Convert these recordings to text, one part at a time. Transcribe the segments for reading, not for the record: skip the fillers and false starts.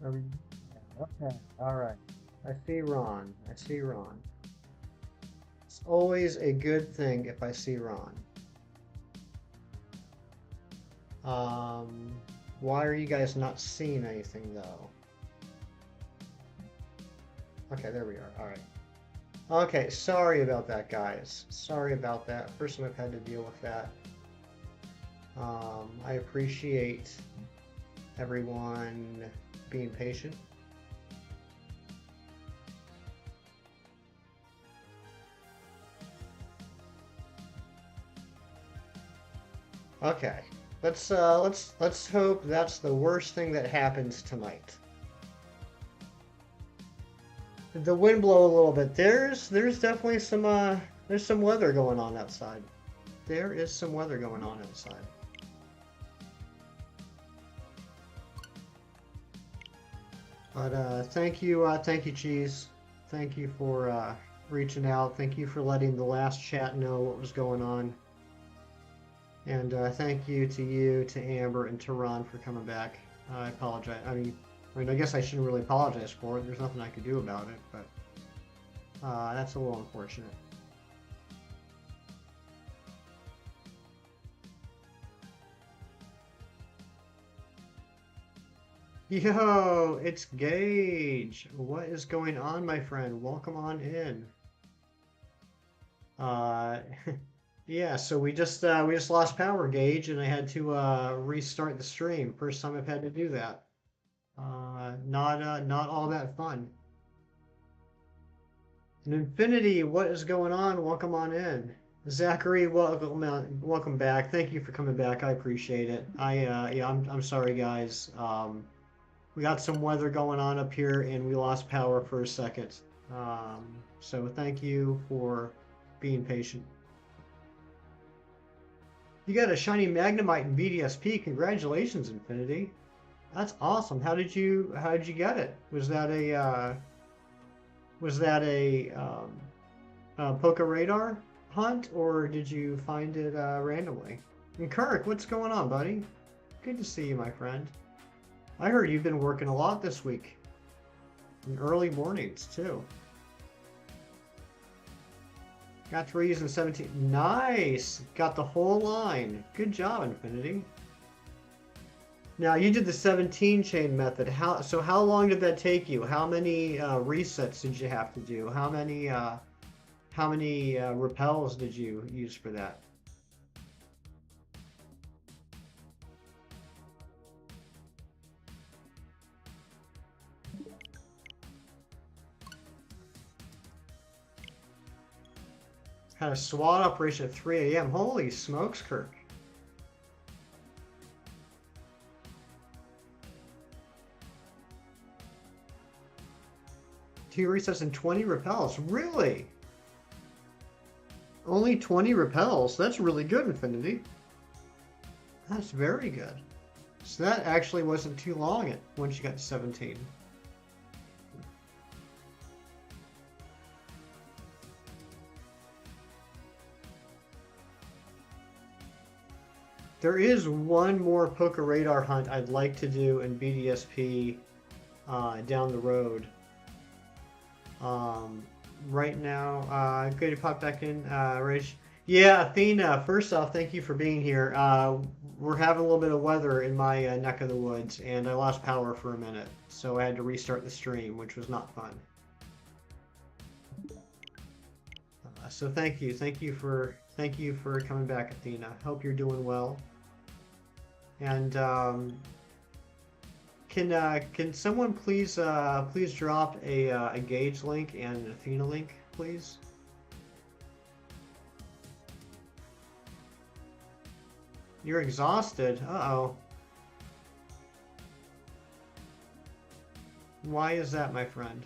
Are we? Okay. All right. I see Ron. I see Ron. It's always a good thing if I see Ron. Um, why are you guys not seeing anything though? Okay, there we are. All right. Okay, sorry about that, guys. Sorry about that. First time I've had to deal with that. I appreciate everyone being patient. Okay, let's hope that's the worst thing that happens tonight. The wind blow a little bit. There's definitely some there's some weather going on outside. There is some weather going on outside. But thank you, Cheese. Thank you for reaching out. Thank you for letting the last chat know what was going on. And thank you, to Amber, and to Ron for coming back. I apologize. I guess I shouldn't really apologize for it. There's nothing I could do about it, but that's a little unfortunate. Yo, it's Gage. What is going on, my friend? Welcome on in. Uh, yeah, so we just lost power, Gage, and I had to restart the stream. First time I've had to do that. Not all that fun. And Infinity, what is going on? Welcome on in. Zachary, welcome back. Thank you for coming back. I appreciate it. Yeah, I'm sorry, guys. We got some weather going on up here, and we lost power for a second. So thank you for being patient. You got a shiny Magnemite in BDSP. Congratulations, Infinity. That's awesome. How did you get it? Was that a Poke Radar hunt, or did you find it randomly? And Kirk, what's going on, buddy? Good to see you, my friend. I heard you've been working a lot this week. In early mornings, too. Got 3s and 17. Nice! Got the whole line. Good job, Infinity. Now, you did the 17 chain method. How long did that take you? How many resets did you have to do? How many repels did you use for that? Had a SWAT operation at 3 a.m. Holy smokes, Kirk. 2 resets and 20 repels. Really? Only 20 repels? That's really good, Infinity. That's very good. So that actually wasn't too long once you got to 17. There is one more Poke Radar hunt I'd like to do in BDSP down the road. Right now, good to pop back in, Rich. Yeah, Athena, first off, thank you for being here. We're having a little bit of weather in my neck of the woods, and I lost power for a minute, so I had to restart the stream, which was not fun. So thank you for coming back, Athena. Hope you're doing well. And can someone please drop a Gauge link and an Athena link, please? You're exhausted. Uh-oh. Why is that, my friend?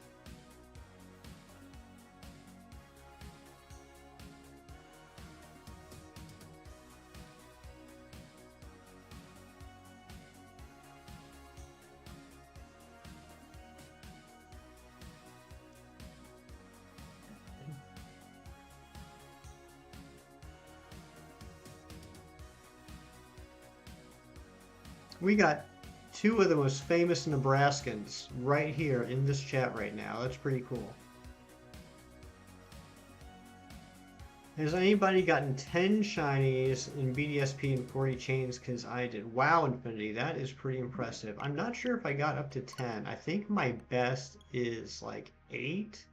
We got two of the most famous Nebraskans right here in this chat right now. That's pretty cool. Has anybody gotten 10 shinies in BDSP and 40 chains? Because I did. Wow, Infinity, that is pretty impressive. I'm not sure if I got up to 10. I think my best is like 8.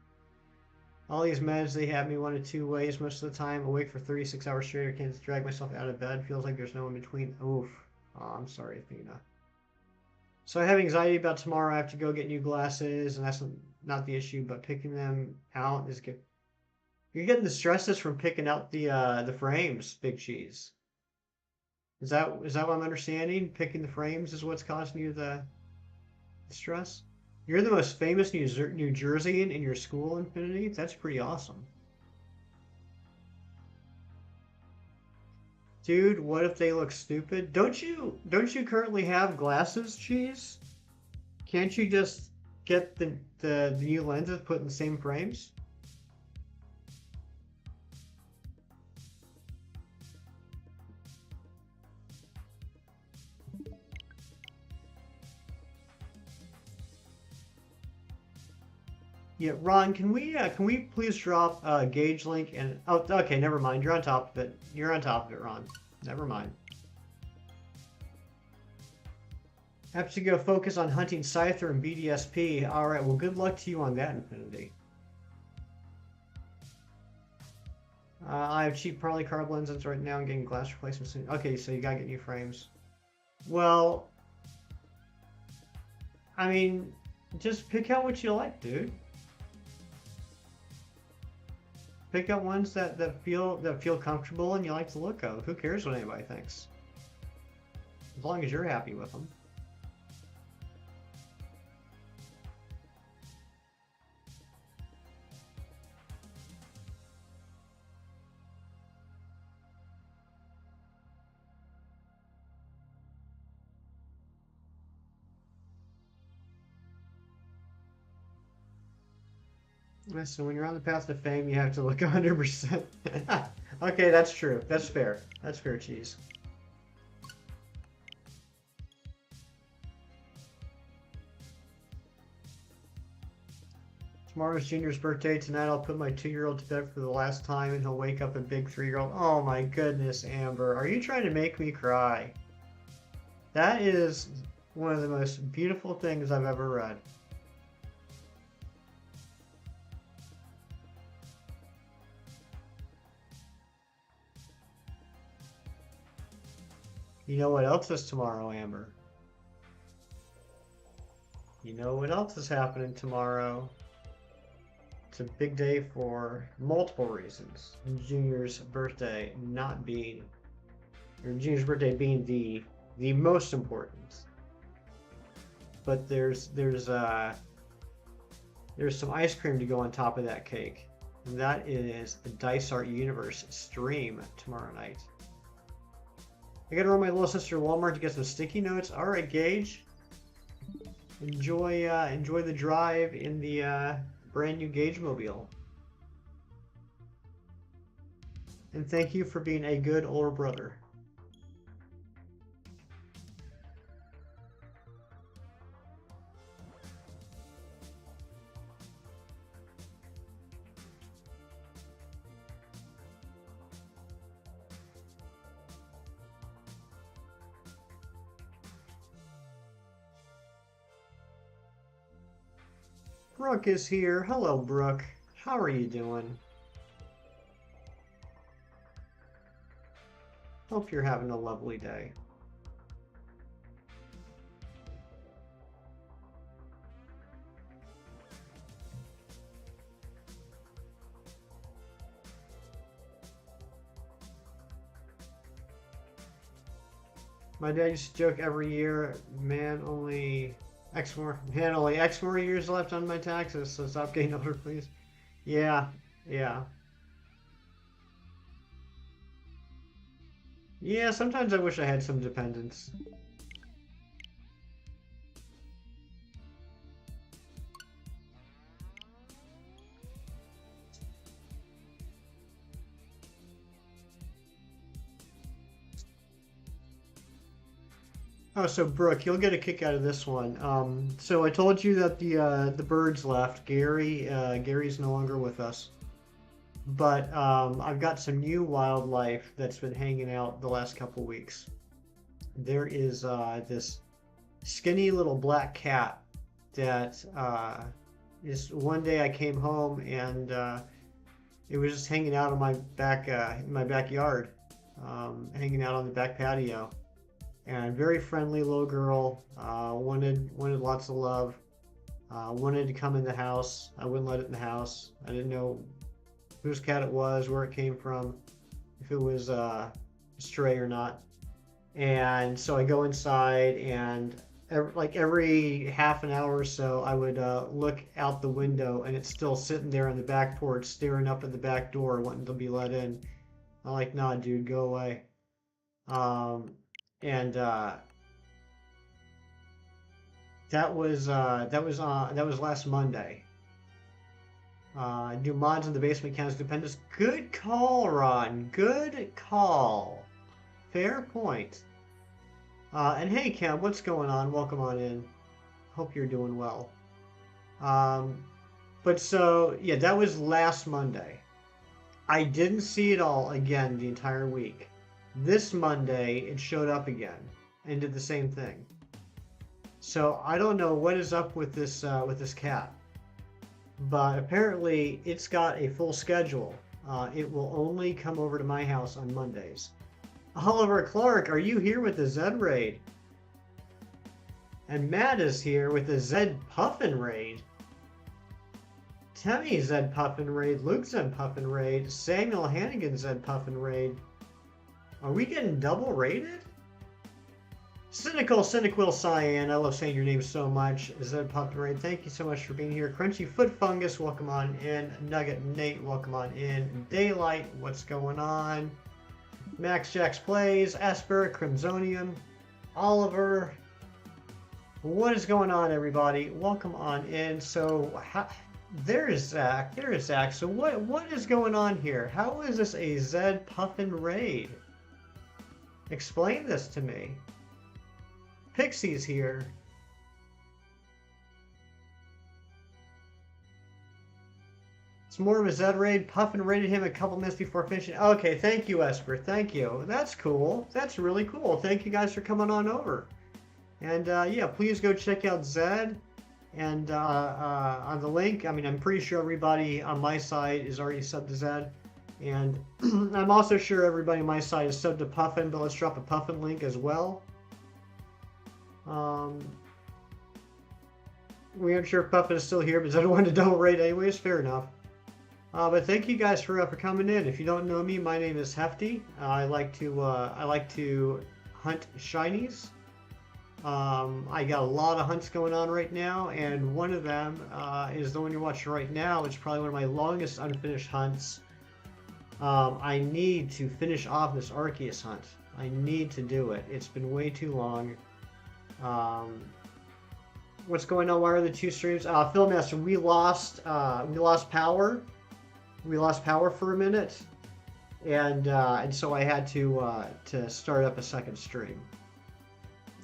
All these meds, they have me one of two ways most of the time. Awake for 36 hours straight or can't drag myself out of bed. Feels like there's no in between. Oof. Oh, I'm sorry, Athena. So I have anxiety about tomorrow. I have to go get new glasses, and that's not the issue, but picking them out is good. You're getting the stresses from picking out the frames, Big Cheese. Is that what I'm understanding? Picking the frames is what's causing you the stress? You're the most famous New Jerseyan in your school, Infinity? That's pretty awesome. Dude, what if they look stupid? Don't you currently have glasses, Cheese? Can't you just get the new lenses put in the same frames? Yeah, Ron, can we please drop Gauge link and oh okay, never mind. You're on top of it. You're on top of it, Ron. Never mind. Have to go focus on hunting Scyther and BDSP. Alright, well good luck to you on that, Infinity. I have cheap Polycarb lenses right now and getting glass replacement soon. Okay, so you gotta get new frames. Well, I mean, just pick out what you like, dude. Pick out ones that feel comfortable and you like the look of. Who cares what anybody thinks? As long as you're happy with them. So when you're on the path to fame, you have to look 100%. Okay, that's true. That's fair. That's fair, Cheese. Tomorrow's Junior's birthday. Tonight I'll put my 2-year-old to bed for the last time and he'll wake up a big 3-year-old. Oh my goodness, Amber. Are you trying to make me cry? That is one of the most beautiful things I've ever read. You know what else is tomorrow, Amber? You know what else is happening tomorrow? It's a big day for multiple reasons. Junior's birthday not being, or Junior's birthday being the most important. But there's some ice cream to go on top of that cake. And that is the Dice Art Universe stream tomorrow night. I gotta run my little sister to Walmart to get some sticky notes. All right, Gage. Enjoy the drive in the brand new Gage mobile. And thank you for being a good older brother. Brooke is here. Hello, Brooke. How are you doing? Hope you're having a lovely day. My dad used to joke every year, man, only X more years left on my taxes, so stop getting older, please. Yeah, yeah. Yeah, sometimes I wish I had some dependents. Oh, so Brooke, you'll get a kick out of this one. So I told you that the birds left. Gary's no longer with us, but I've got some new wildlife that's been hanging out the last couple weeks. There is this skinny little black cat that just one day I came home and it was just hanging out on my back in my backyard, hanging out on the back patio. And very friendly little girl. Wanted lots of love. Wanted to come in the house. I wouldn't let it in the house. I didn't know whose cat it was, where it came from, if it was stray or not. And so I go inside, and every half an hour or so, I would look out the window, and it's still sitting there on the back porch, staring up at the back door, wanting to be let in. I'm like, nah, dude, go away. Um, and that was last Monday. New mods in the basement counts dependence. Good call, Ron. Good call. Fair point. And hey, Cam, what's going on? Welcome on in. Hope you're doing well. But so yeah, that was last Monday. I didn't see it all again the entire week. This Monday, it showed up again and did the same thing. So I don't know what is up with this cat, but apparently it's got a full schedule. It will only come over to my house on Mondays. Oliver Clark, are you here with the Zed raid? And Matt is here with the Zed Puffin raid. Temmie Zed Puffin raid, Luke Zed Puffin raid, Samuel Hannigan Zed Puffin raid. Are we getting double rated? Cynical Cyan, I love saying your name so much. Zed Puffin raid, thank you so much for being here. Crunchy Foot Fungus, welcome on in. Nugget Nate, welcome on in. Daylight, what's going on? Max Jax Plays, Esper, Crimsonium, Oliver. What is going on, everybody? Welcome on in. So, there's Zach. There's Zach. So, what is going on here? How is this a Zed Puffin raid? Explain this to me. Pixie's here. It's more of a Zed raid. Puffin raided him a couple minutes before finishing. Okay, thank you, Esper. Thank you. That's cool. That's really cool. Thank you guys for coming on over. And yeah, please go check out Zed. And on the link, I mean, I'm pretty sure everybody on my side is already subbed to Zed. And I'm also sure everybody on my side is subbed to Puffin, but let's drop a Puffin link as well. We aren't sure if Puffin is still here, but Zed wanted to double raid anyways. Fair enough. But thank you guys for coming in. If you don't know me, my name is Hefty. I like to hunt shinies. I got a lot of hunts going on right now, and one of them is the one you're watching right now. It's probably one of my longest unfinished hunts. I need to finish off this Arceus hunt. I need to do it. It's been way too long. What's going on? Why are the two streams? Philmaster, we lost power. We lost power for a minute, and so I had to start up a second stream.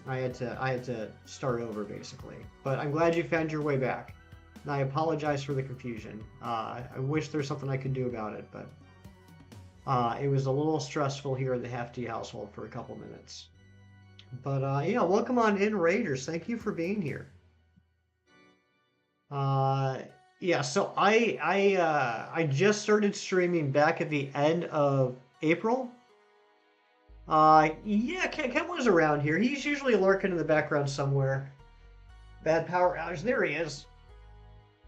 I had to start over basically. But I'm glad you found your way back. And I apologize for the confusion. I wish there's something I could do about it, but it was a little stressful here in the Hefty household for a couple minutes. But yeah, welcome on in, Raiders. Thank you for being here. Yeah, so I just started streaming back at the end of April. Yeah, Ken was around here. He's usually lurking in the background somewhere. Bad power outage. There he is.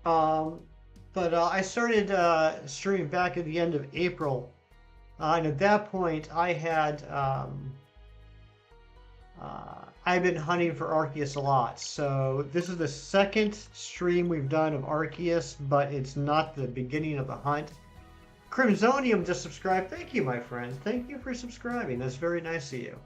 But I started streaming back at the end of April. And at that point, I had I've been hunting for Arceus a lot. So this is the second stream we've done of Arceus, but it's not the beginning of the hunt. Crimsonium just subscribed. Thank you, my friend. Thank you for subscribing. That's very nice of you.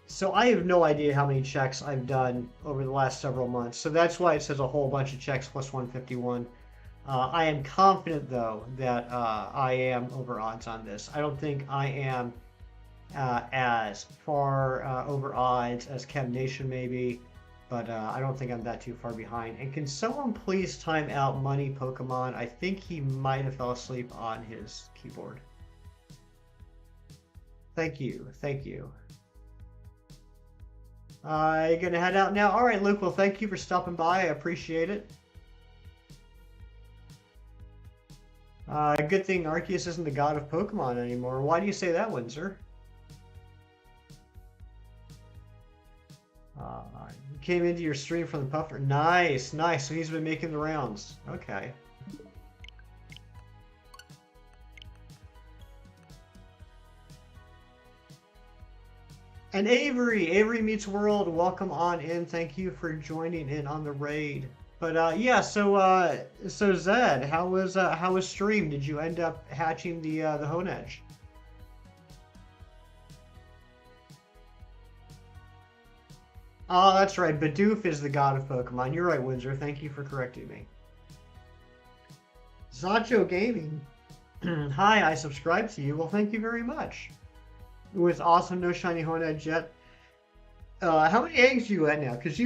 So I have no idea how many checks I've done over the last several months. So that's why it says a whole bunch of checks plus 151. I am confident, though, that I am over odds on this. I don't think I am as far over odds as Chem Nation maybe, but I don't think I'm that too far behind. And can someone please time out Money Pokemon? I think he might have fell asleep on his keyboard. Thank you, thank you. You gonna head out now? All right, Luke. Well, thank you for stopping by. I appreciate it. Good thing Arceus isn't the god of Pokemon anymore. Why do you say that, Windsor? You came into your stream from the puffer. Nice, nice. So he's been making the rounds. Okay. And Avery Meets World, welcome on in. Thank you for joining in on the raid. But yeah, so Zed, how was stream? Did you end up hatching the Honedge? Oh, that's right. Bidoof is the god of Pokemon. You're right, Windsor. Thank you for correcting me. Zacho Gaming. Hi, I subscribe to you. Well, thank you very much. It was awesome. No shiny Honedge yet. How many eggs are you at now? Because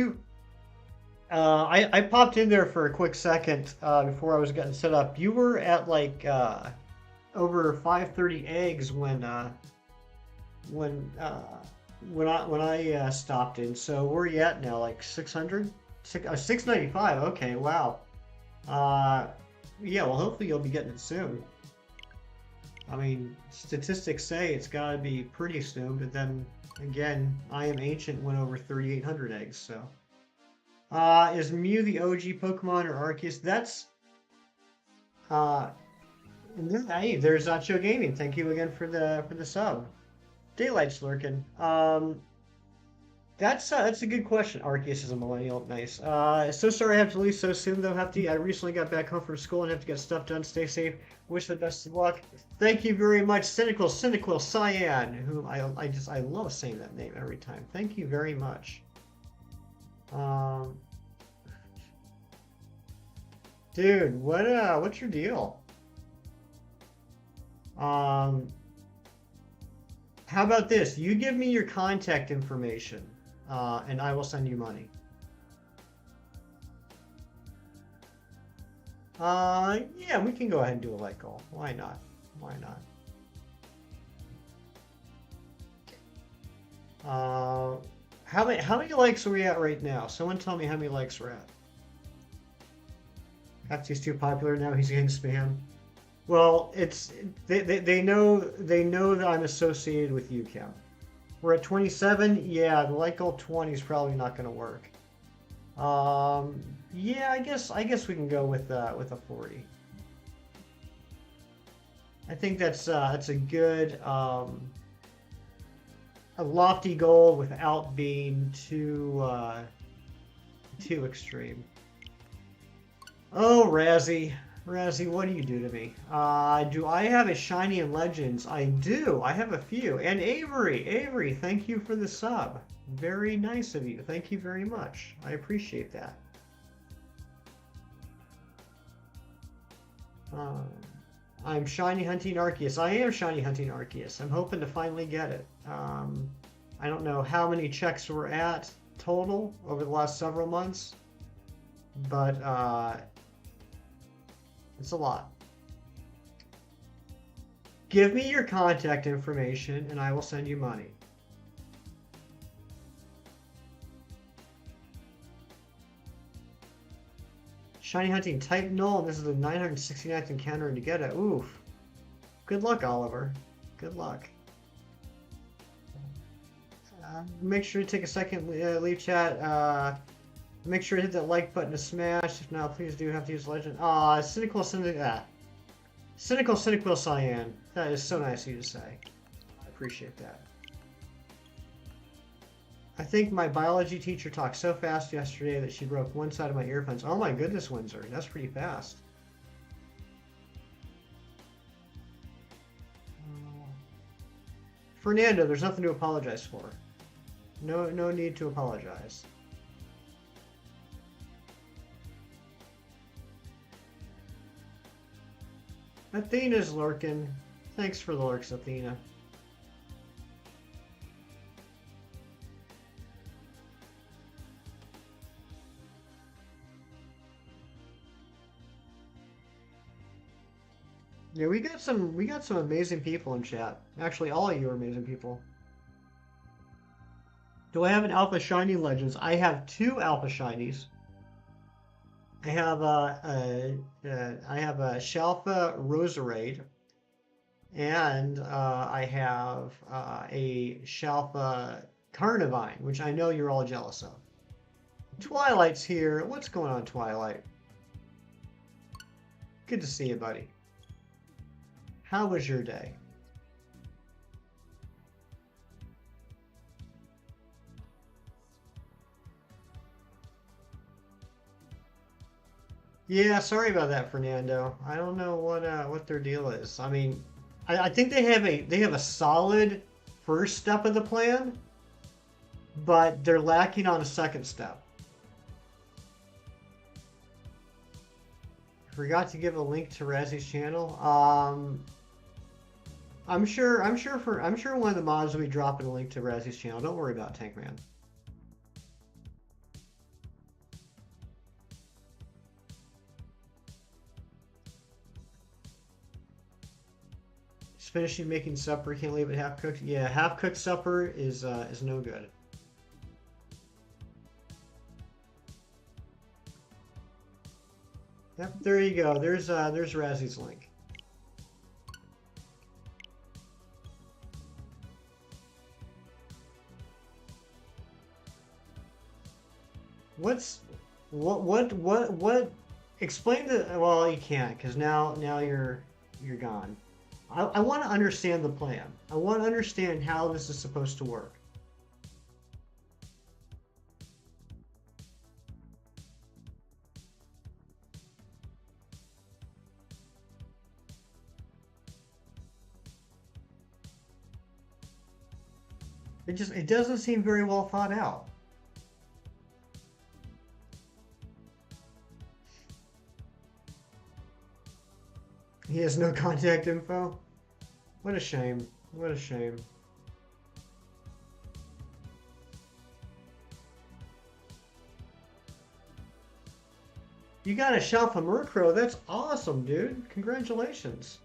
I popped in there for a quick second before I was getting set up. You were at like over 530 eggs when I stopped in. So where are you at now? Like 600? 695. Okay, wow. Yeah, well, hopefully you'll be getting it soon. I mean, statistics say it's got to be pretty soon, but then again, I Am Ancient went over 3,800 eggs, so. Is Mew the OG Pokemon or Arceus? That's. Hey, there's Zacho Gaming. Thank you again for the sub. Daylight's lurking. That's a good question. Arceus is a millennial. Nice. So sorry I have to leave so soon though. I recently got back home from school and have to get stuff done. Stay safe. Wish the best of luck. Thank you very much, Cynical Cyan, whom I love saying that name every time. Thank you very much. Dude, what's your deal? How about this? You give me your contact information, and I will send you money. Yeah, we can go ahead and do a like goal. Why not? Why not? How many likes are we at right now? Someone tell me how many likes we're at. After he's too popular now, he's getting spam. Well, they know that I'm associated with UChem. We're at 27. Yeah, the like goal 20 is probably not going to work. Yeah, I guess we can go with a 40. I think that's a good a lofty goal without being too extreme. Oh, Razzie, what do you do to me? Do I have a shiny in Legends? I do. I have a few. And Avery, thank you for the sub. Very nice of you. Thank you very much. I appreciate that. I'm shiny hunting Arceus. I am shiny hunting Arceus. I'm hoping to finally get it. I don't know how many checks we're at total over the last several months, but it's a lot. Give me your contact information and I will send you money. Shiny hunting Titanol, and this is the 969th encounter to get it. Oof. Good luck, Oliver. Good luck. Make sure to take a second, leave chat. Make sure to hit that like button to smash. If not, please do have to use legend. Cynical Cyan. That is so nice of you to say. I appreciate that. I think my biology teacher talked so fast yesterday that she broke one side of my earphones. Oh my goodness, Windsor. That's pretty fast. Fernando, there's nothing to apologize for. No need to apologize. Athena's lurking. Thanks for the lurks, Athena. Yeah, we got some amazing people in chat. Actually, all of you are amazing people. Do I have an Alpha Shiny Legends? I have two Alpha Shinies. I have a Shalfa Roserade, and I have a Shalfa Carnivine, which I know you're all jealous of. Twilight's here. What's going on, Twilight? Good to see you, buddy. How was your day? Yeah, sorry about that, Fernando. I don't know what their deal is. I mean, I think they have a solid first step of the plan, but they're lacking on a second step. Forgot to give a link to Razzy's channel. I'm sure one of the mods will be dropping a link to Razzy's channel. Don't worry about Tank Man. Just finishing making supper. Can't leave it half cooked. Yeah, half cooked supper is no good. Yep, there you go. There's Razzy's link. What's what? Explain the. Well, you can't because now you're gone. I want to understand the plan. I want to understand how this is supposed to work. It doesn't seem very well thought out. He has no contact info. What a shame. What a shame. You got a shot from Murkrow. That's awesome, dude. Congratulations.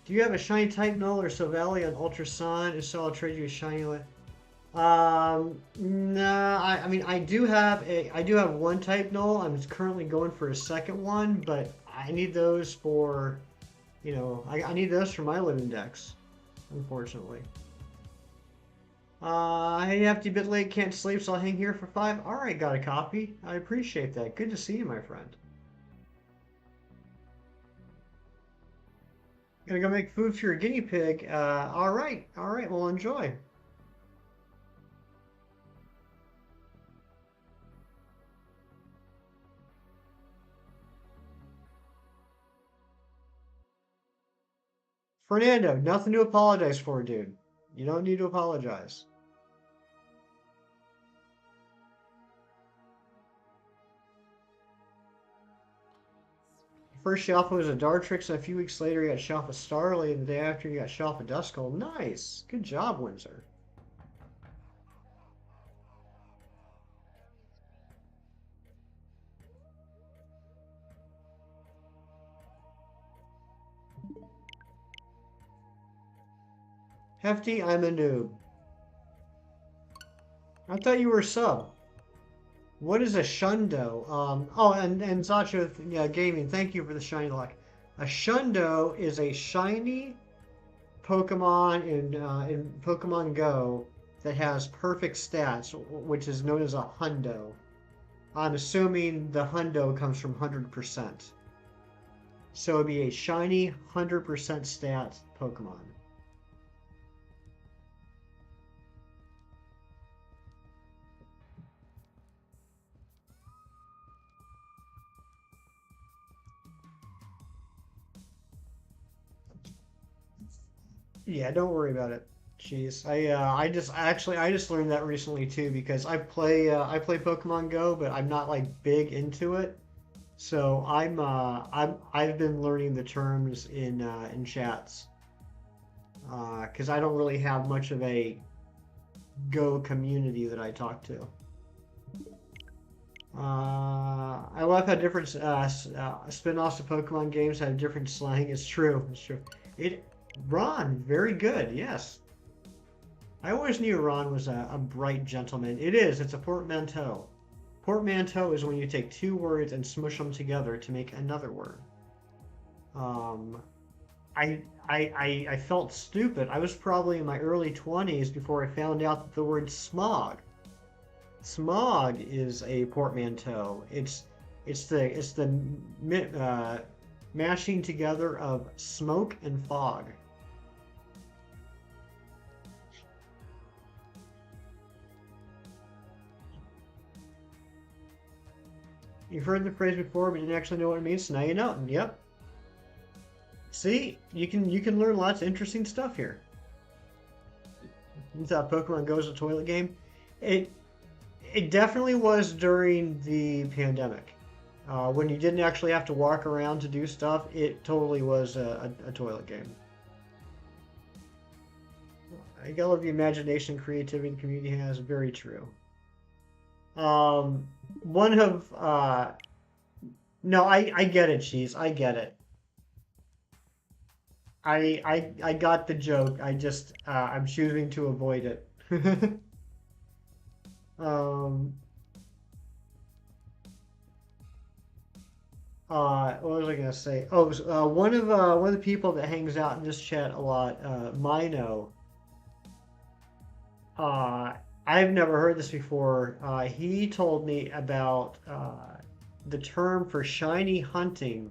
Do you have a shiny type null or Silvally on Ultra Sun? If so, I'll trade you a shiny. No, I mean I do have one type null. I'm currently going for a second one, but I need those for, I need those for my living decks, unfortunately. I have to be a bit late, can't sleep, so I'll hang here for 5. All right, got a copy. I appreciate that. Good to see you, my friend. Gonna go make food for your guinea pig. All right, well enjoy. Fernando, nothing to apologize for, dude. You don't need to apologize. First Shalfa was a Dartrix, and a few weeks later you got Shalfa Starly, and the day after you got Shalfa Duskull. Nice. Good job, Windsor. Hefty, I'm a noob. I thought you were a sub. What is a Shundo? And Zacho Gaming, thank you for the shiny luck. A Shundo is a shiny Pokemon in Pokemon Go that has perfect stats, which is known as a Hundo. I'm assuming the Hundo comes from 100%. So it'd be a shiny 100% stat Pokemon. Yeah, don't worry about it. Jeez, I just learned that recently too because I play Pokemon Go, but I'm not like big into it. So I've been learning the terms in chats because I don't really have much of a Go community that I talk to. I love how different spin-offs of Pokemon games have different slang. It's true. It's true. It Ron, very good. Yes, I always knew Ron was a bright gentleman. It is. It's a portmanteau. Portmanteau is when you take two words and smush them together to make another word. Um, I felt stupid. I was probably in my early 20s before I found out that the word smog is a portmanteau. It's the mashing together of smoke and fog. You've heard the phrase before, but you didn't actually know what it means. So now you know. Yep. See, you can learn lots of interesting stuff here. You thought Pokemon Go was a toilet game? It it definitely was during the pandemic. When you didn't actually have to walk around to do stuff, it totally was a toilet game. I love the imagination and creativity the community has. Very true. One of no, I get it, Cheese. I get it. I got the joke. I'm choosing to avoid it. um, what was I gonna say? Oh, one of the people that hangs out in this chat a lot, Mino. Uh, I've never heard this before. He told me about the term for shiny hunting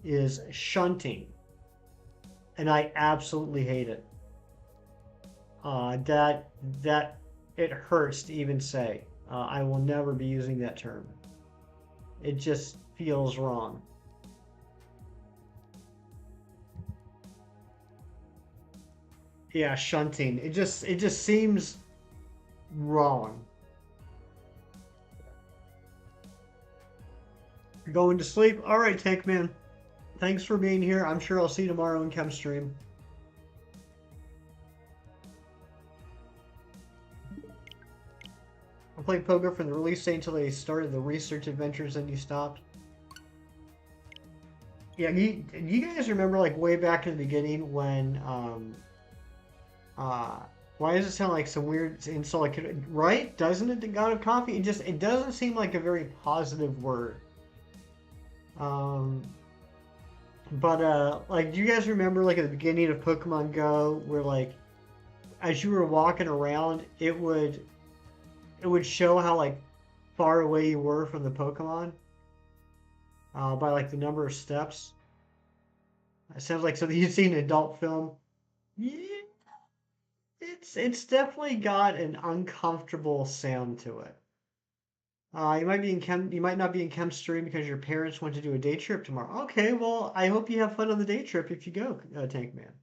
is shunting, and I absolutely hate it. That it hurts to even say. I will never be using that term. It just feels wrong. Yeah, shunting. It just seems wrong. You're going to sleep? All right, Tank Man. Thanks for being here. I'm sure I'll see you tomorrow in Chem Stream. I played poker from the release date until they started the research adventures and you stopped. Yeah, you guys remember like way back in the beginning when uh why does it sound like some weird insult like right? Doesn't it, the god of coffee? It doesn't seem like a very positive word. Um but like do you guys remember like at the beginning of Pokemon Go where like as you were walking around it would show how like far away you were from the Pokemon by like the number of steps. It sounds like something you'd see in an adult film. Yeah, it's definitely got an uncomfortable sound to it. You might not be in chem stream because your parents went to do a day trip tomorrow. Okay, well, I hope you have fun on the day trip if you go, Tank Man.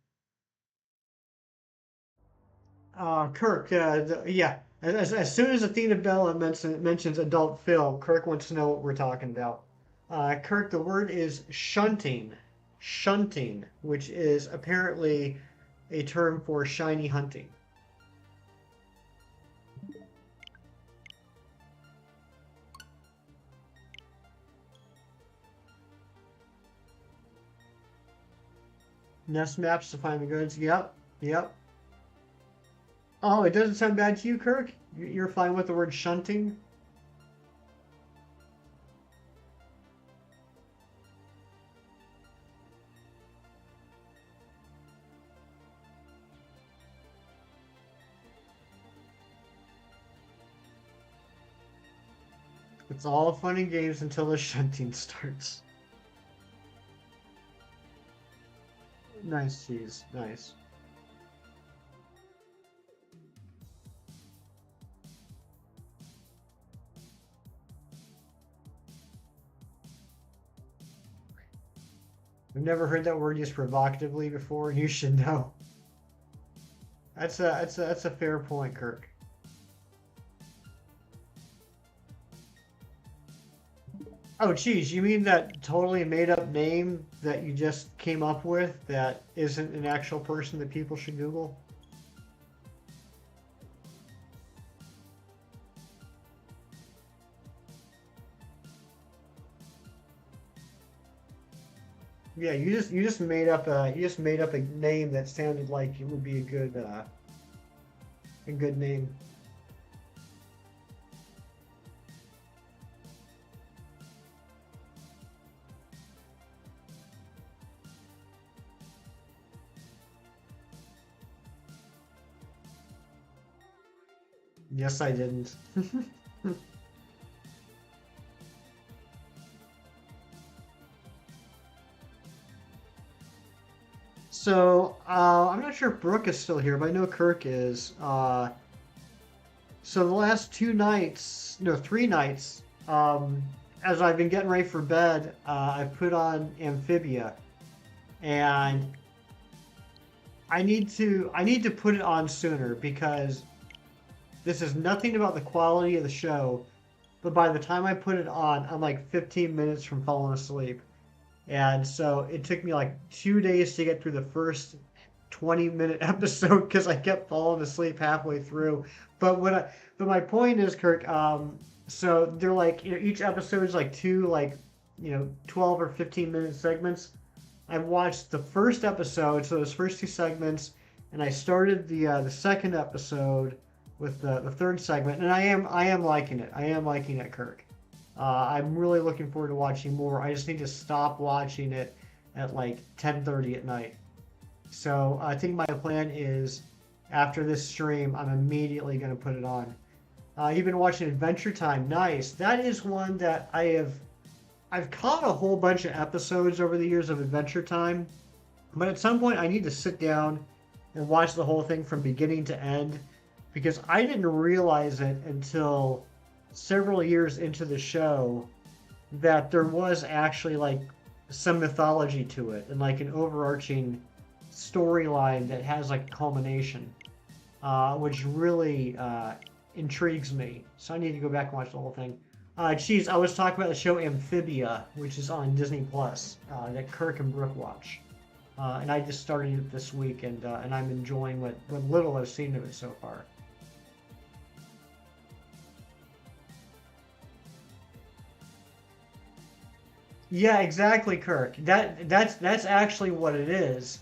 Kirk, yeah. As soon as Athena Bella mentions adult film, Kirk wants to know what we're talking about. Kirk, the word is shunting. Shunting, which is apparently a term for shiny hunting. Nest maps to find the goods. Yep, yep. Oh, it doesn't sound bad to you, Kirk? You're fine with the word shunting? It's all fun and games until the shunting starts. Nice, cheese. Nice. I've never heard that word used provocatively before. You should know. That's a fair point, Kirk. Oh, geez, you mean that totally made up name that you just came up with that isn't an actual person that people should Google? Yeah, you just made up a name that sounded like it would be a good name. Yes, I didn't. So I'm not sure if Brooke is still here, but I know Kirk is. So the last 2 nights, no, 3 nights, as I've been getting ready for bed, I've put on Amphibia, and I need to put it on sooner because this is nothing about the quality of the show, but by the time I put it on, I'm like 15 minutes from falling asleep. And so it took me like 2 days to get through the first 20-minute episode because I kept falling asleep halfway through. But but my point is, Kirk, so they're like, each episode is like two, like, 12 or 15-minute segments. I watched the first episode, so those first two segments, and I started the second episode with the third segment, and I am liking it. I am liking it, Kirk. I'm really looking forward to watching more. I just need to stop watching it at like 10:30 at night. So I think my plan is after this stream, I'm immediately going to put it on. You've been watching Adventure Time. Nice. That is one that I've caught a whole bunch of episodes over the years of Adventure Time, but at some point I need to sit down and watch the whole thing from beginning to end because I didn't realize it until several years into the show that there was actually like some mythology to it and like an overarching storyline that has like a culmination, which really intrigues me. So I need to go back and watch the whole thing. Geez, I was talking about the show Amphibia, which is on Disney Plus, that Kirk and Brooke watch, and I just started it this week, and I'm enjoying what little I've seen of it so far. Yeah, exactly, Kirk. That's actually what it is.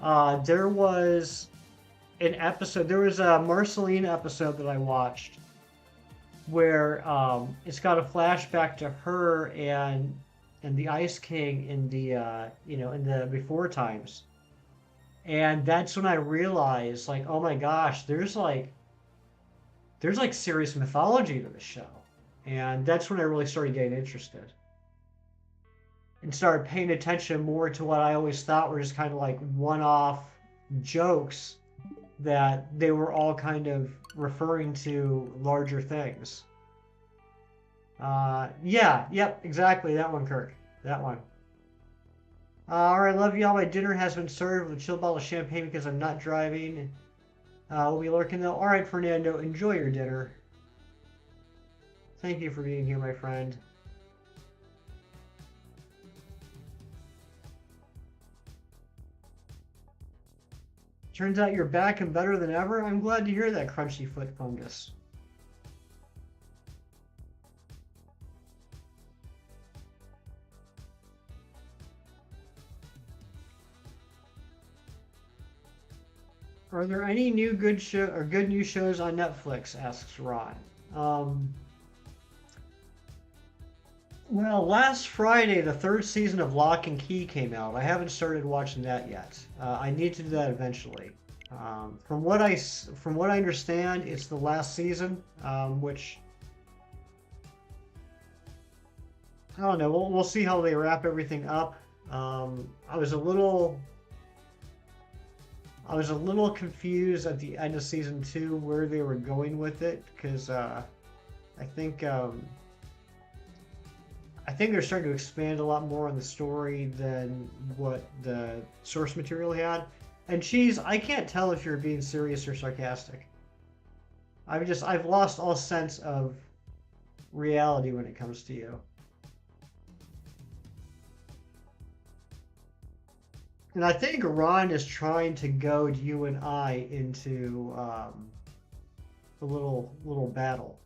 There was an episode. There was a Marceline episode that I watched where it's got a flashback to her and the Ice King in the in the before times, and that's when I realized like, oh my gosh, there's like serious mythology to the show, and that's when I really started getting interested and started paying attention more to what I always thought were just kind of like one-off jokes that they were all kind of referring to larger things. Yeah, yep, exactly. That one, Kirk. That one. All right, love y'all. My dinner has been served with a chilled bottle of champagne because I'm not driving. We'll be lurking though. All right, Fernando, enjoy your dinner. Thank you for being here, my friend. Turns out you're back and better than ever. I'm glad to hear that, Crunchy Foot Fungus. Are there any new good show or good new shows on Netflix? Asks Ron. Um, well, last Friday, the third season of Lock and Key came out. I haven't started watching that yet. I need to do that eventually. From what I understand, it's the last season, which I don't know. We'll see how they wrap everything up. I was a little confused at the end of season 2 where they were going with it because I think I think they're starting to expand a lot more on the story than what the source material had. And Cheese, I can't tell if you're being serious or sarcastic. I've lost all sense of reality when it comes to you. And I think Ron is trying to goad you and I into a little battle.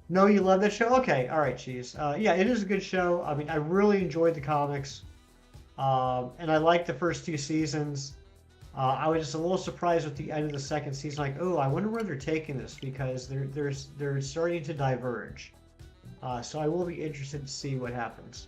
No, you love that show? Okay, all right, Cheese. Yeah, it is a good show. I mean, I really enjoyed the comics. And I liked the first two seasons. I was just a little surprised with the end of the second season. Like, oh, I wonder where they're taking this because they're starting to diverge. So I will be interested to see what happens.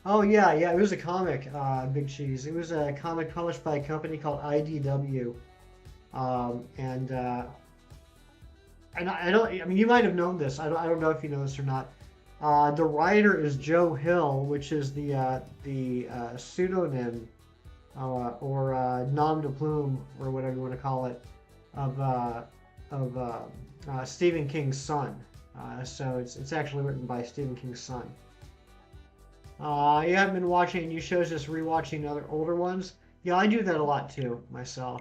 Oh yeah, yeah, it was a comic, Big Cheese. It was a comic published by a company called IDW. And I don't. I mean, you might have known this. I don't know if you know this or not. The writer is Joe Hill, which is the pseudonym or nom de plume or whatever you want to call it of Stephen King's son. So it's actually written by Stephen King's son. You haven't been watching new shows, just rewatching other older ones. Yeah, I do that a lot too myself.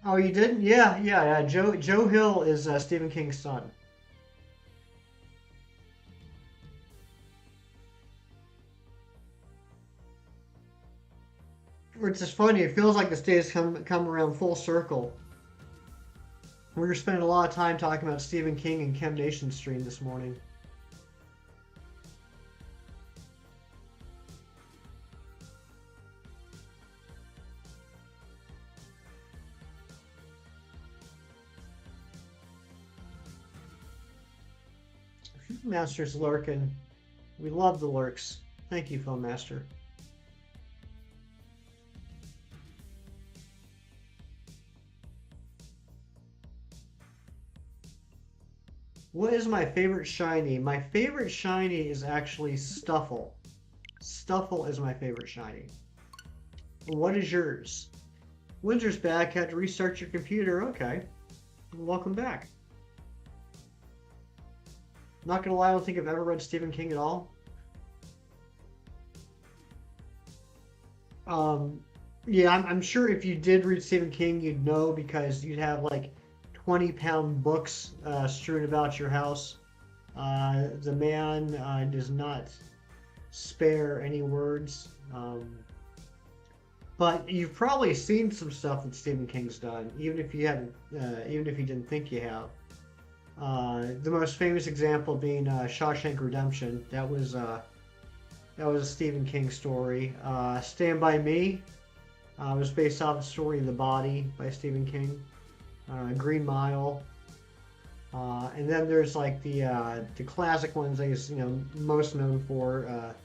Oh, you didn't? Yeah, yeah, yeah. Joe Hill is Stephen King's son. Which is funny. It feels like this day has come around full circle. We were spending a lot of time talking about Stephen King and Chem Nation stream this morning. Master's lurking. We love the lurks. Thank you, Phone Master. What is my favorite shiny? My favorite shiny is actually Stuffle. Stuffle is my favorite shiny. What is yours? Windsor's back. Had to restart your computer. Okay. Welcome back. Not gonna lie, I don't think I've ever read Stephen King at all. Yeah, I'm sure if you did read Stephen King, you'd know because you'd have like 20-pound books strewn about your house. The man does not spare any words. But you've probably seen some stuff that Stephen King's done, even if you haven't, even if you didn't think you have. The most famous example being Shawshank Redemption. That was a Stephen King story. Stand By Me was based off the story of The Body by Stephen King. Green Mile. And then there's like the classic ones I guess, most known for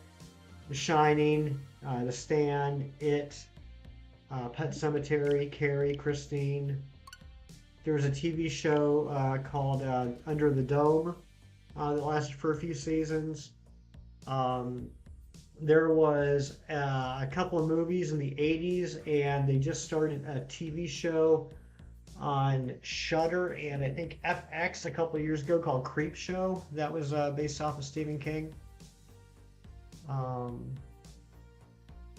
The Shining, The Stand, It, Pet Sematary, Carrie, Christine. There was a TV show called Under the Dome that lasted for a few seasons. There was a couple of movies in the 80s, and they just started a TV show on Shudder and I think FX a couple of years ago called Creep Show. That was based off of Stephen King. Um,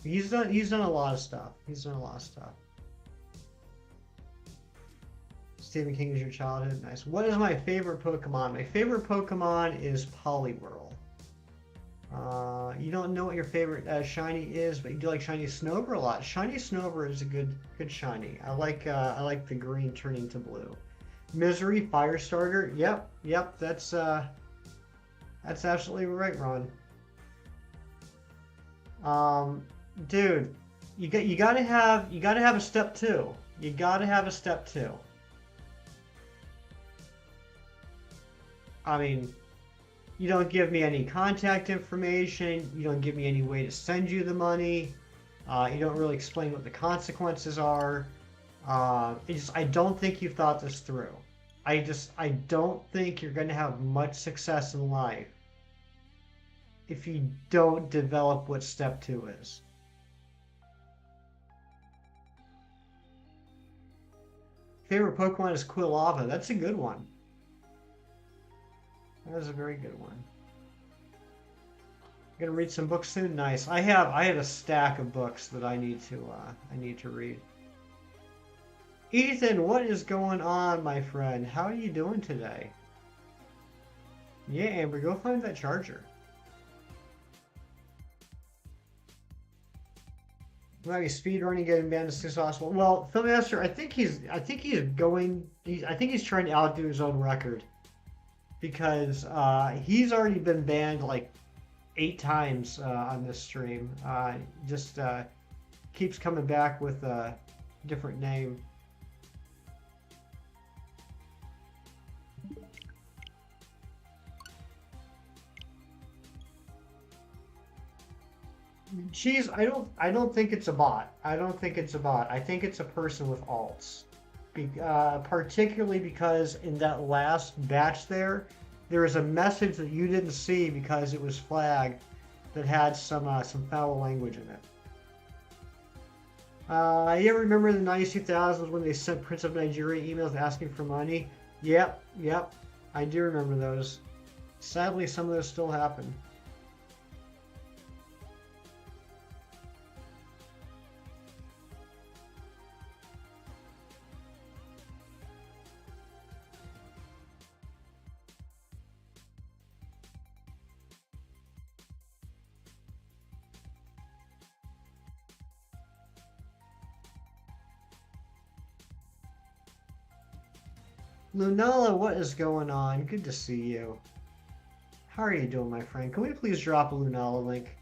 he's done a lot of stuff. He's done a lot of stuff. Stephen King is your childhood. Nice. What is my favorite Pokemon? My favorite Pokemon is Poliwhirl. You don't know what your favorite shiny is, but you do like shiny Snover a lot. Shiny Snover is a good shiny. I like the green turning to blue. Misery Firestarter. Yep. That's absolutely right, Ron. Dude, you gotta have a step two. You gotta have a step two. I mean, you don't give me any contact information. You don't give me any way to send you the money. You don't really explain what the consequences are. I don't think you've thought this through. I don't think you're going to have much success in life if you don't develop what step two is. Favorite Pokemon is Quilava. That's a good one. That is a very good one. Gonna read some books soon. Nice. I have a stack of books that I need to read. Ethan, what is going on, my friend? How are you doing today? Yeah, Amber, go find that charger. Might be speed running, getting banned as soon as possible. Well, Filmmaster, I think he's trying to outdo his own record because he's already been banned like 8 times on this stream. Just keeps coming back with a different name. Cheese, I don't think it's a bot. I don't think it's a bot. I think it's a person with alts. Particularly because in that last batch there was a message that you didn't see because it was flagged that had some foul language in it. You ever remember in the 90s, 2000s when they sent Prince of Nigeria emails asking for money? Yep, yep. I do remember those. Sadly, some of those still happen. Lunala, what is going on? Good to see you. How are you doing, my friend? Can we please drop a Lunala link?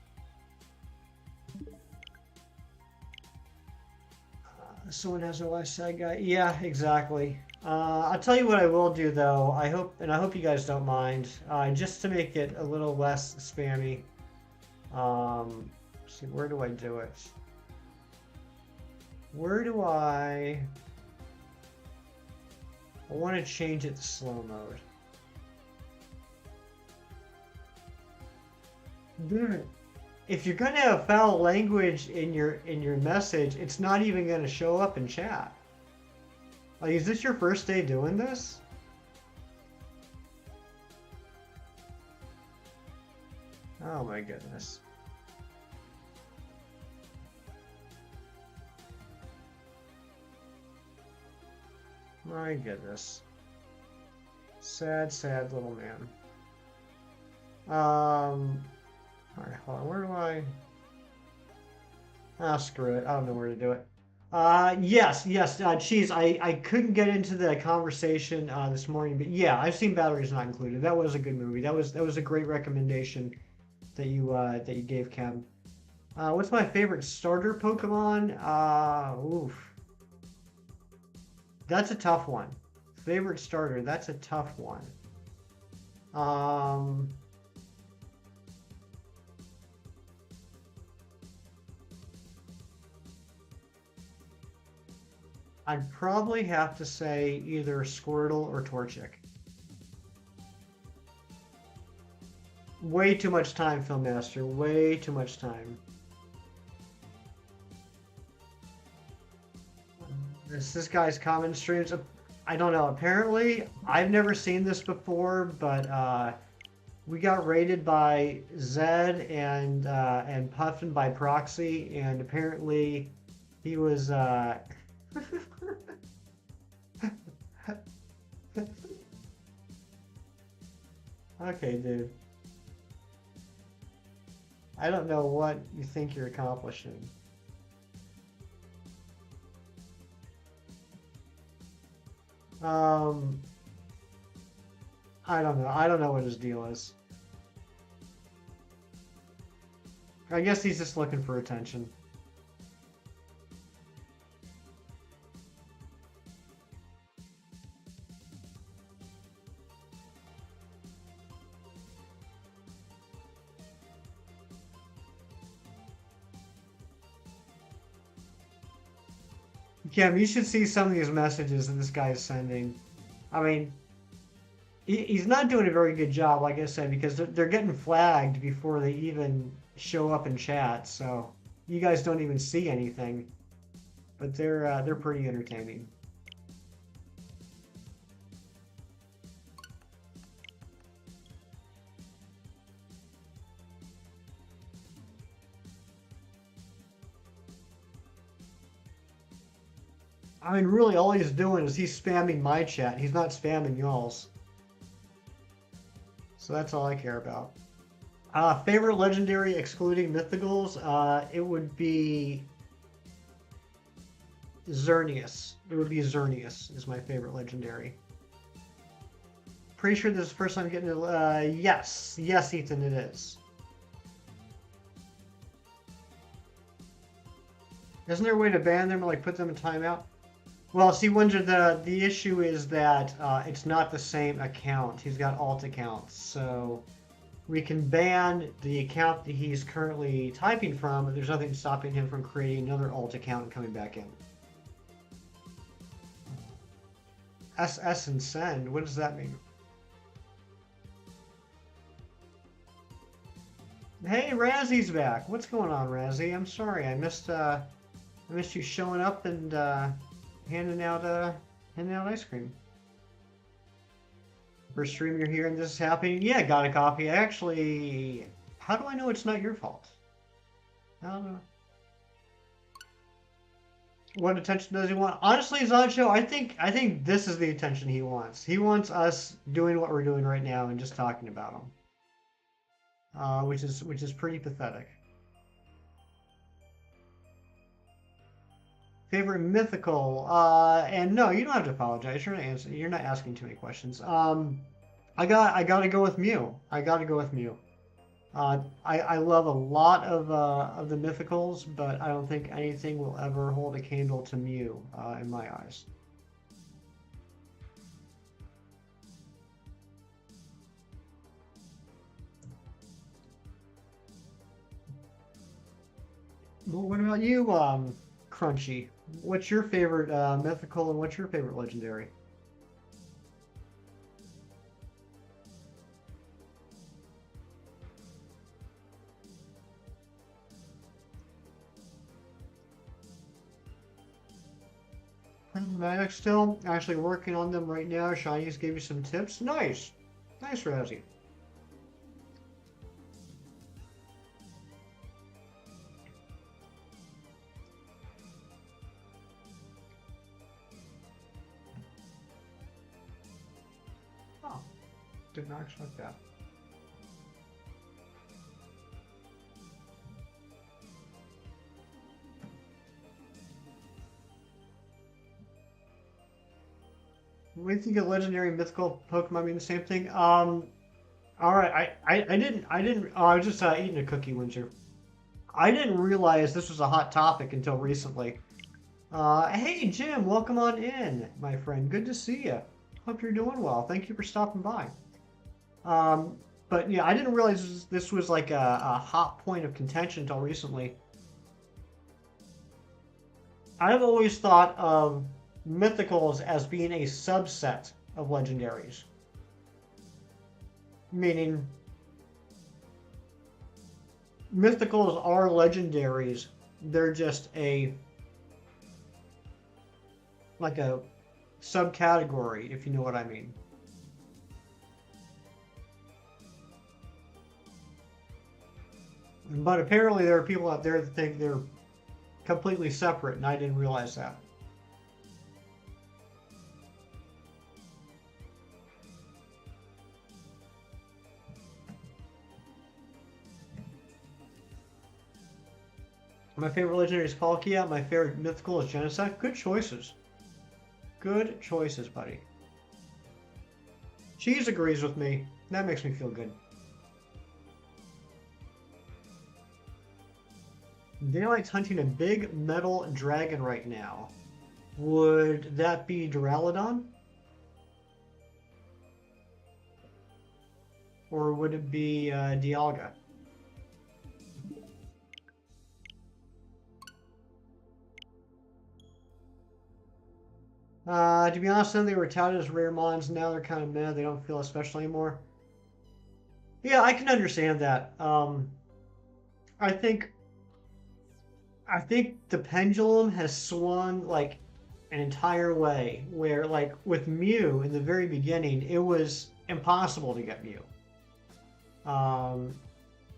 Someone has no last side guy. Yeah, exactly. I'll tell you what I will do though. I hope you guys don't mind. Just to make it a little less spammy. Let's see, where do I do it? Where do I want to change it to slow mode. Dude, if you're gonna have foul language in your message, it's not even gonna show up in chat. Like, is this your first day doing this? Oh my goodness. My goodness. Sad, sad little man. Alright, hold on. Where do I... Ah, screw it. I don't know where to do it. Yes, Cheese, I couldn't get into the conversation this morning, but yeah, I've seen Batteries Not Included. That was a good movie. That was a great recommendation that you gave, Ken. What's my favorite starter Pokemon? Oof. That's a tough one. Favorite starter, that's a tough one. I'd probably have to say either Squirtle or Torchic. Way too much time, Filmmaster. Way too much time. This guy's comment streams. I don't know. Apparently, I've never seen this before, but we got raided by Zed and Puffin by proxy, and apparently he was. Okay, dude. I don't know what you think you're accomplishing. I don't know. I don't know what his deal is. I guess he's just looking for attention. Kim, you should see some of these messages that this guy is sending. I mean, he's not doing a very good job, like I said, because they're getting flagged before they even show up in chat. So you guys don't even see anything, but they're pretty entertaining. I mean, really, all he's doing is he's spamming my chat. He's not spamming y'all's. So that's all I care about. Favorite legendary excluding mythicals? It would be Xerneas. It would be Xerneas is my favorite legendary. Pretty sure this is the first time getting it. Yes. Yes, Ethan, it is. Isn't there a way to ban them or like put them in timeout? Well, see, Winger, the issue is that it's not the same account. He's got alt accounts, so we can ban the account that he's currently typing from, but there's nothing stopping him from creating another alt account and coming back in. SS and send, what does that mean? Hey, Razzy's back. What's going on, Razzy? I'm sorry, I missed you showing up and handing out ice cream. First stream you're here and this is happening. Yeah, got a copy. Actually, how do I know it's not your fault? I don't know. What attention does he want? Honestly, Zancho, I think this is the attention he wants. He wants us doing what we're doing right now and just talking about him, which is pretty pathetic. Favorite mythical? And no, you don't have to apologize. You're not asking too many questions. I gotta go with Mew. I gotta go with Mew. I love a lot of the mythicals, but I don't think anything will ever hold a candle to Mew in my eyes. Well, what about you, Crunchy? What's your favorite mythical and what's your favorite legendary? Magic still actually working on them right now. Shinies gave you some tips. Nice, nice, Razzie. Oh, did not expect that. We think a legendary mythical Pokemon mean the same thing. All right, I didn't. Oh, I was just eating a cookie, Winter. I didn't realize this was a hot topic until recently. Hey Jim, welcome on in, my friend. Good to see you. Hope you're doing well. Thank you for stopping by. But yeah, I didn't realize this was like a hot point of contention until recently. I've always thought of mythicals as being a subset of legendaries. Meaning, mythicals are legendaries. They're just like a subcategory, if you know what I mean. But apparently there are people out there that think they're completely separate, and I didn't realize that. My favorite legendary is Palkia. My favorite mythical is Genesect. Good choices. Good choices, buddy. Cheese agrees with me. That makes me feel good. Daylight's hunting a big metal dragon right now. Would that be Duraludon? Or would it be Dialga? To be honest, then they were touted as rare mons. Now they're kind of meh. They don't feel special anymore. Yeah, I can understand that. I think the pendulum has swung like an entire way. Where like with Mew in the very beginning, it was impossible to get Mew.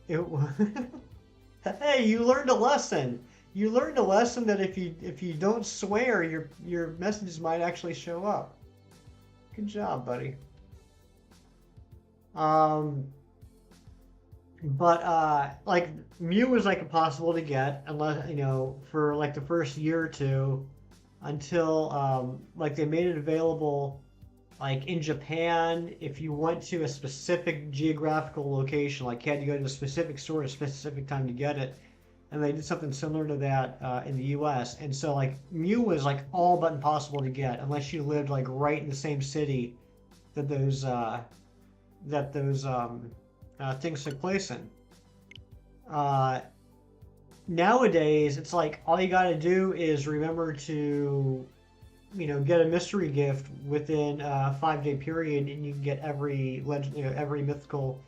It Hey, you learned a lesson. you learned a lesson that if you don't swear, your messages might actually show up. Good job, buddy. Um, but like Mew was like impossible to get unless for like the first year or two until like they made it available like in Japan if you went to a specific geographical location, like you had to go to a specific store at a specific time to get it. And they did something similar to that in the U.S. And so like Mew was like all but impossible to get unless you lived like right in the same city that those things took place in. Uh, Nowadays, it's like all you got to do is remember to get a mystery gift within a 5-day period, and you can get every legend, every mythical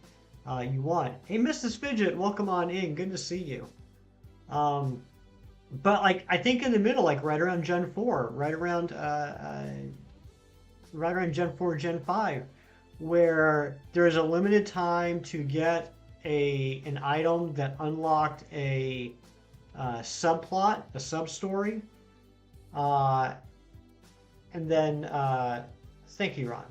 you want. Hey, Mrs. Fidget, welcome on in. Good to see you. Um, but like I think in the middle, like right around Gen 4, right around Gen 4, Gen 5, where there's a limited time to get an item that unlocked a subplot, a sub story, uh, and then thank you, Ron.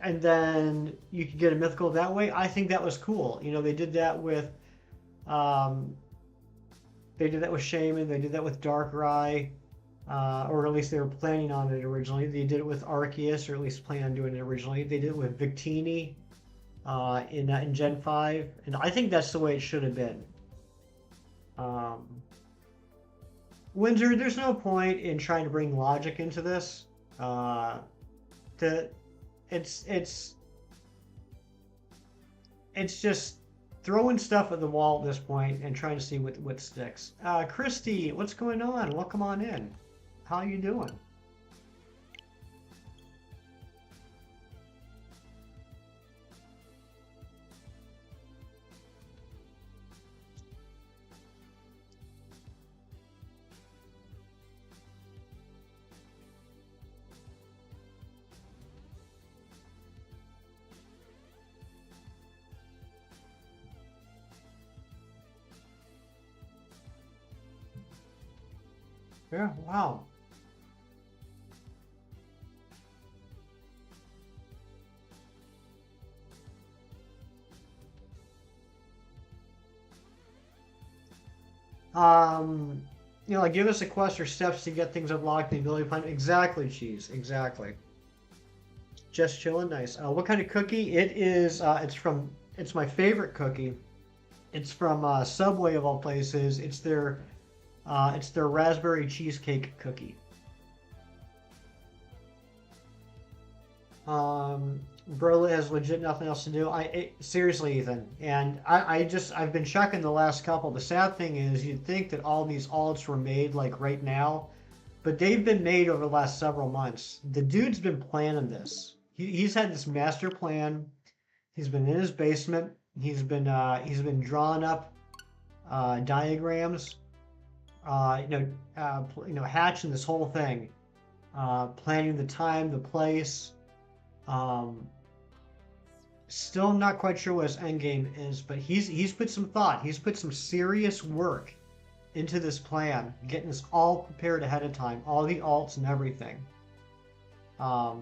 And then you could get a mythical that way. I think that was cool. They did that with um, Shaman. They did that with Darkrai, or at least they were planning on it originally. They did it with Arceus, or at least planned on doing it originally. They did it with Victini in Gen 5, and I think that's the way it should have been. Windsor, there's no point in trying to bring logic into this. It's just throwing stuff at the wall at this point and trying to see what sticks. Christy, what's going on? Welcome on in. How you doing? Yeah, wow. Like give us a quest or steps to get things unlocked, the ability to find exactly, cheese, exactly. Just chilling, nice. What kind of cookie? It is. It's my favorite cookie. It's from Subway of all places. It's their raspberry cheesecake cookie. Broly has legit nothing else to do. Seriously, Ethan, and I've been checking the last couple. The sad thing is, you'd think that all these alts were made like right now, but they've been made over the last several months. The dude's been planning this. He's had this master plan. He's been in his basement. He's been drawing up diagrams. Hatching this whole thing, planning the time, the place. Still not quite sure what his end game is, but he's put some thought. He's put some serious work into this plan, getting this all prepared ahead of time, all the alts and everything. But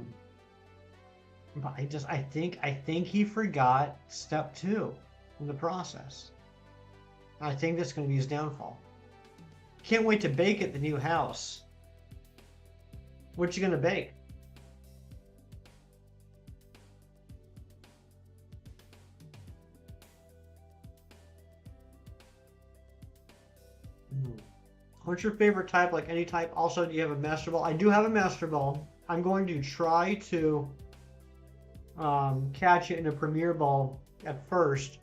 I think he forgot step 2 in the process. I think that's going to be his downfall. Can't wait to bake at the new house. What you gonna bake? What's your favorite type? Like any type. Also, do you have a Master Ball? I do have a Master Ball. I'm going to try to catch it in a Premier Ball at first,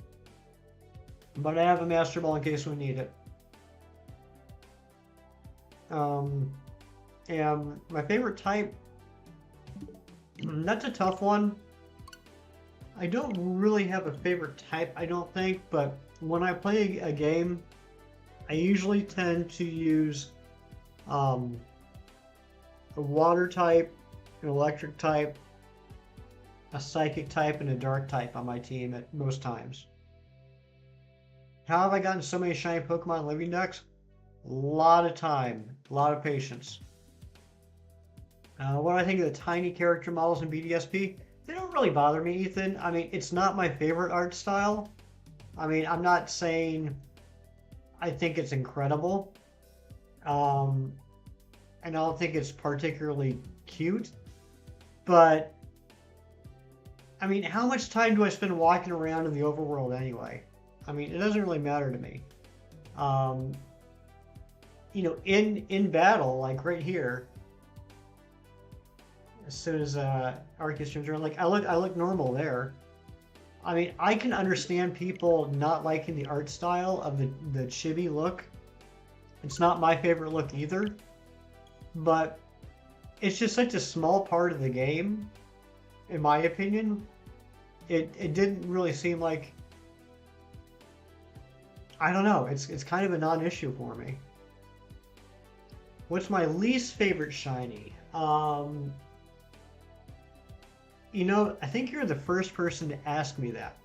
but I have a Master Ball in case we need it. And my favorite type, that's a tough one. I don't really have a favorite type, I don't think, but when I play a game, I usually tend to use a water type, an electric type, a psychic type, and a dark type on my team at most times. How have I gotten so many shiny Pokemon living decks? A lot of time, a lot of patience. What do I think of the tiny character models in BDSP? They don't really bother me, Ethan. I mean, it's not my favorite art style. I mean, I'm not saying I think it's incredible. Um, and I don't think it's particularly cute. But, I mean, how much time do I spend walking around in the overworld anyway? I mean, it doesn't really matter to me. Um, you know, in battle, like right here, as soon as Arceus turns around, like I look normal there. I mean, I can understand people not liking the art style of the chibi look. It's not my favorite look either, but it's just such a small part of the game, in my opinion. It didn't really seem like, I don't know. It's kind of a non-issue for me. What's my least favorite shiny? You know, I think you're the first person to ask me that.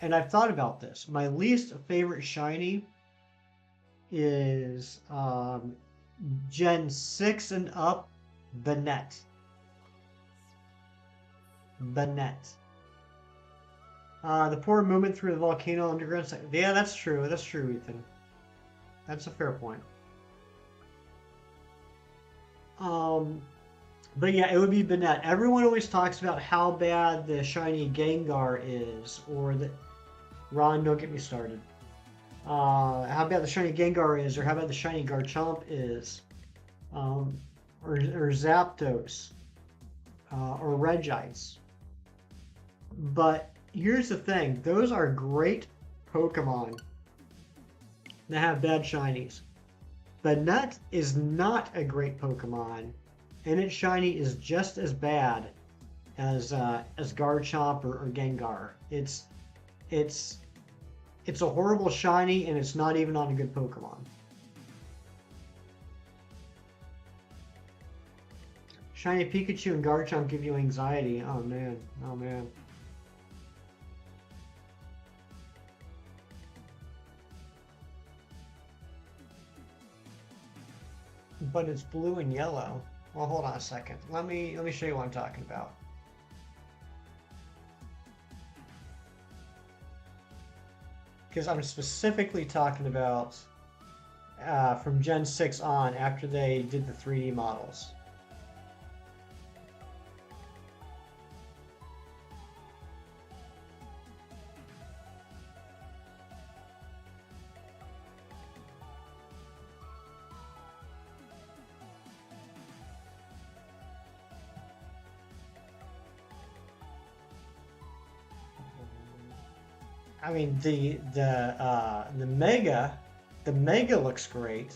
And I've thought about this. My least favorite shiny is Gen 6 and up Banette. Banette. The poor movement through the volcano underground. Yeah, that's true. That's true, Ethan. That's a fair point. But yeah, it would be Banette. Everyone always talks about how bad the shiny Gengar is, or the Ron, don't get me started. How bad the shiny Gengar is, or how bad the shiny Garchomp is, or Zapdos, or Regice. But here's the thing: those are great Pokemon that have bad shinies. Banette is not a great Pokemon, and its shiny is just as bad as Garchomp or Gengar. It's a horrible shiny, and it's not even on a good Pokemon. Shiny Pikachu and Garchomp give you anxiety. Oh man, oh man. But it's blue and yellow. Well, hold on a second. Let me show you what I'm talking about. Because I'm specifically talking about from Gen 6 on, after they did the 3D models. I mean, the Mega looks great,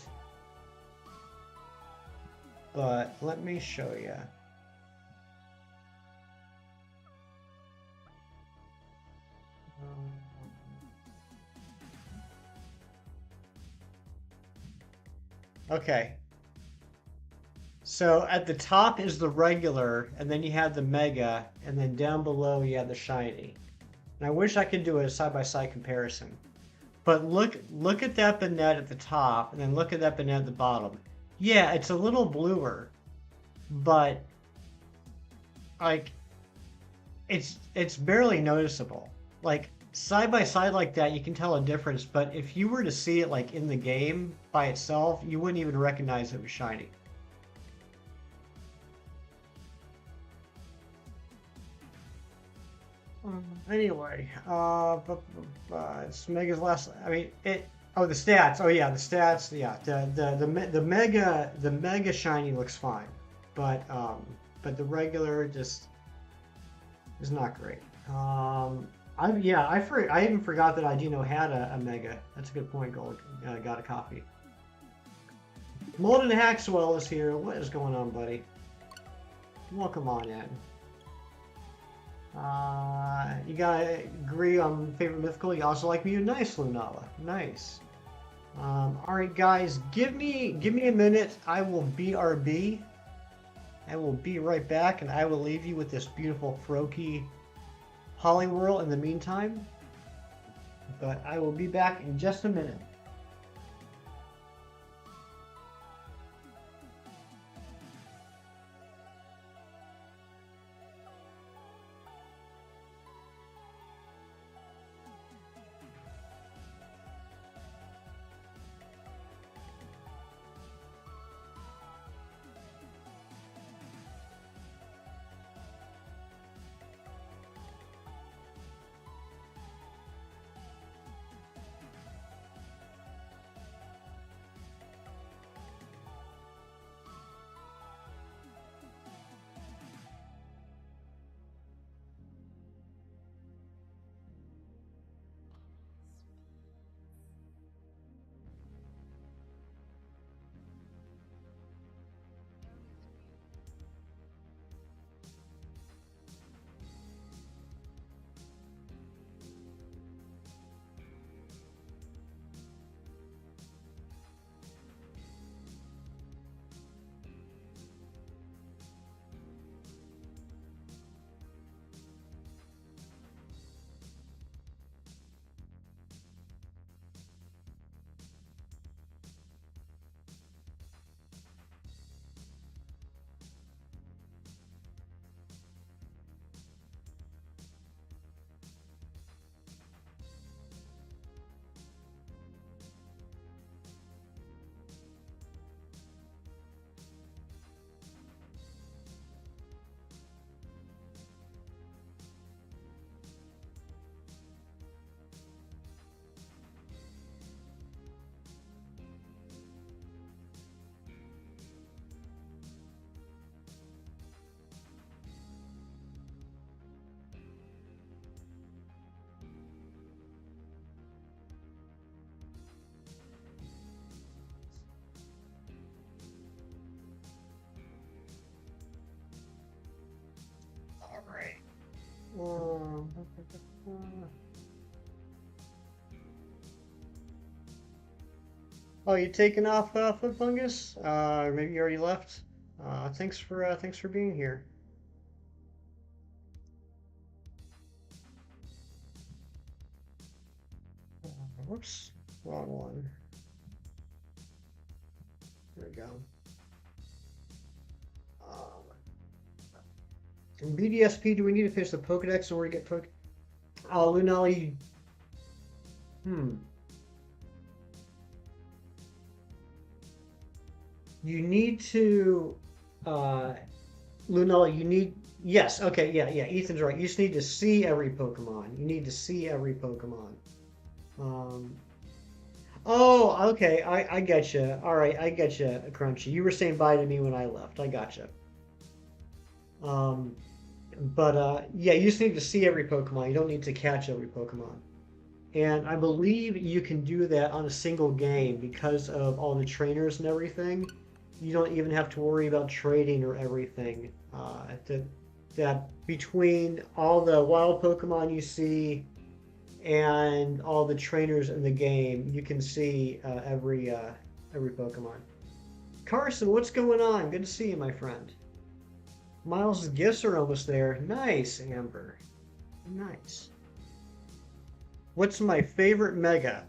but let me show you. Okay. So at the top is the regular, and then you have the Mega, and then down below you have the shiny. And I wish I could do a side-by-side comparison. But look at that Banette at the top, and then look at that Banette at the bottom. Yeah, it's a little bluer, but like it's barely noticeable. Like side by side like that, you can tell a difference. But if you were to see it like in the game by itself, you wouldn't even recognize it was shiny. Anyway, it's Mega's last. I mean, it. Oh, the stats. Oh yeah, the stats. Yeah, the Mega shiny looks fine, but the regular just is not great. I even forgot that Idino had a Mega. That's a good point, Gold. Got a coffee. Molten Haxwell is here. What is going on, buddy? Welcome on in. You gotta agree on favorite mythical. You also like me. Nice, Lunala. Nice. All right, guys. Give me a minute. I will BRB. I will be right back, and I will leave you with this beautiful Froakie Hollyworld in the meantime. but I will be back in just a minute. All right. Oh, you taking off, Foot Fungus? Maybe you already left. Thanks for being here. Whoops, wrong one. There we go. In BDSP, do we need to finish the Pokedex in order to get Lunali. Hmm. You need to, Lunella, you need, yes, okay, yeah, Ethan's right. You just need to see every Pokemon. You need to see every Pokemon. Um, oh, okay, I get you. All right, I get you, Crunchy. You were saying bye to me when I left. I got you. Um, yeah, you just need to see every Pokemon. You don't need to catch every Pokemon. And I believe you can do that on a single game because of all the trainers and everything. You don't even have to worry about trading or everything. That between all the wild Pokemon you see and all the trainers in the game, you can see every Pokemon. Carson, what's going on? Good to see you, my friend. Miles' gifts are almost there. Nice, Amber. Nice. What's my favorite Mega?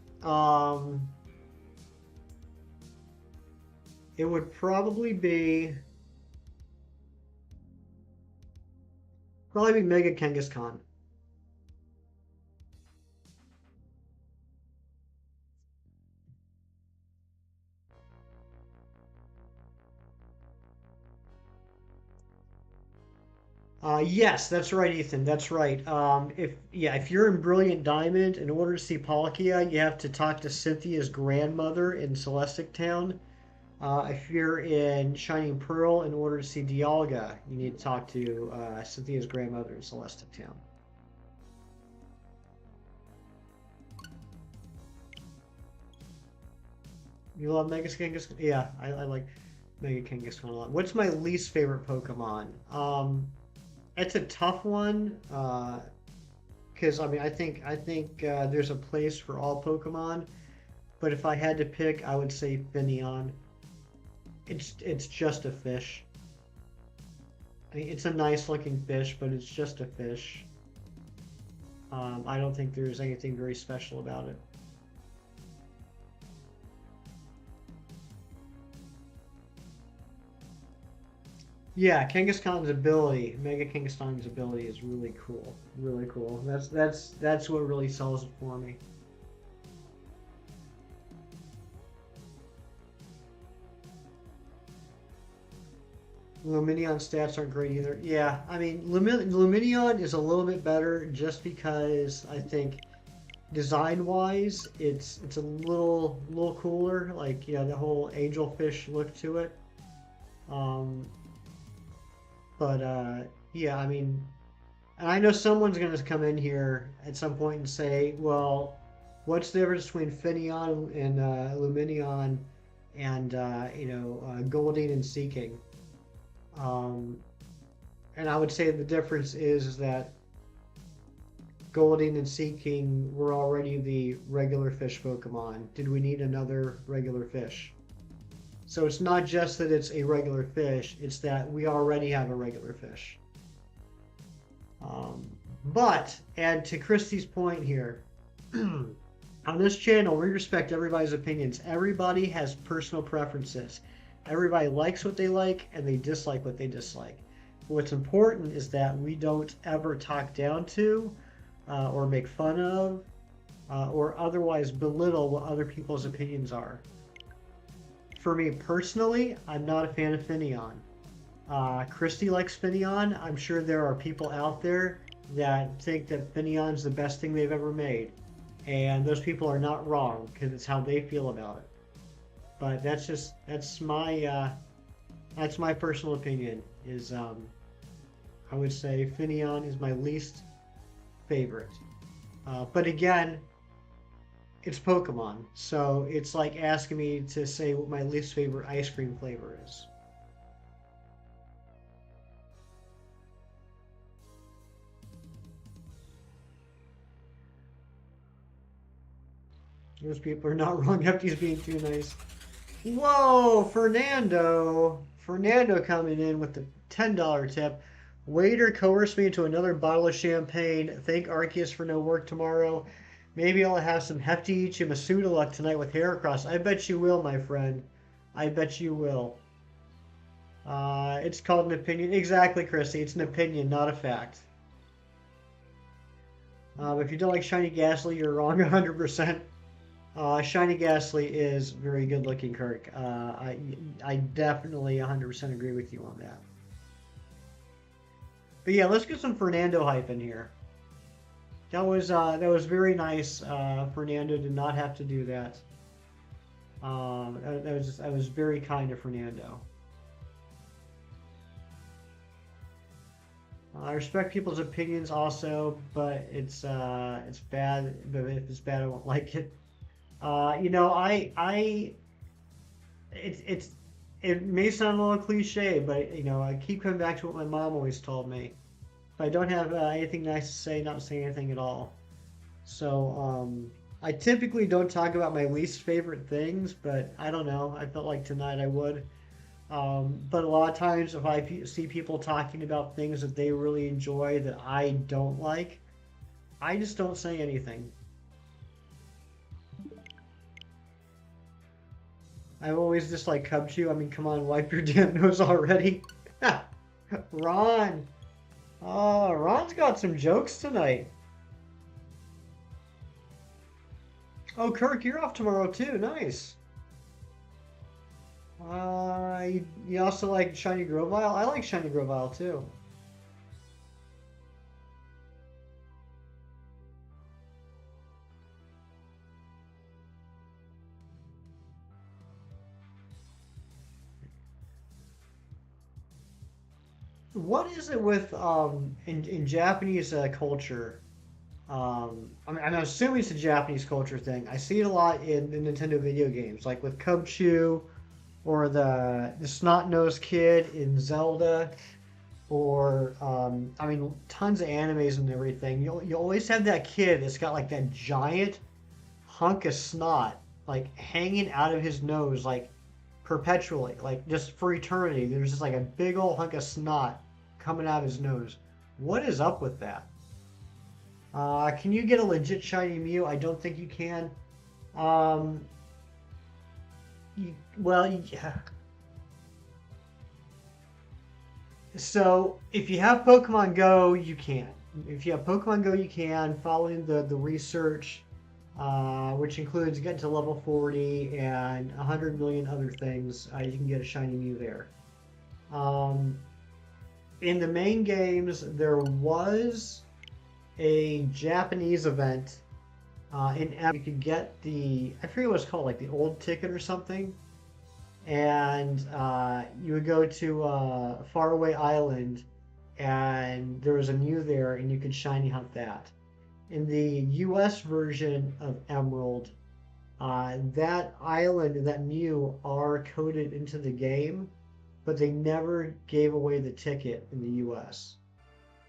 It would probably be Mega Kangaskhan. Yes, that's right, Ethan. That's right. If you're in Brilliant Diamond, in order to see Palkia, you have to talk to Cynthia's grandmother in Celestic Town. If you're in Shining Pearl, in order to see Dialga, you need to talk to Cynthia's grandmother in Celestic Town. You love Mega Kangaskhan? Yeah, I like Mega Kangaskhan a lot. What's my least favorite Pokemon? It's a tough one. Because I mean, I think there's a place for all Pokemon, but if I had to pick, I would say Finneon. It's just a fish. I mean, it's a nice looking fish, but it's just a fish. I don't think there's anything very special about it. Yeah, Kangaskhan's ability, Mega Kangaskhan's ability is really cool. Really cool. That's what really sells it for me. Luminion stats aren't great either. Yeah, I mean, Luminion is a little bit better just because I think design-wise, it's a little cooler. Like, yeah, the whole angelfish look to it. Um, but yeah, I mean, and I know someone's going to come in here at some point and say, well, what's the difference between Finneon and Luminion and Golding and Seeking? Um, and I would say the difference is that Golding and Seeking were already the regular fish Pokemon. Did we need another regular fish? So it's not just that it's a regular fish, it's that we already have a regular fish. But, and to Christy's point here, on this channel, we respect everybody's opinions. Everybody has personal preferences. Everybody likes what they like and they dislike what they dislike. What's important is that we don't ever talk down to or make fun of or otherwise belittle what other people's opinions are. For me personally, I'm not a fan of Finneon. Christy likes Finneon. I'm sure there are people out there that think that Finneon's the best thing they've ever made. And those people are not wrong because it's how they feel about it. But that's my personal opinion. Is I would say Finneon is my least favorite. But again, it's Pokemon, so it's like asking me to say what my least favorite ice cream flavor is. Those people are not wrong. Hefty's being too nice. Whoa, Fernando! Fernando coming in with the $10 tip. Waiter coerced me into another bottle of champagne. Thank Arceus for no work tomorrow. Maybe I'll have some Hefty Chimasuda luck tonight with Heracross. I bet you will, my friend. I bet you will. It's called an opinion. Exactly, Chrissy. It's an opinion, not a fact. If you don't like Shiny Ghastly, you're wrong 100%. Shiny Ghastly is very good looking, Kirk. I definitely 100% agree with you on that. But yeah, let's get some Fernando hype in here. That was very nice. Fernando did not have to do that. That was very kind of Fernando. I respect people's opinions also, but it's bad. But if it's bad, I won't like it. It may sound a little cliche, but I keep coming back to what my mom always told me. If I don't have anything nice to say, not say anything at all. So I typically don't talk about my least favorite things, but I don't know. I felt like tonight I would. But a lot of times, if I see people talking about things that they really enjoy that I don't like, I just don't say anything. I've always disliked Cubchoo. I mean, come on, wipe your damn nose already. Ron. Oh, Ron's got some jokes tonight. Oh, Kirk, you're off tomorrow too. Nice. You also like Shiny Grovyle? I like Shiny Grovyle too. What is it with in Japanese culture? I'm assuming it's a Japanese culture thing. I see it a lot in the Nintendo video games, like with Cubchoo, or the snot-nosed kid in Zelda, or I mean, tons of animes and everything. You always have that kid that's got like that giant hunk of snot like hanging out of his nose like perpetually, like just for eternity. There's just like a big old hunk of snot coming out of his nose. What is up with that? Can you get a legit shiny Mew? I don't think you can. Um, well, yeah. So if you have Pokemon Go, you can. If you have Pokemon Go, you can. Following the research, which includes getting to level 40 and 100 million other things, you can get a shiny Mew there. Um, in the main games, there was a Japanese event. You could get I forget what it's called, like the old ticket or something, and you would go to Faraway Island, and there was a Mew there, and you could shiny hunt that. In the U.S. version of Emerald, that island and that Mew are coded into the game, but they never gave away the ticket in the U.S.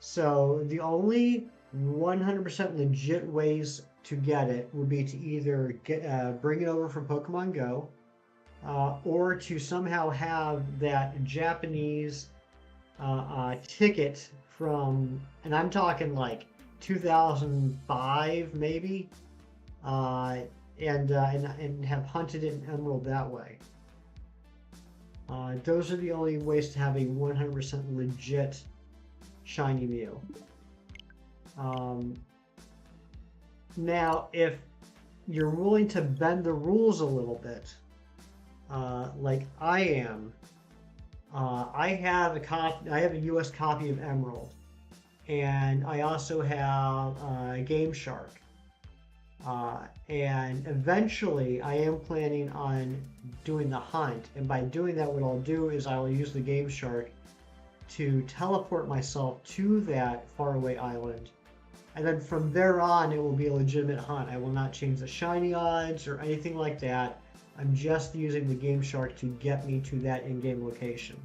So the only 100% legit ways to get it would be to either bring it over from Pokemon Go, or to somehow have that Japanese ticket from, and I'm talking like 2005 maybe, and have hunted it in Emerald that way. Those are the only ways to have a 100% legit shiny Mew. Now, if you're willing to bend the rules a little bit, like I am, I have a U.S. copy of Emerald, and I also have Game Shark. And eventually, I am planning on doing the hunt, and by doing that, what I'll do is I will use the Game Shark to teleport myself to that faraway island. And then from there on, it will be a legitimate hunt. I will not change the shiny odds or anything like that. I'm just using the Game Shark to get me to that in-game location.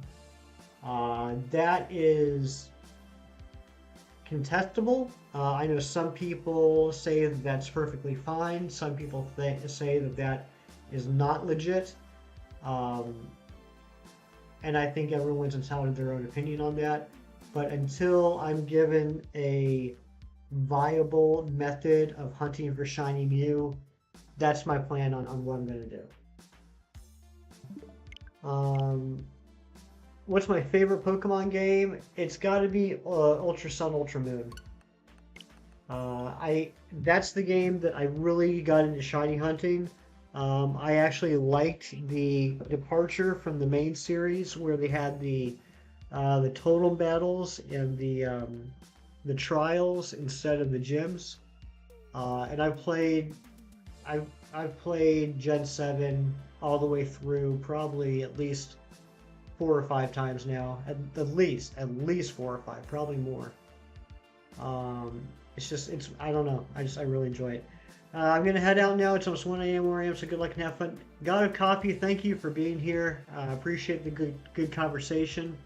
That is contestable. I know some people say that that's perfectly fine. Some people say that that is not legit. And I think everyone's entitled to their own opinion on that. But until I'm given a viable method of hunting for shiny Mew, that's my plan on what I'm going to do. What's my favorite Pokemon game? It's got to be Ultra Sun, Ultra Moon. That's the game that I really got into shiny hunting. I actually liked the departure from the main series where they had the totem battles and the trials instead of the gyms. And I've played Gen 7 all the way through probably at least 4 or 5 times now. At least 4 or 5, probably more. I don't know. I really enjoy it. I'm gonna head out now. It's almost 1 a.m. where I am, so good luck and have fun. God of Coffee, thank you for being here. I appreciate the good conversation.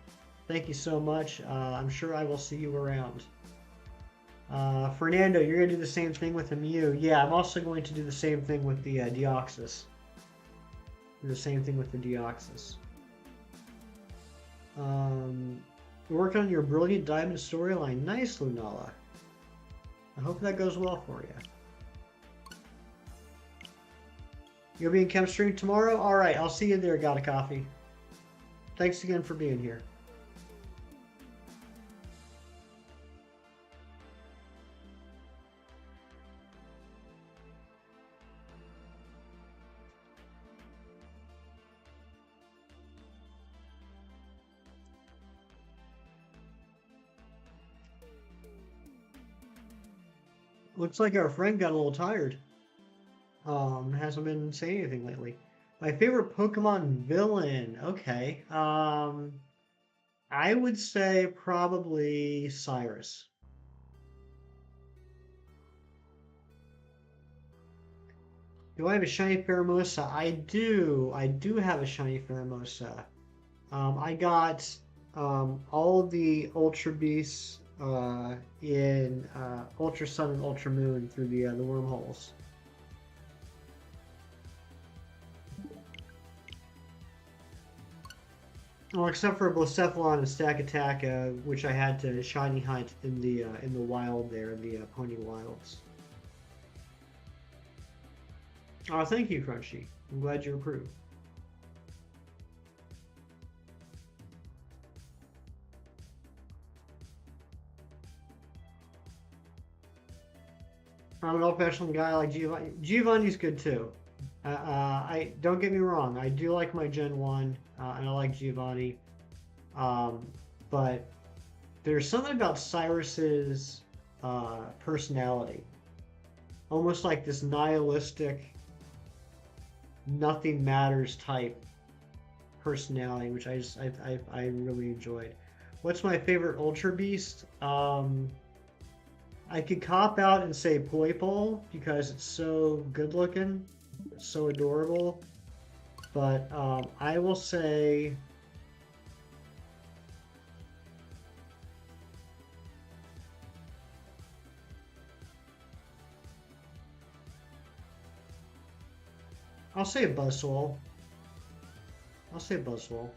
Thank you so much. I'm sure I will see you around. Fernando, you're going to do the same thing with the Mew. Yeah, I'm also going to do the same thing with the Deoxys. Do the same thing with the Deoxys. You're working on your Brilliant Diamond storyline. Nice, Lunala. I hope that goes well for you. You'll be in Chem Stream tomorrow? Alright, I'll see you there, God of Coffee. Thanks again for being here. Looks like our friend got a little tired. Hasn't been saying anything lately. My favorite Pokemon villain. Okay. I would say probably Cyrus. Do I have a shiny Pheromosa? I do. I do have a shiny Pheromosa. I got all of the Ultra Beasts in Ultra Sun and Ultra Moon through the wormholes. Well, except for Blacephalon and Stack Attack, which I had to shiny hunt in the wild there, in the Pony Wilds. Oh, thank you, Crunchy. I'm glad you approve. I'm an old-fashioned guy like Giovanni. Giovanni's good too. I don't get me wrong. I do like my Gen 1, and I like Giovanni. Um, but there's something about Cyrus's personality, almost like this nihilistic, nothing matters type personality, which I really enjoyed. What's my favorite Ultra Beast? I could cop out and say Poipole because it's so good looking, it's so adorable. But I will say I'll say Buzzwole. I'll say Buzzwole.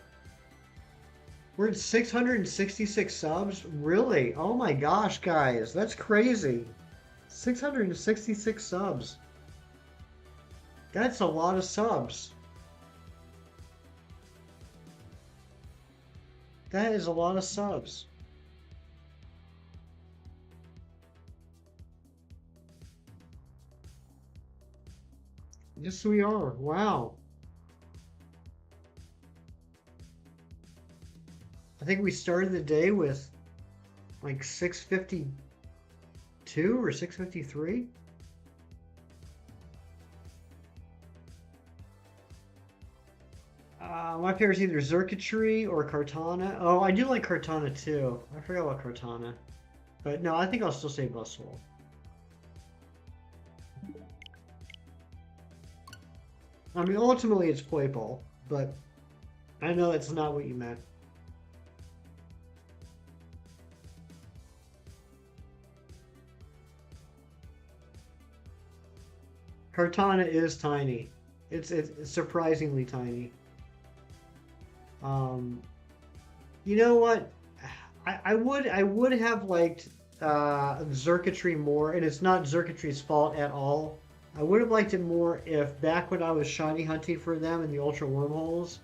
We're at 666 subs? Really? Oh my gosh, guys. That's crazy. 666 subs. That's a lot of subs. That is a lot of subs. Yes, we are. Wow. I think we started the day with like 652 or 653. My favorite is either Xurkitree or Kartana. Oh, I do like Kartana too. I forgot about Kartana. But no, I think I'll still say Buzzwole. I mean, ultimately it's Poipole, but I know that's not what you meant. Kartana is tiny. It's surprisingly tiny. Um, you know what? I would have liked Xurkitree more, and it's not Xurkitree's fault at all. I would have liked it more if back when I was shiny hunting for them in the Ultra Wormholes,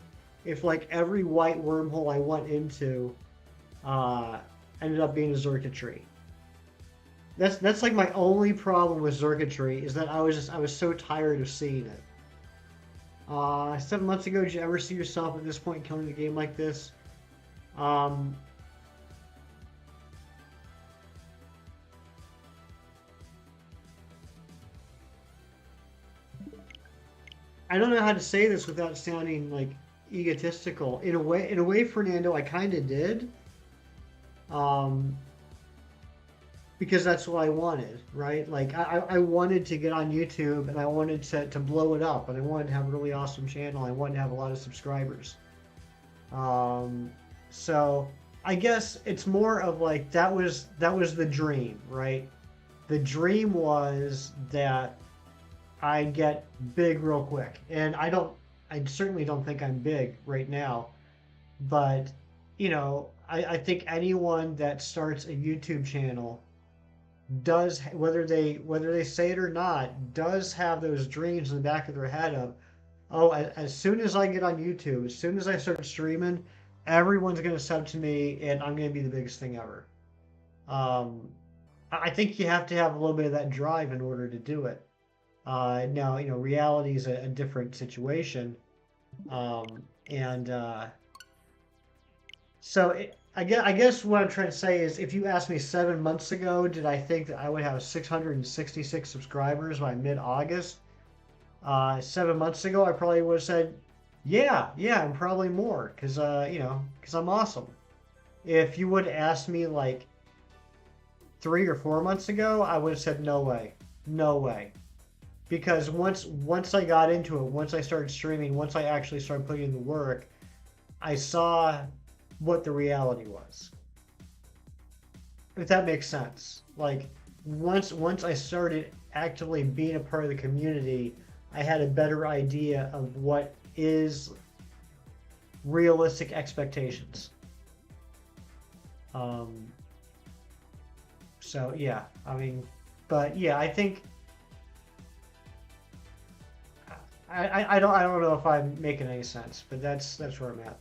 if like every white wormhole I went into ended up being a Xurkitree. That's like my only problem with Xurkitree is that I was so tired of seeing it. 7 months ago, did you ever see yourself at this point killing a game like this? Um, I don't know how to say this without sounding like egotistical. In a way, Fernando, I kind of did. Um, because that's what I wanted, right? Like I wanted to get on YouTube and I wanted to blow it up and I wanted to have a really awesome channel. I wanted to have a lot of subscribers. Um, so I guess it's more of like that was the dream, right? The dream was that I get big real quick. And I certainly don't think I'm big right now, but I think anyone that starts a YouTube channel does, whether they say it or not, does have those dreams in the back of their head of, oh, as soon as I get on YouTube, as soon as I start streaming, everyone's going to sub to me and I'm going to be the biggest thing ever. Um, I think you have to have a little bit of that drive in order to do it. Now, reality is a different situation. And so I guess what I'm trying to say is if you asked me 7 months ago, did I think that I would have 666 subscribers by mid-August? 7 months ago, I probably would have said, yeah, and probably more, because I'm awesome. If you would have asked me like 3 or 4 months ago, I would have said no way. Because once I got into it, once I started streaming, once I actually started putting in the work, I saw what the reality was. If that makes sense. Like once I started actively being a part of the community, I had a better idea of what is realistic expectations. Um, so yeah, I mean, but yeah, I think I don't know if I'm making any sense, but that's where I'm at.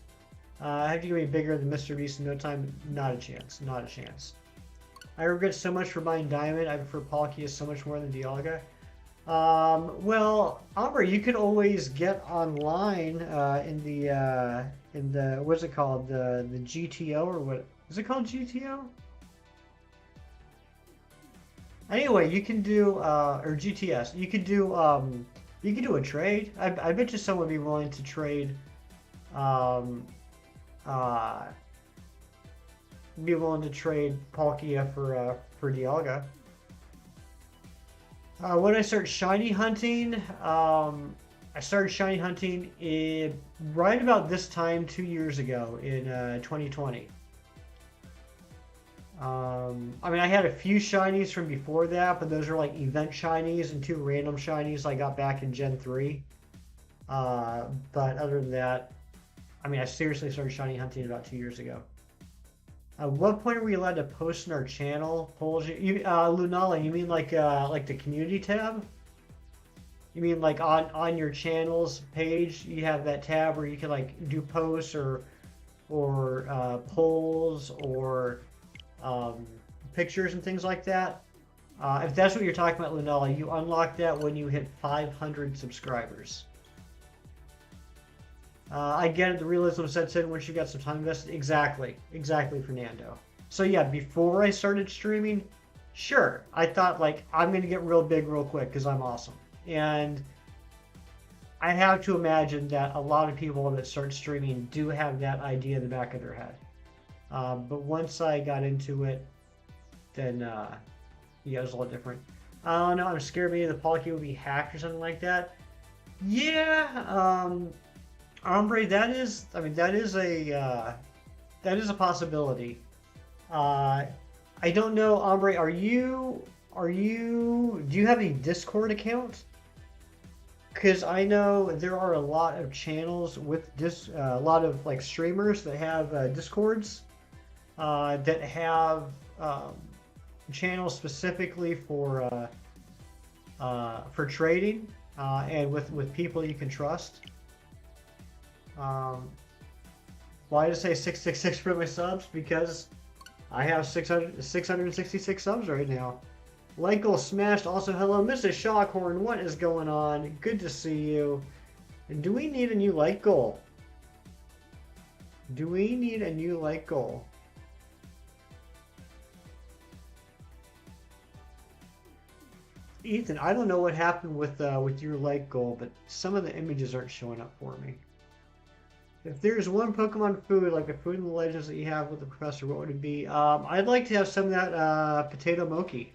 Have you gonna be bigger than Mr. Beast in no time? Not a chance. Not a chance. I regret so much for buying Diamond. I prefer Palkia so much more than Dialga. Well, Amber, you could always get online in the what's it called, the GTO, or what is it called, GTO? Anyway, you can do or GTS. You can do a trade. I bet you someone would be willing to trade um uh Palkia for Dialga. When I start shiny hunting, I started shiny hunting right about this time 2 years ago in 2020. I mean, I had a few shinies from before that, but those are like event shinies and two random shinies I got back in Gen 3. But other than that, I mean, I seriously started shiny hunting about 2 years ago. At what point are we allowed to post in our channel polls? Lunala, you mean like the community tab? You mean like on your channel's page, you have that tab where you can like do posts or polls or um, pictures and things like that? If that's what you're talking about, Lunala, you unlock that when you hit 500 subscribers. I get it. The realism sets in once you got some time invested. Exactly, Fernando. So yeah, before I started streaming, sure, I thought like I'm gonna get real big real quick because I'm awesome, and I have to imagine that a lot of people that start streaming do have that idea in the back of their head. But once I got into it, then yeah, it was a lot different. I don't know. I'm scared maybe the Palkia will be hacked or something like that. Yeah. Ombre, I mean, that is a possibility. I don't know, Ombre, do you have a Discord account? Because I know there are a lot of channels with a lot of like streamers that have Discords that have channels specifically for trading and with people you can trust. Why did I say 666 for my subs? Because I have 666 subs right now. Light goal smashed. Also, hello, Mrs. Shockhorn. What is going on? Good to see you. And do we need a new light goal? Do we need a new light goal? Ethan, I don't know what happened with your light goal, but some of the images aren't showing up for me. If there's one Pokemon food, like the food in the legends that you have with the professor, what would it be? I'd like to have some of that potato mochi.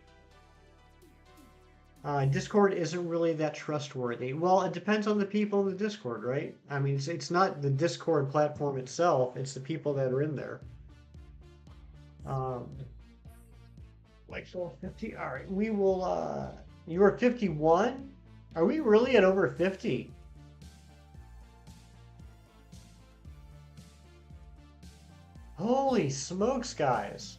Discord isn't really that trustworthy. Well, it depends on the people in the Discord, right? I mean, it's not the Discord platform itself, it's the people that are in there. Like so 50? Alright, we will, you are 51? Are we really at over 50? Holy smokes, guys.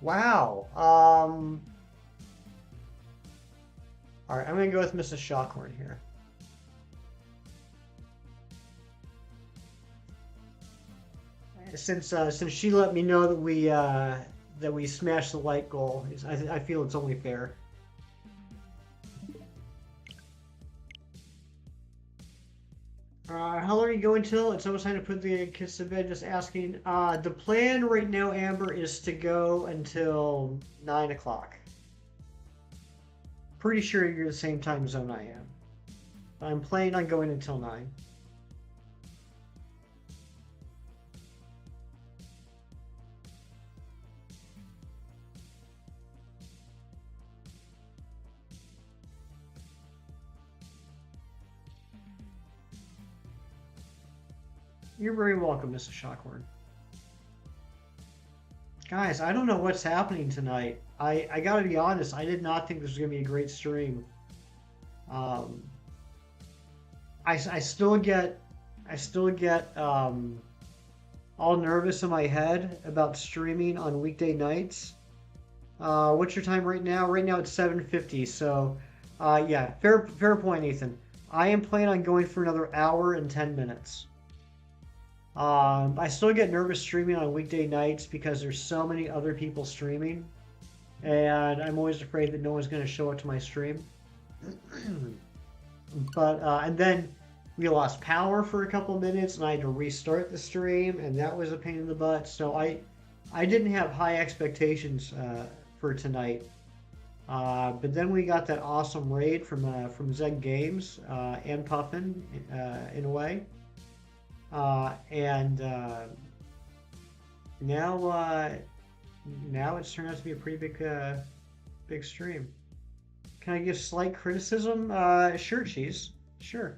Wow. All right, I'm going to go with Mrs. Shockhorn here. Since she let me know that we smashed the light goal, I feel it's only fair. How long are you going till? It's almost time to put the kids to bed. Just asking. The plan right now, Amber, is to go until 9 o'clock. Pretty sure you're the same time zone I am. I'm planning on going until 9. You're very welcome, Mrs. Shockhorn. Guys, I don't know what's happening tonight. I gotta be honest, I did not think this was gonna be a great stream. Um, I still get all nervous in my head about streaming on weekday nights. What's your time right now? Right now it's 7:50. So, yeah, fair point, Ethan. I am planning on going for another hour and 10 minutes. I still get nervous streaming on weekday nights because there's so many other people streaming, and I'm always afraid that no one's going to show up to my stream. But and then we lost power for a couple minutes, and I had to restart the stream, and that was a pain in the butt. So I didn't have high expectations for tonight. But then we got that awesome raid from Zeg Games and Puffin in a way, and now it's turned out to be a pretty big stream. Can I give slight criticism? Sure, Cheese. Sure.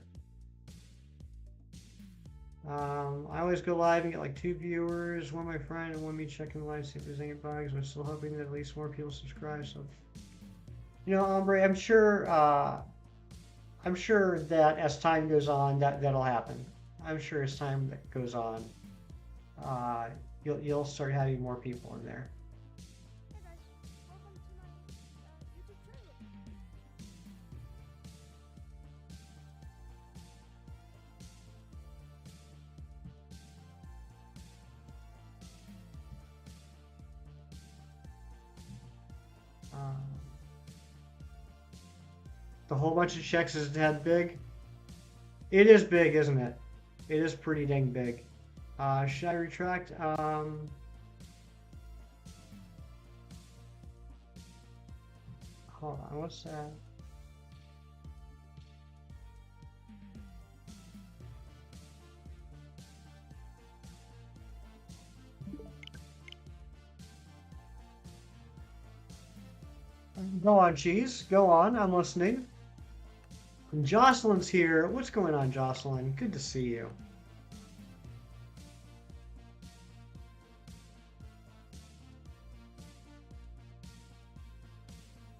I always go live and get like 2 viewers, one my friend and one me checking the live, see if there's any bugs. I'm still hoping that at least more people subscribe. So, Ombre, I'm sure that as time goes on, that'll happen. I'm sure as time goes on, you'll start having more people in there. The whole bunch of checks is that big? It is big, isn't it? It is pretty dang big. Should I retract? Hold on, what's that? Go on, Cheese. Go on. I'm listening. And Jocelyn's here. What's going on, Jocelyn? Good to see you.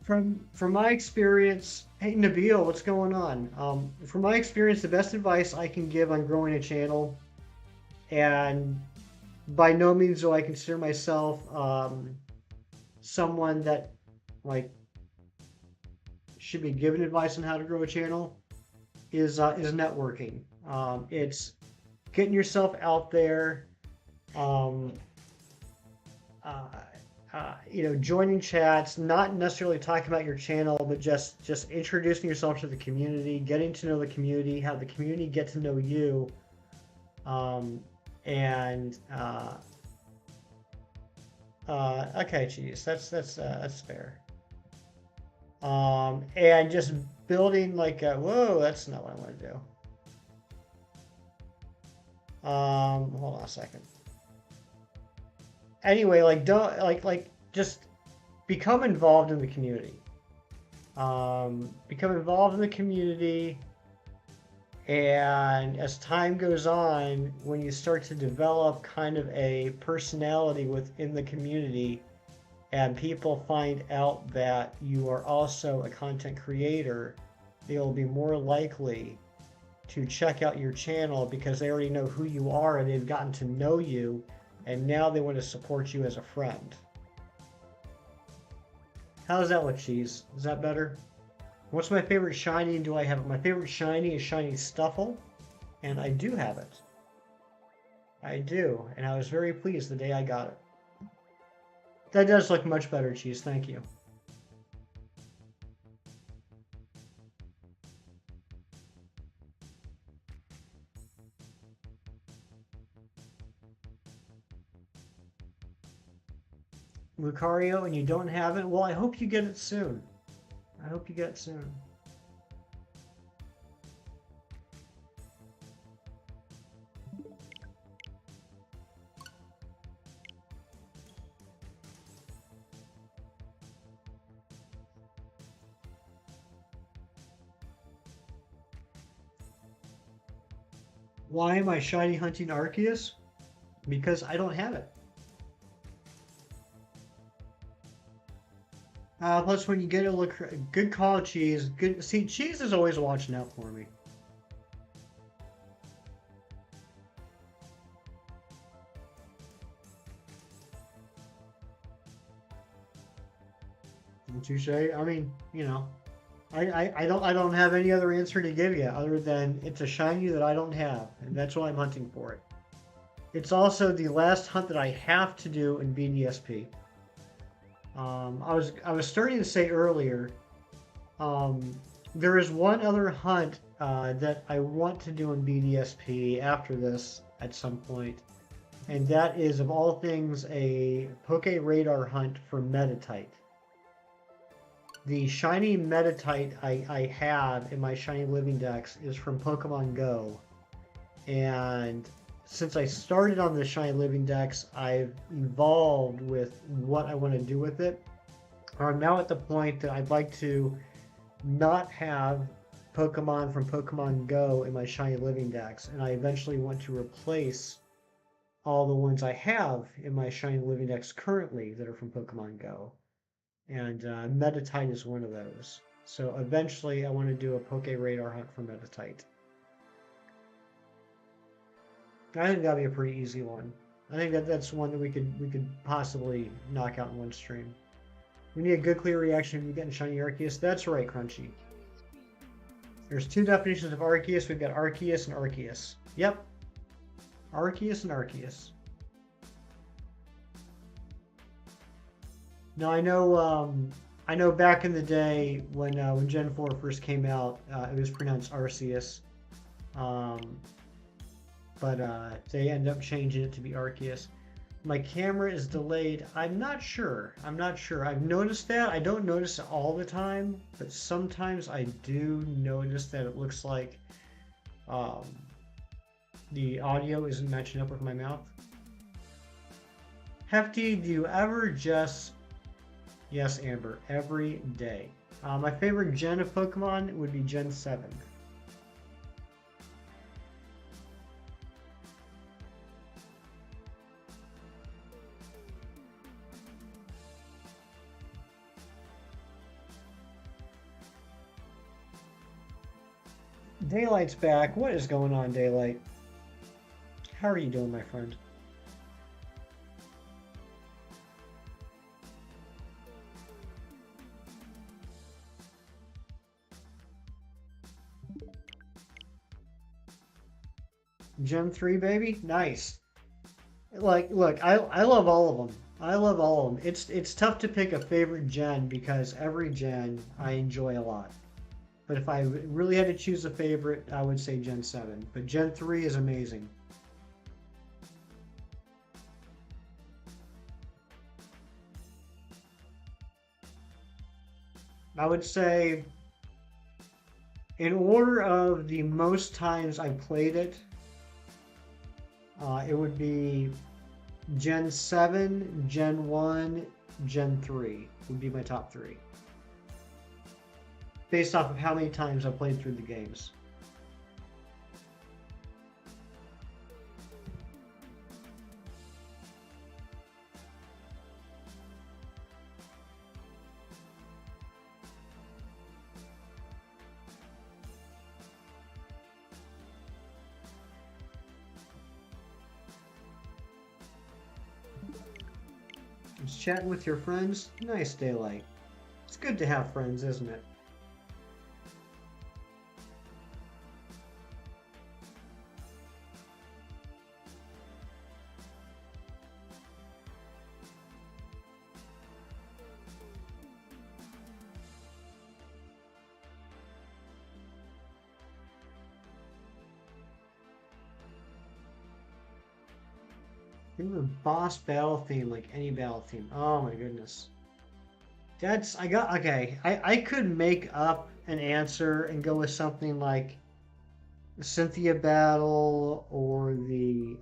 From my experience, hey Nabil, what's going on? From my experience, the best advice I can give on growing a channel, and by no means do I consider myself someone that like should be given advice on how to grow a channel, is networking. It's getting yourself out there. Joining chats, not necessarily talking about your channel, but just introducing yourself to the community, getting to know the community, have the community get to know you, okay, geez, that's fair. And just building like whoa, that's not what I want to do. Hold on a second. Anyway, just become involved in the community. Become involved in the community, and as time goes on, when you start to develop kind of a personality within the community, and people find out that you are also a content creator, they will be more likely to check out your channel because they already know who you are and they've gotten to know you, and now they want to support you as a friend. How's that look, Cheese? Is that better? What's my favorite shiny, and do I have it? My favorite shiny is Shiny Stuffle, and I do have it. I do, and I was very pleased the day I got it. That does look much better, Cheese. Thank you. Lucario, and you don't have it? Well, I hope you get it soon. I hope you get it soon. Why am I shiny hunting Arceus? Because I don't have it. Plus, when you get a look, good call, Cheese. Good. See, Cheese is always watching out for me. Touche. I mean, you know, I don't have any other answer to give you other than it's a shiny that I don't have, and that's why I'm hunting for it. It's also the last hunt that I have to do in BDSP. I was starting to say earlier, um, there is one other hunt that I want to do in BDSP after this at some point, and that is of all things a Poke Radar hunt for Metatite. The shiny Metatite I have in my shiny living dex is from Pokemon Go, and since I started on the shiny living dex, I've evolved with what I want to do with it. I'm now at the point that I'd like to not have Pokemon from Pokemon Go in my shiny living dex, and I eventually want to replace all the ones I have in my shiny living dex currently that are from Pokemon Go. And Metatite is one of those. So eventually I want to do a Poke Radar hunt for Metatite. I think that'd be a pretty easy one. I think that's one that we could possibly knock out in one stream. We need a good clear reaction when you get in shiny Arceus. That's right, Crunchy. There's two definitions of Arceus. We've got Arceus and Arceus. Yep. Arceus and Arceus. Now I know back in the day when Gen 4 first came out, it was pronounced Arceus. But they ended up changing it to be Arceus. My camera is delayed. I'm not sure. I've noticed that. I don't notice it all the time, but sometimes I do notice that it looks like the audio isn't matching up with my mouth. Hefty, do you ever just... Yes, Amber, every day. My favorite gen of Pokemon would be Gen 7. Daylight's back. What is going on, Daylight? How are you doing, my friend? Gen 3, baby? Nice. Like, look, I love all of them. I love all of them. It's tough to pick a favorite gen because every gen I enjoy a lot. But if I really had to choose a favorite, I would say Gen 7. But Gen 3 is amazing. I would say, in order of the most times I played it, it would be Gen 7, Gen 1, Gen 3 would be my top 3. Based off of how many times I've played through the games. Just chatting with your friends? Nice, Daylight. It's good to have friends, isn't it? Favorite boss battle theme, like any battle theme. Oh my goodness. Okay. I could make up an answer and go with something like Cynthia Battle or the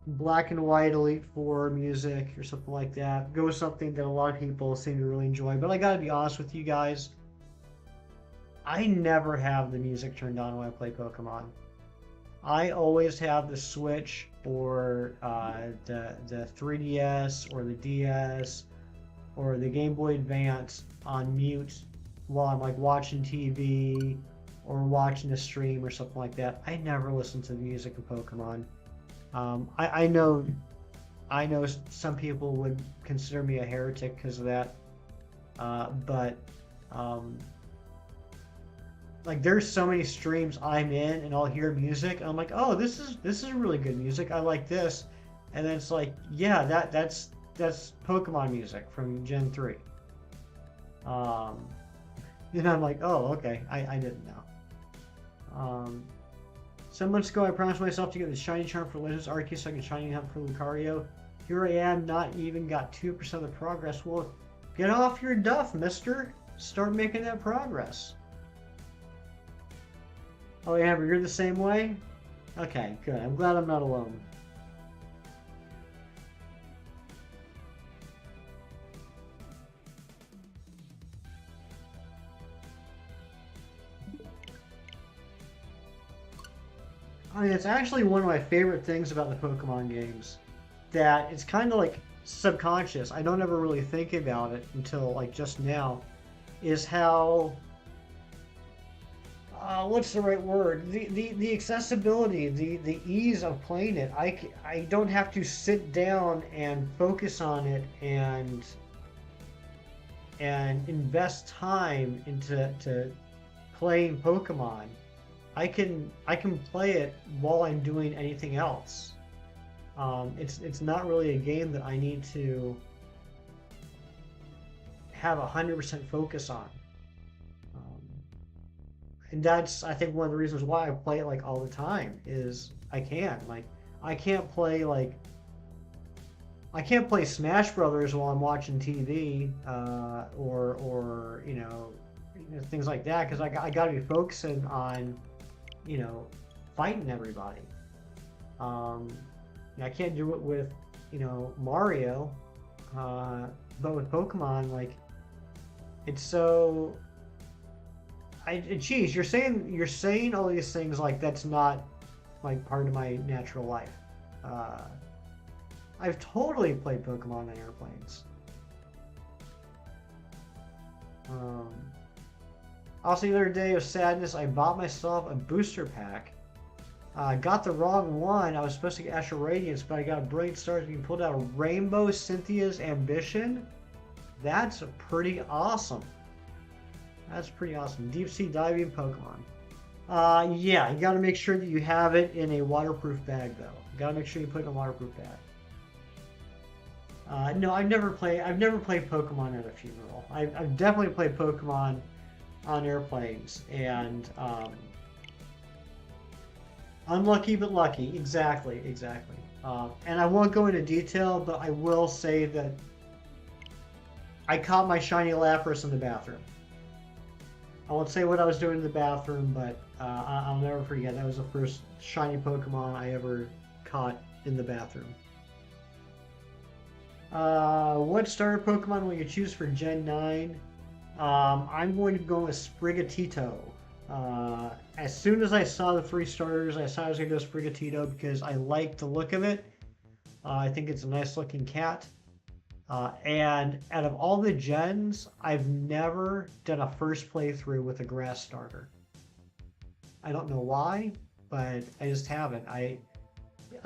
Black and White Elite Four music or something like that. Go with something that a lot of people seem to really enjoy. But I gotta be honest with you guys, I never have the music turned on when I play Pokemon. I always have the Switch or the 3DS or the DS or the Game Boy Advance on mute while I'm like watching TV or watching a stream or something like that. I never listen to the music of Pokemon. I know some people would consider me a heretic because of that, but like there's so many streams I'm in and I'll hear music and I'm like, oh, this is really good music. I like this, and then it's like, yeah, that's Pokemon music from Gen 3. And I'm like, oh, okay, I didn't know. Some months ago, I promised myself to get the shiny charm for Legends Arceus so I can shiny hunt for Lucario. Here I am, not even got 2% of the progress. Well, get off your duff, mister. Start making that progress. Oh, Amber, you're the same way? Okay, good. I'm glad I'm not alone. I mean, it's actually one of my favorite things about the Pokemon games. That it's kind of like subconscious. I don't ever really think about it until like just now. Is how what's the right word? The accessibility, the ease of playing it. I don't have to sit down and focus on it and invest time into playing Pokemon. I can play it while I'm doing anything else. It's not really a game that I need to have 100% focus on. And that's, I think, one of the reasons why I play it like all the time is I can't. Like, I can't play Smash Brothers while I'm watching TV, or things like that, because I got to be focusing on fighting everybody. I can't do it with Mario, but with Pokemon, like it's so. Geez, you're saying all these things like that's not like part of my natural life. I've totally played Pokemon on airplanes. Also, the other day of sadness, I bought myself a booster pack. I got the wrong one. I was supposed to get Astral Radiance, but I got a Brilliant Stars being pulled out of Rainbow Cynthia's Ambition. That's pretty awesome. That's pretty awesome. Deep sea diving Pokemon. Yeah, you got to make sure that you have it in a waterproof bag, though. You got to make sure you put it in a waterproof bag. No, I've never played Pokemon at a funeral. I've definitely played Pokemon on airplanes, and unlucky but lucky. Exactly. And I won't go into detail, but I will say that I caught my shiny Lapras in the bathroom. I won't say what I was doing in the bathroom, but I'll never forget. That was the first shiny Pokemon I ever caught in the bathroom. What starter Pokemon will you choose for Gen 9? I'm going to go with Sprigatito. As soon as I saw the 3 starters, I saw I was going to go Sprigatito because I like the look of it. I think it's a nice looking cat. And out of all the gens, I've never done a first playthrough with a grass starter. I don't know why, but I just haven't.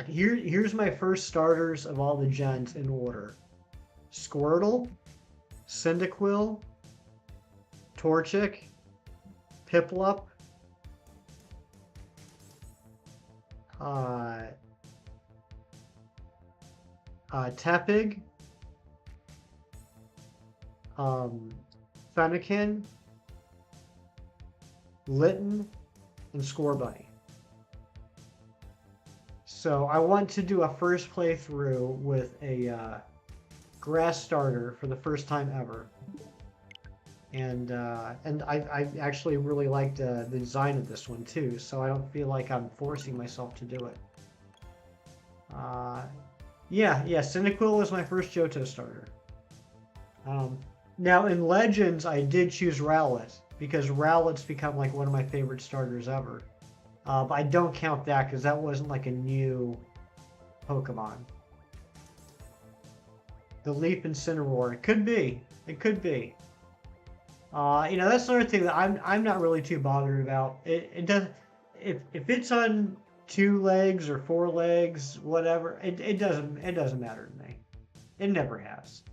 Here's my first starters of all the gens in order: Squirtle, Cyndaquil, Torchic, Piplup, Tepig, Fennekin, Litten, and Scorbunny. So I want to do a first playthrough with a grass starter for the first time ever. And I actually really liked the design of this one too, so I don't feel like I'm forcing myself to do it. Yeah, Cyndaquil was my first Johto starter. Now in Legends, I did choose Rowlet because Rowlet's become like one of my favorite starters ever. But I don't count that because that wasn't like a new Pokemon. The Leaf Incineroar. It could be. It could be. That's another thing that I'm not really too bothered about. It does if it's on two legs or four legs, whatever. It doesn't matter to me. It never has.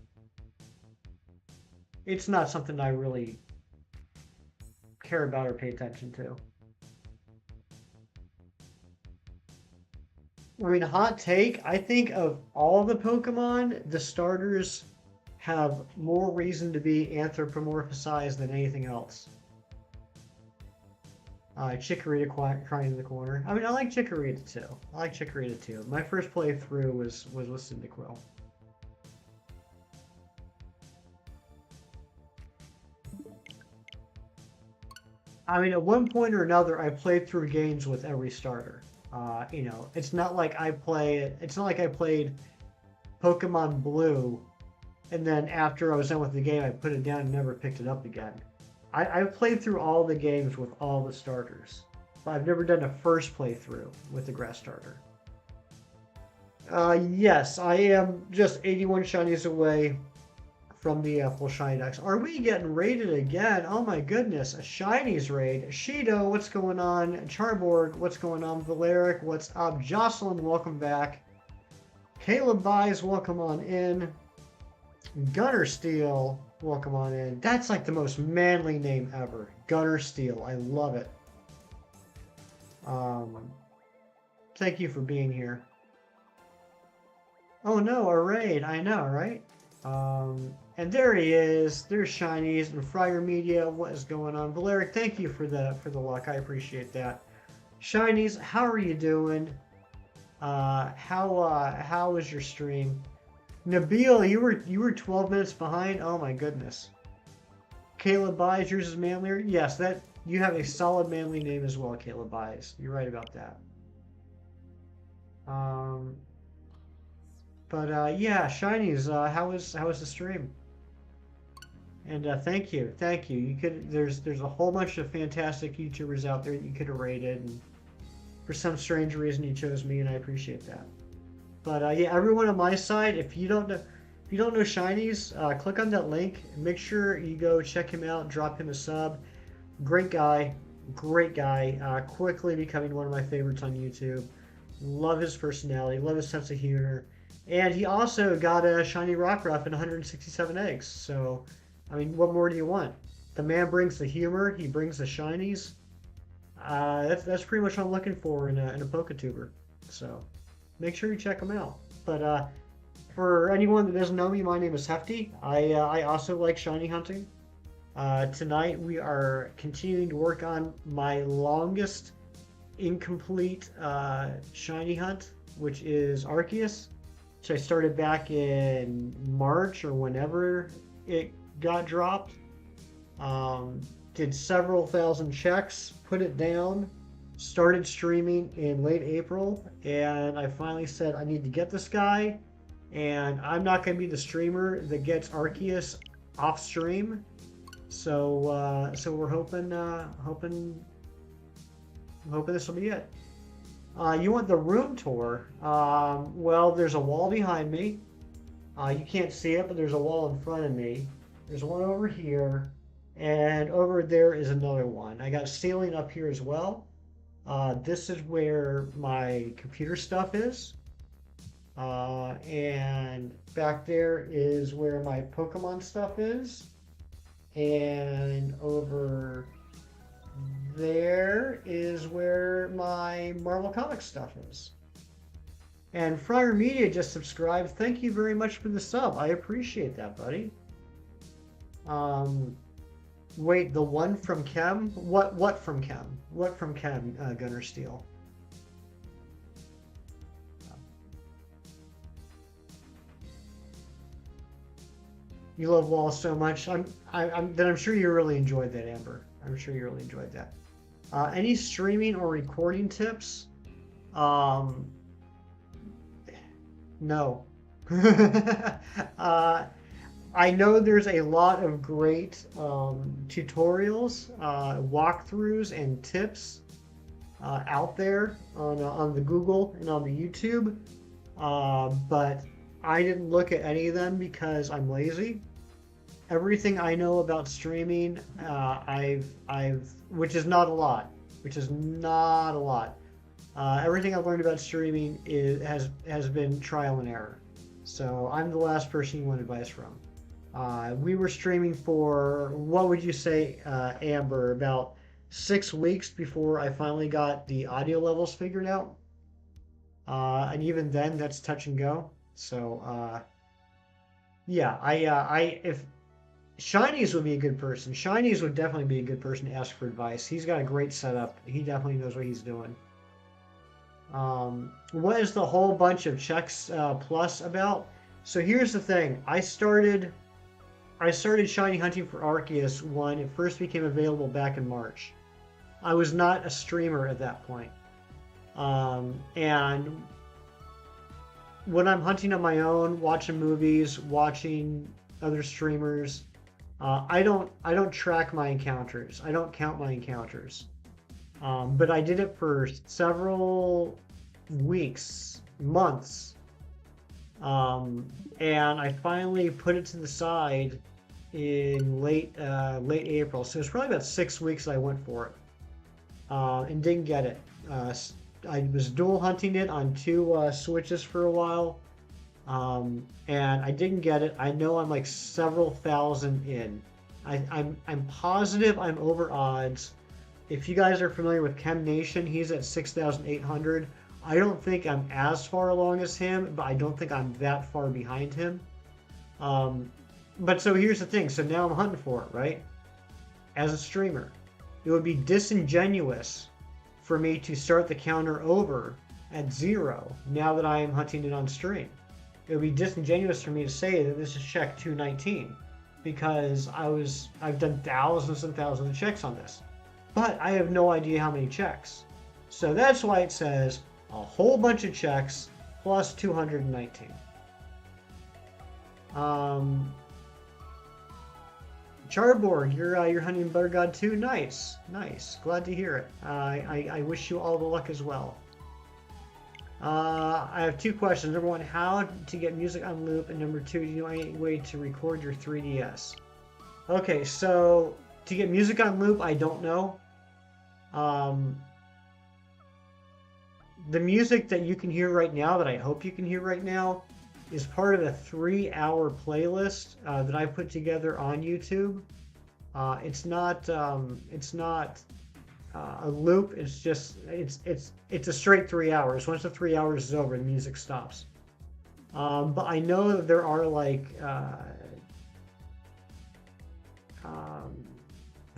It's not something I really care about or pay attention to. I mean, hot take. I think of all the Pokemon, the starters have more reason to be anthropomorphized than anything else. Chikorita crying in the corner. I mean, I like Chikorita too. I like Chikorita too. My first playthrough was with Cyndaquil. I mean, at one point or another, I played through games with every starter. It's not like I play. It's not like I played Pokemon Blue, and then after I was done with the game, I put it down and never picked it up again. I've played through all the games with all the starters, but I've never done a first playthrough with the grass starter. Yes, I am just 81 shinies away from the full shiny decks. Are we getting raided again? Oh my goodness, a shinies raid. Shido, what's going on? Charborg, what's going on? Valeric, what's up? Jocelyn, welcome back. Caleb Buys, welcome on in. Gunner Steel, welcome on in. That's like the most manly name ever. Gunner Steel, I love it. Thank you for being here. Oh no, a raid, I know, right? And there he is. There's shinies and Friar Media. What is going on? Valeric, thank you for the luck. I appreciate that. Shinies, how are you doing? How was your stream? Nabil, you were 12 minutes behind. Oh my goodness. Caleb Buys, yours is manlier. Yes, that you have a solid manly name as well, Caleb Buys. You're right about that. Yeah, shinies. How was the stream? And thank you. There's a whole bunch of fantastic YouTubers out there that you could have rated, and for some strange reason you chose me, and I appreciate that. But yeah, everyone on my side, if you don't know shinies, click on that link and make sure you go check him out, drop him a sub. Great guy. Quickly becoming one of my favorites on YouTube. Love his personality, love his sense of humor. And he also got a shiny Rockruff and 167 eggs. So, I mean, what more do you want? The man brings the humor. He brings the shinies. That's pretty much what I'm looking for in a PokeTuber. So, make sure you check him out. But for anyone that doesn't know me, my name is Hefty. I also like shiny hunting. Tonight we are continuing to work on my longest incomplete shiny hunt, which is Arceus. So I started back in March or whenever it got dropped. Did several thousand checks, put it down, started streaming in late April, and I finally said I need to get this guy, and I'm not going to be the streamer that gets Arceus off stream. So we're hoping this will be it. You want the room tour? Well, there's a wall behind me. You can't see it, but there's a wall in front of me. There's one over here, and over there is another one. I got a ceiling up here as well. This is where my computer stuff is. And back there is where my Pokemon stuff is. And over there is where my Marvel Comics stuff is. And Friar Media just subscribed. Thank you very much for the sub. I appreciate that, buddy. Wait, the one from Chem? What from Chem? What from Chem, Gunner Steel? You love walls so much. I'm sure you really enjoyed that, Amber. I'm sure you really enjoyed that. Any streaming or recording tips? No. I know there's a lot of great tutorials, walkthroughs, and tips out there on the Google and on the YouTube, but I didn't look at any of them because I'm lazy. Everything I know about streaming, which is not a lot, which is not a lot. Everything I've learned about streaming has been trial and error. So I'm the last person you want advice from. We were streaming for, what would you say, Amber, about 6 weeks before I finally got the audio levels figured out. And even then, that's touch and go. So yeah, if Shinies would be a good person. Shinies would definitely be a good person to ask for advice. He's got a great setup. He definitely knows what he's doing. What is the whole bunch of checks plus about? So here's the thing. I started shiny hunting for Arceus when it first became available back in March. I was not a streamer at that point. And when I'm hunting on my own, watching movies, watching other streamers, I don't track my encounters. I don't count my encounters. But I did it for several weeks, months, and I finally put it to the side in late April. So it's probably about 6 weeks I went for it, and didn't get it. I was dual hunting it on two switches for a while, and I didn't get it. I know I'm like several thousand in. I'm positive I'm over odds. If you guys are familiar with Chem Nation, he's at 6,800. I don't think I'm as far along as him, but I don't think I'm that far behind him. But so here's the thing. So now I'm hunting for it, right? As a streamer, it would be disingenuous for me to start the counter over at 0 now that I am hunting it on stream. It would be disingenuous for me to say that this is check 219 because I've done thousands and thousands of checks on this. But I have no idea how many checks. So that's why it says a whole bunch of checks plus 219. Charborg, you're hunting Butter God 2. Nice, nice. Glad to hear it. I wish you all the luck as well. I have two questions. Number one, how to get music on loop, and number two, do you know any way to record your 3DS? Okay, so to get music on loop, I don't know. The music that you can hear right now, that I hope you can hear right now, is part of a 3-hour playlist that I put together on YouTube. It's not a loop. It's just it's a straight 3 hours. Once the 3 hours is over, the music stops. But I know that there are like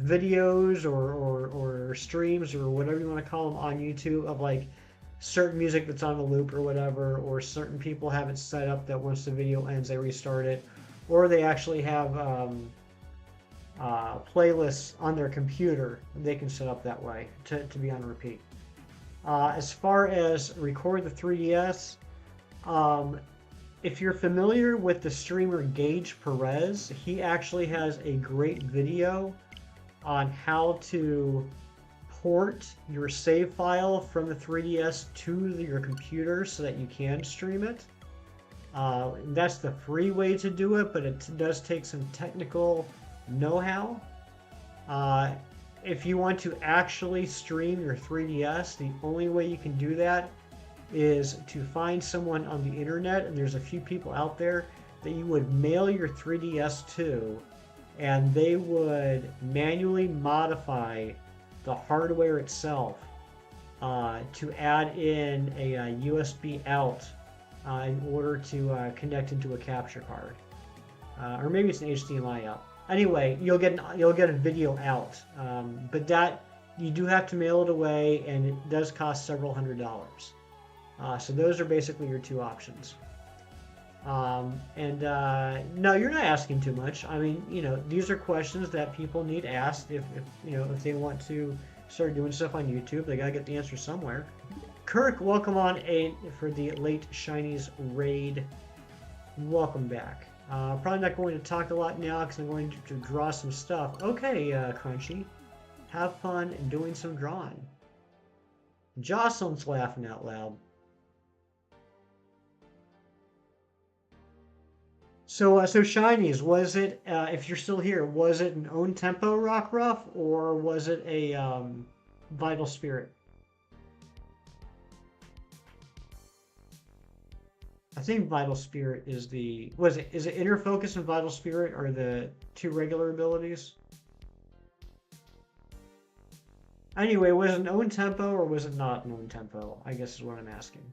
videos or streams or whatever you want to call them on YouTube of like certain music that's on a loop or whatever, or certain people have it set up that once the video ends they restart it, or they actually have playlists on their computer they can set up that way to be on repeat. As far as record the 3DS, if you're familiar with the streamer Gage Perez, he actually has a great video on how to port your save file from the 3DS to your computer so that you can stream it. That's the free way to do it, but it does take some technical know-how. If you want to actually stream your 3DS, the only way you can do that is to find someone on the internet, and there's a few people out there that you would mail your 3DS to, and they would manually modify the hardware itself to add in a USB out in order to connect into a capture card, or maybe it's an HDMI out. Anyway, you'll get a video out, but that you do have to mail it away, and it does cost several $100s. So those are basically your two options. No, you're not asking too much. I mean, these are questions that people need asked if they want to start doing stuff on YouTube. They gotta get the answer somewhere. Kirk, welcome on for the late Shinies raid. Welcome back. Probably not going to talk a lot now because I'm going to draw some stuff. Okay, Crunchy, have fun doing some drawing. Jocelyn's laughing out loud. So Shinies, was it, if you're still here, was it an own tempo rock ruff or was it a Vital Spirit? I think Vital Spirit is the, is it Inner Focus and Vital Spirit are the two regular abilities? Anyway, was it an own tempo or was it not an own tempo? I guess is what I'm asking.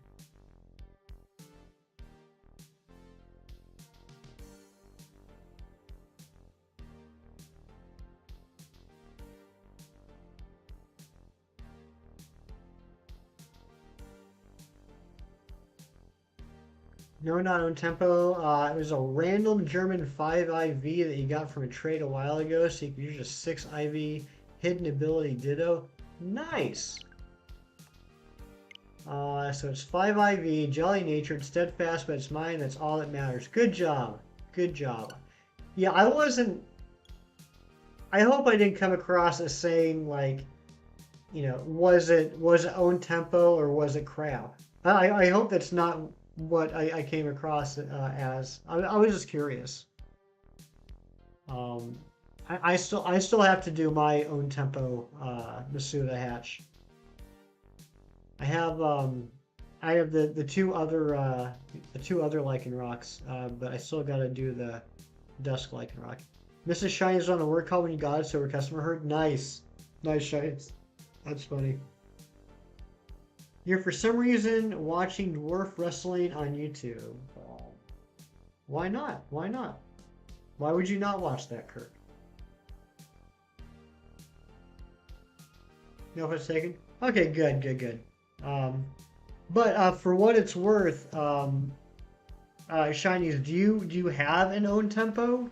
No, not on tempo. It was a random German 5 IV that you got from a trade a while ago, so you could use a 6 IV hidden ability Ditto. Nice! So it's 5 IV, jolly natured, steadfast, but it's mine, that's all that matters. Good job. Good job. Yeah, I wasn't. I hope I didn't come across as saying, like, was it own tempo or was it crap? I hope that's not what I came across as. I was just curious. Um, I still have to do my own tempo Masuda hatch. I have the two other Lichen Rocks, but I still got to do the Dusk Lichen Rock. Mrs. Shine is on a work call when you got it, so her customer heard. Nice, nice Shines. That's funny. You're for some reason watching dwarf wrestling on YouTube. Why not? Why not? Why would you not watch that, Kirk? No, if it's taken. Okay, good, good, good. But for what it's worth, Shinies, do you have an own tempo?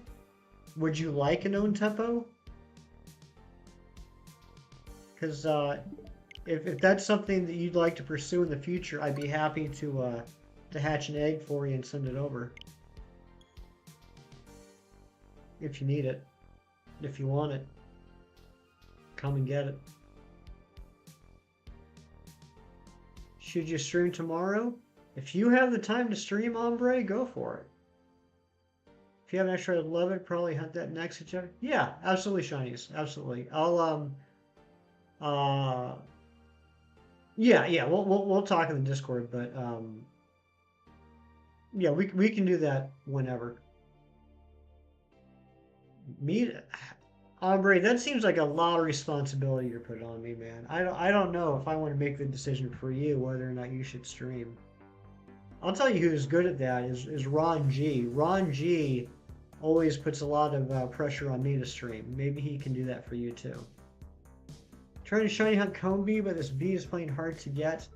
Would you like an own tempo? Because if that's something that you'd like to pursue in the future, I'd be happy to hatch an egg for you and send it over. If you need it, if you want it, come and get it. Should you stream tomorrow? If you have the time to stream, Ombre, go for it. If you have an extra 11, probably hunt that next to Yeah, absolutely, Shinies. Absolutely. Yeah, we'll talk in the Discord, but yeah, we can do that whenever. Me, Ombre, that seems like a lot of responsibility you're putting on me, man. I don't know if I want to make the decision for you whether or not you should stream. I'll tell you who's good at that is Ron G. Ron G always puts a lot of pressure on me to stream. Maybe he can do that for you too. Trying to shiny hunt Cone Bee, but this bee is playing hard to get.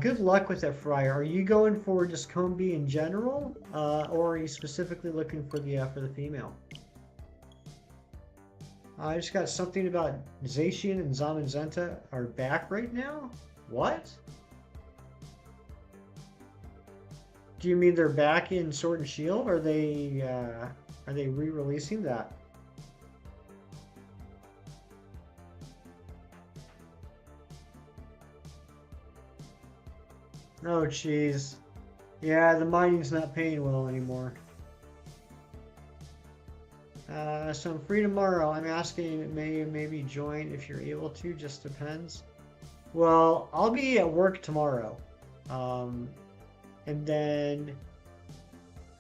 Good luck with that, Fryer. Are you going for just Cone Bee in general, or are you specifically looking for the female? I just got something about Zacian and Zamazenta are back right now? What? Do you mean they're back in Sword and Shield? Are they re-releasing that? Oh, jeez. Yeah, the mining's not paying well anymore. So I'm free tomorrow. I'm asking maybe join if you're able to. Just depends. Well, I'll be at work tomorrow, and then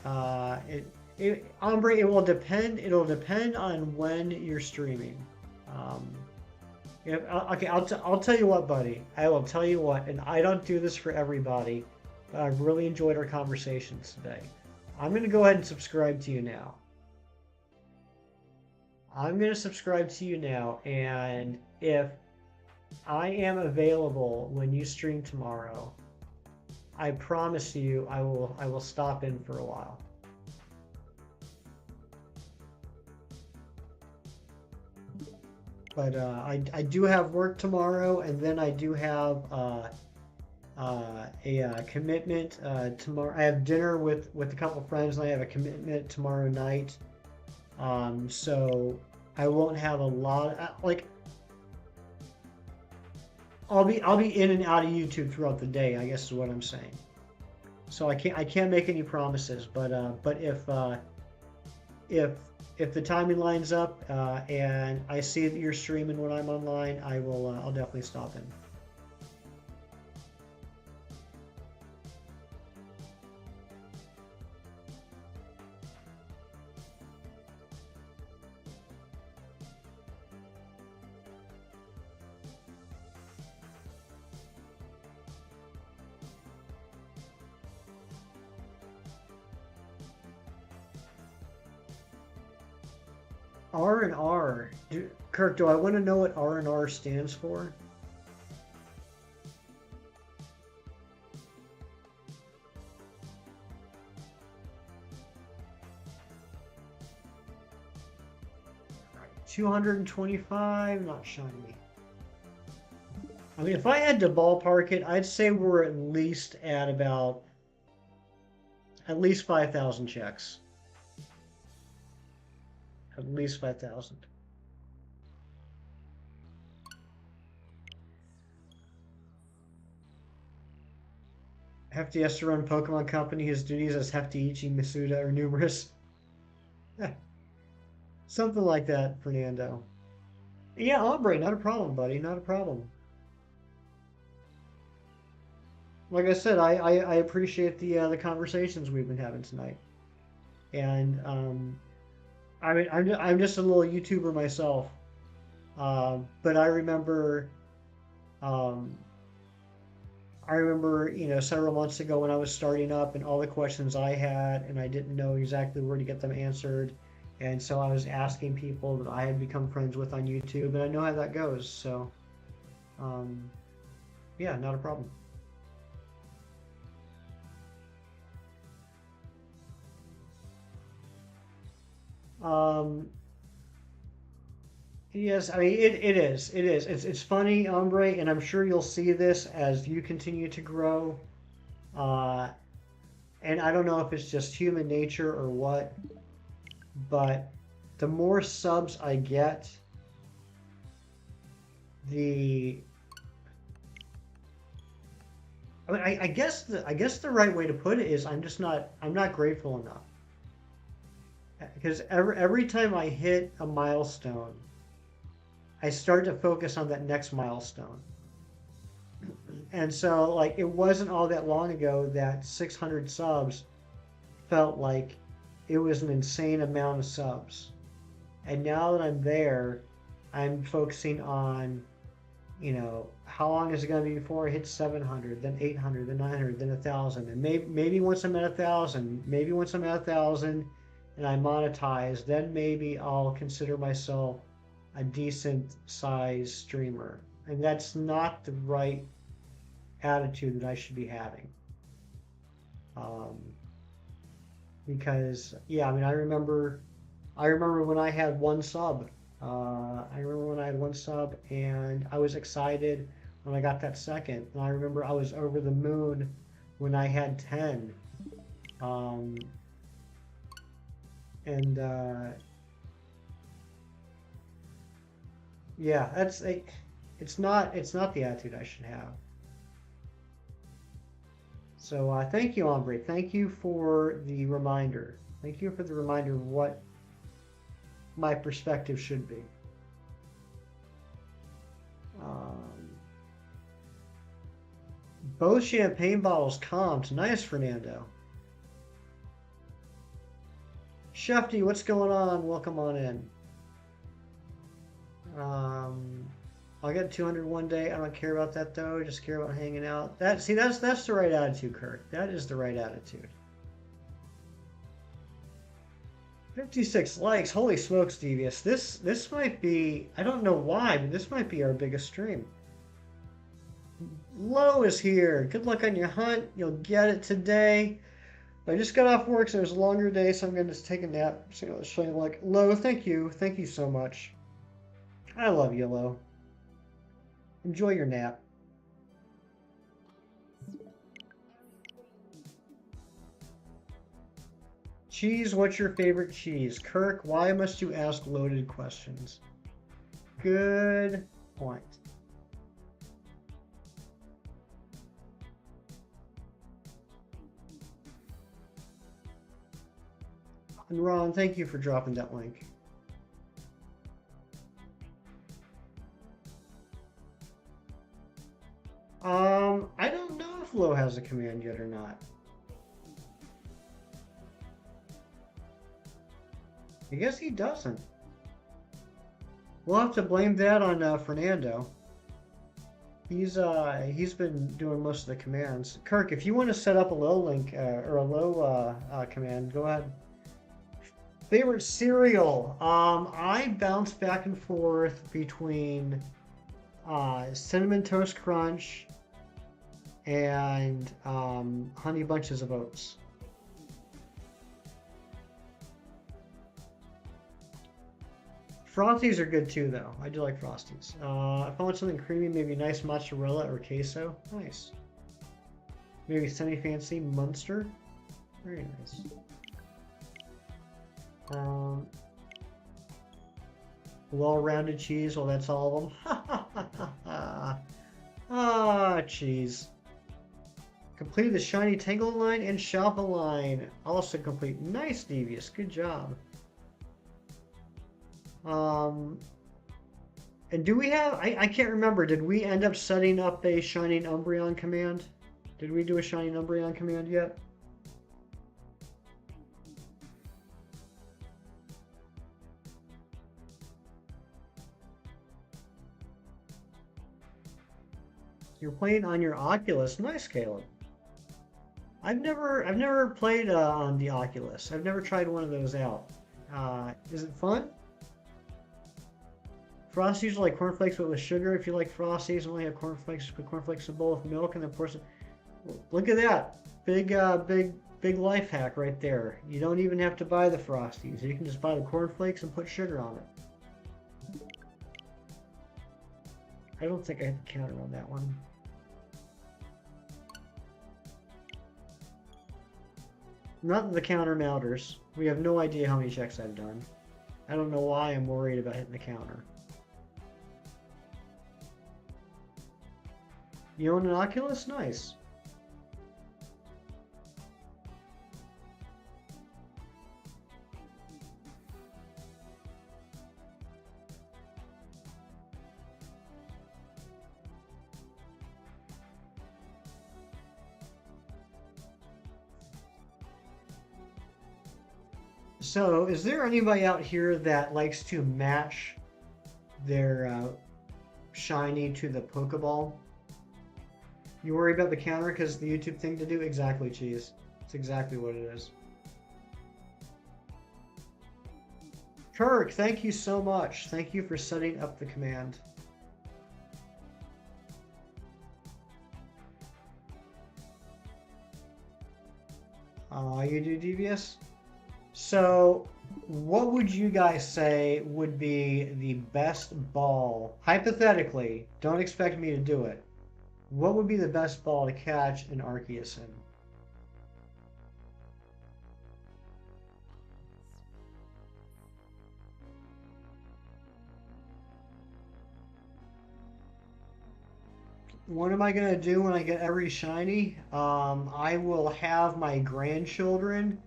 Ombre, it will depend. It'll depend on when you're streaming. Okay, I'll tell you what, buddy. I will tell you what, and I don't do this for everybody, but I've really enjoyed our conversations today. I'm going to go ahead and subscribe to you now. I'm going to subscribe to you now, and if I am available when you stream tomorrow, I promise you I will stop in for a while. But I do have work tomorrow, and then I do have a commitment tomorrow. I have dinner with a couple friends, and I have a commitment tomorrow night. So I won't have a lot. Like I'll be in and out of YouTube throughout the day, I guess is what I'm saying. So I can't make any promises, but if if the timing lines up and I see that you're streaming when I'm online, I'll definitely stop in. R&R. Kirk, do I want to know what R&R stands for? $225, not shiny. I mean, if I had to ballpark it, I'd say we're at least at about at least 5,000 checks. At least 5,000. Hefty has to run Pokemon Company. His duties as Hefty, Ichi, Masuda are numerous. Something like that, Fernando. Yeah, Ombre, not a problem, buddy. Not a problem. Like I said, I appreciate the conversations we've been having tonight. And I mean, I'm just a little YouTuber myself. But um, I remember, several months ago when I was starting up and all the questions I had, and I didn't know exactly where to get them answered. And so I was asking people that I had become friends with on YouTube, and I know how that goes. So, um, yeah, not a problem. Um, yes, I mean, it is. It is. It's funny, Ombre, and I'm sure you'll see this as you continue to grow. Uh, and I don't know if it's just human nature or what, but the more subs I get, the I mean, I guess the right way to put it is I'm not grateful enough because every time I hit a milestone, I start to focus on that next milestone. And so like it wasn't all that long ago that 600 subs felt like it was an insane amount of subs. And now that I'm there, I'm focusing on, how long is it going to be before I hit 700, then 800, then 900, then 1,000, and maybe once I'm at 1,000, maybe once I'm at 1,000, and I monetize, then maybe I'll consider myself a decent size streamer. And that's not the right attitude that I should be having. Um, because yeah, I mean, I remember when I had one sub. I remember when I had one sub, and I was excited when I got that second. And I remember I was over the moon when I had 10. Um, and yeah, it's not the attitude I should have. So thank you, Ombre. Thank you for the reminder. Thank you for the reminder of what my perspective should be. Um, both champagne bottles comped. Nice, Fernando. Shefty, what's going on? Welcome on in. Um, I'll get 200 one day. I don't care about that though. I just care about hanging out. That's the right attitude, Kirk. That is the right attitude. 56 likes. Holy smokes, Devious. This might be, I don't know why, but this might be our biggest stream. Lo is here. Good luck on your hunt. You'll get it today. I just got off work, so it was a longer day, so I'm going to take a nap. So like, Lo, thank you. Thank you so much. I love you, Lo. Enjoy your nap. Cheese, what's your favorite cheese? Kirk, why must you ask loaded questions? Good point. And Ron, thank you for dropping that link. I don't know if Lo has a command yet or not. I guess he doesn't. We'll have to blame that on Fernando. He's been doing most of the commands. Kirk, if you want to set up a low link or a low command, go ahead. Favorite cereal? I bounce back and forth between Cinnamon Toast Crunch and Honey Bunches of Oats. Frosties are good too, though. I do like Frosties. If I want something creamy, maybe nice mozzarella or queso. Nice. Maybe semi-fancy Munster. Very nice. Well-rounded cheese. Well, that's all of them. Cheese. Completed the shiny Tangle line and Shalpa line. Also complete. Nice, Devious. Good job. And do we have, I can't remember, did we end up setting up a Shining Umbreon command? Did we do a Shining Umbreon command yet? You're playing on your Oculus. Nice, Caleb. I've never played on the Oculus. I've never tried one of those out. Is it fun? Frosties are like cornflakes but with sugar. If you like Frosties, only have cornflakes. Put cornflakes in a bowl with milk and then pour some. Look at that! Big life hack right there. You don't even have to buy the Frosties. You can just buy the cornflakes and put sugar on it. I don't think I hit the counter on that one. Not that the counter matters. We have no idea how many checks I've done. I don't know why I'm worried about hitting the counter. You own an Oculus? Nice. So, is there anybody out here that likes to match their shiny to the Pokeball? You worry about the counter because the YouTube thing to do? Exactly, Cheese. It's exactly what it is. Kirk, thank you so much. Thank you for setting up the command. You do Devious? So, what would you guys say would be the best ball? Hypothetically, don't expect me to do it. What would be the best ball to catch an Arceus in? What am I going to do when I get every shiny? I will have my grandchildren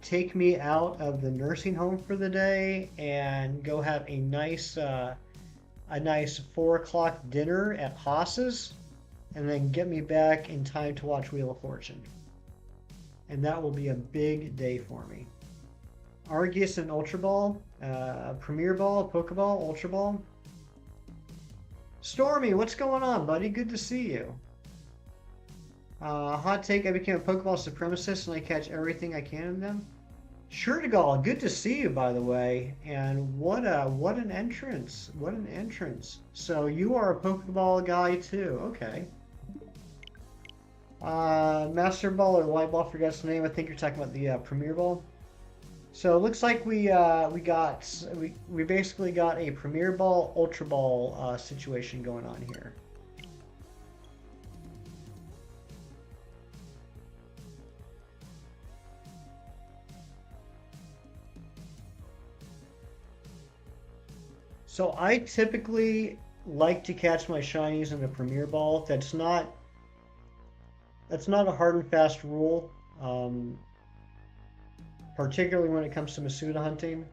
take me out of the nursing home for the day and go have a nice 4 o'clock dinner at Haas's, and then get me back in time to watch Wheel of Fortune. And that will be a big day for me. Arceus and Ultra Ball, Premier Ball, Pokeball, Ultra Ball. Stormy, what's going on, buddy? Good to see you. Hot take, I became a Pokeball supremacist and I catch everything I can in them. Shurtigal, good to see you, by the way. And what an entrance. What an entrance. So you are a Pokeball guy too. Okay. Master Ball or White Ball, forgets the name. I think you're talking about the Premier Ball. So it looks like we basically got a Premier Ball, Ultra Ball situation going on here. So I typically like to catch my shinies in a Premier Ball. That's not a hard and fast rule. particularly when it comes to Masuda hunting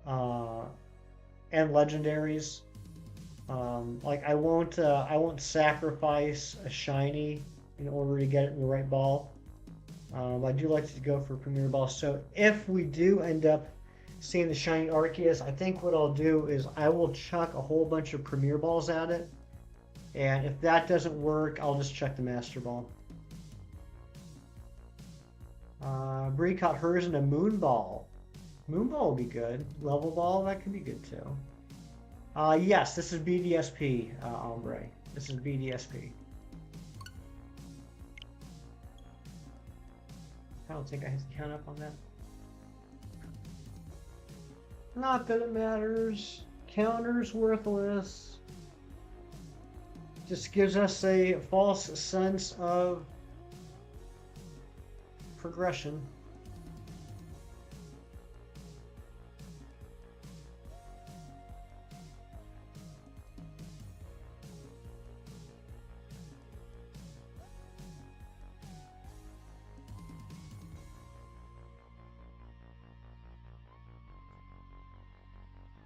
uh, and legendaries. Like I won't sacrifice a shiny in order to get it in the right ball. I do like to go for Premier Ball. So if we do end up seeing the shiny Arceus, I think what I'll do is I will chuck a whole bunch of Premier Balls at it. And if that doesn't work, I'll just check the Master Ball. Bree caught hers in a Moon Ball. Moon Ball will be good. Level Ball, that could be good too. Yes, this is BDSP, Ombre. This is BDSP. I don't think I have to count up on that. Not that it matters. Counter's worthless. Just gives us a false sense of progression.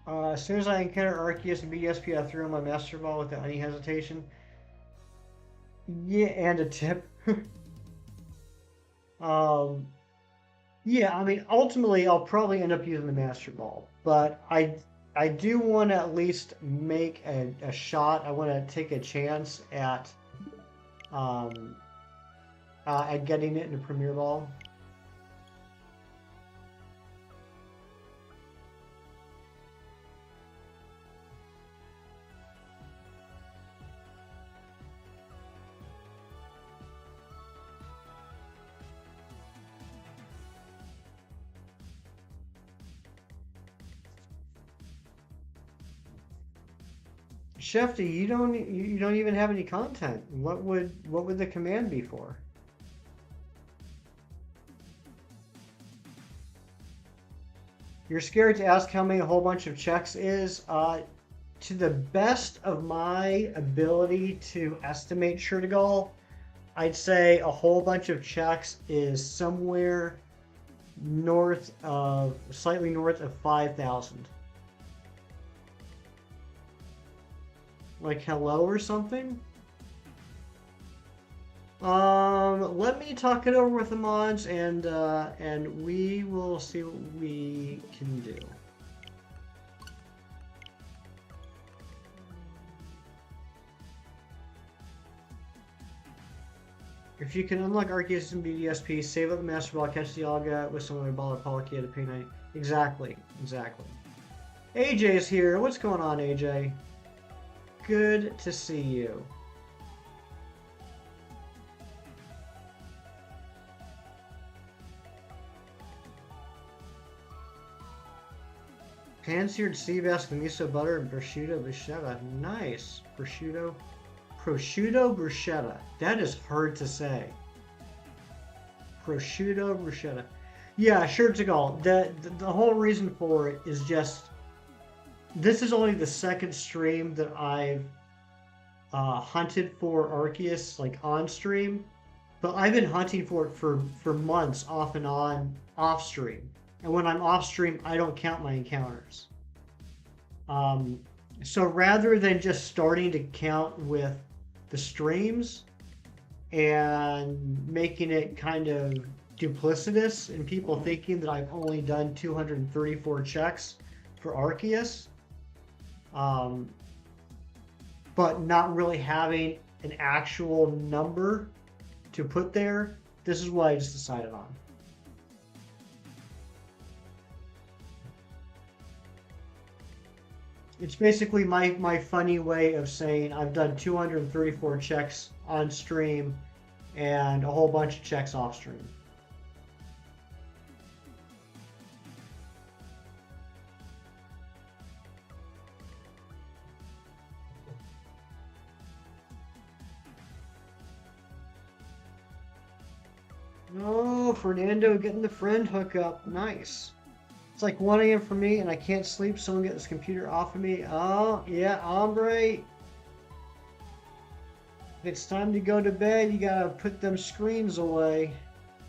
As soon as I encounter Arceus and BSP, I throw in my Master Ball without any hesitation. Yeah, and a tip. Yeah, I mean, ultimately, I'll probably end up using the Master Ball, but I do want to at least make a shot. I want to take a chance at getting it into Premier Ball. Shefty, you don't even have any content. What would the command be for? You're scared to ask how many a whole bunch of checks is. To the best of my ability to estimate Shurtigal, I'd say a whole bunch of checks is somewhere slightly north of 5,000. Like hello or something? Let me talk it over with the mods and we will see what we can do. If you can unlock Arceus and BDSP, save up the Master Ball, catch the Alga with some other ball or Palkia to pay 90. Exactly. AJ's here. What's going on, AJ? Good to see you. Pan-seared sea bass with miso butter and prosciutto bruschetta. Nice. Prosciutto bruschetta. That is hard to say. Prosciutto bruschetta. Yeah, sure, Tagal. The whole reason for it is just this is only the second stream that I've hunted for Arceus, like on stream, but I've been hunting for it for months off and on off stream. And when I'm off stream, I don't count my encounters. So rather than just starting to count with the streams and making it kind of duplicitous and people thinking that I've only done 234 checks for Arceus, but not really having an actual number to put there, this is what I just decided on. It's basically my funny way of saying I've done 234 checks on stream and a whole bunch of checks off stream. Oh, Fernando getting the friend hookup. Nice. It's like 1 a.m. for me and I can't sleep. Someone get this computer off of me. Oh, yeah, hombre. If it's time to go to bed, you gotta put them screens away.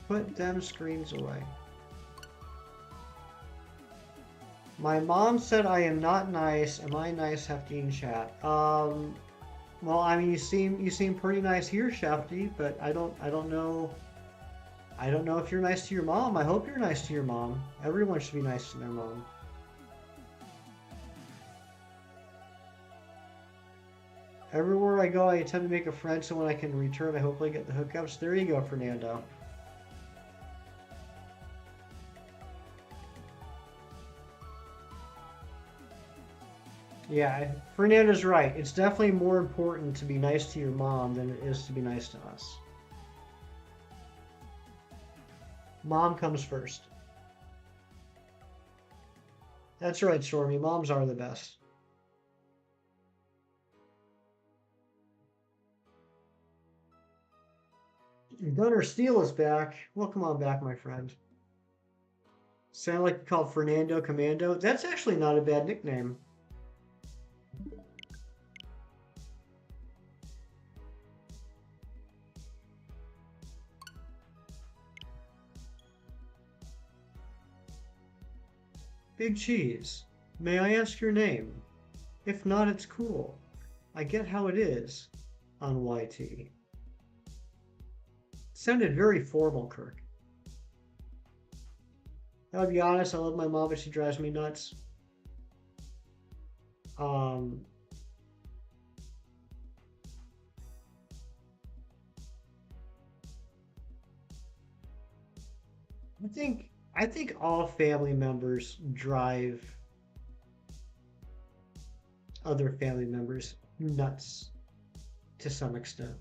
Put them screens away. My mom said I am not nice. Am I nice, Hefty, in chat? Well, I mean, you seem pretty nice here, Shefty, but I don't know. I don't know if you're nice to your mom. I hope you're nice to your mom. Everyone should be nice to their mom. Everywhere I go, I attempt to make a friend so when I can return, I hopefully get the hookups. There you go, Fernando. Yeah, Fernando's right. It's definitely more important to be nice to your mom than it is to be nice to us. Mom comes first. That's right, Stormy. Moms are the best. Gunner Steele is back. Welcome on back, my friend. Sound like you called Fernando Commando? That's actually not a bad nickname. Big Cheese, may I ask your name? If not, it's cool. I get how it is on YT. Sounded very formal, Kirk. I'll be honest, I love my mom, but she drives me nuts. Um, I think all family members drive other family members nuts to some extent.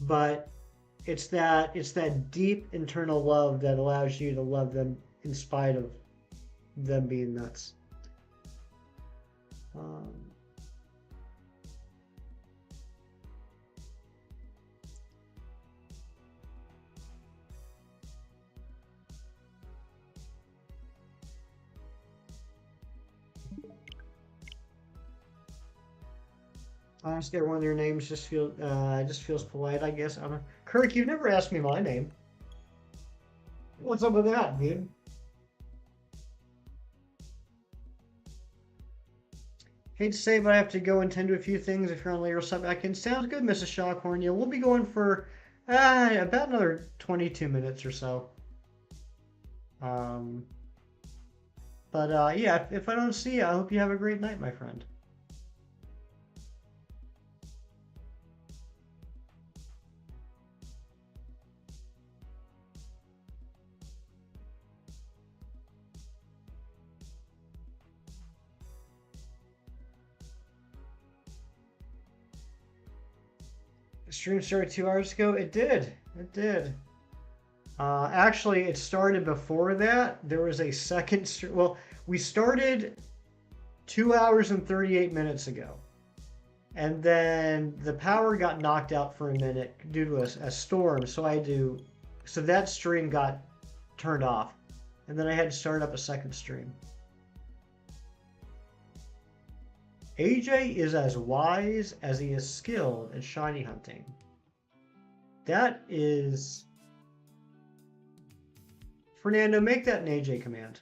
But it's that deep internal love that allows you to love them in spite of them being nuts. Um, I ask everyone their names just feels polite, I guess. I don't know. Kirk, you've never asked me my name. What's up with that, dude? Hate to say, but I have to go and tend to a few things. If you're on later, stop back in. Sounds good, Mrs. Shockhorn. Yeah, we'll be going for about another 22 minutes or so. Um, but yeah, if I don't see you, I hope you have a great night, my friend. The stream started 2 hours ago. It did. It did. Actually, it started before that. There was a second stream. Well, we started 2 hours and 38 minutes ago. And then the power got knocked out for a minute due to a storm. So that stream got turned off. And then I had to start up a second stream. AJ is as wise as he is skilled at shiny hunting. That is... Fernando, make that an AJ command.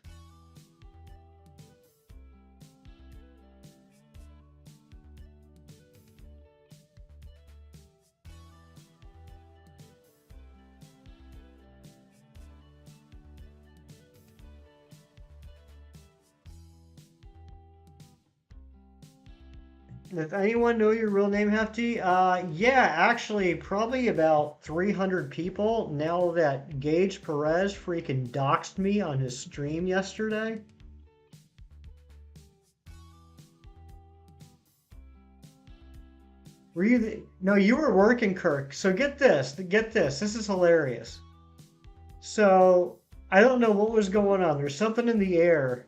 Does anyone know your real name, Hefty? Yeah, actually, probably about 300 people now that Gage Perez freaking doxed me on his stream yesterday. Were you No, you were working, Kirk. So get this. This is hilarious. So I don't know what was going on. There's something in the air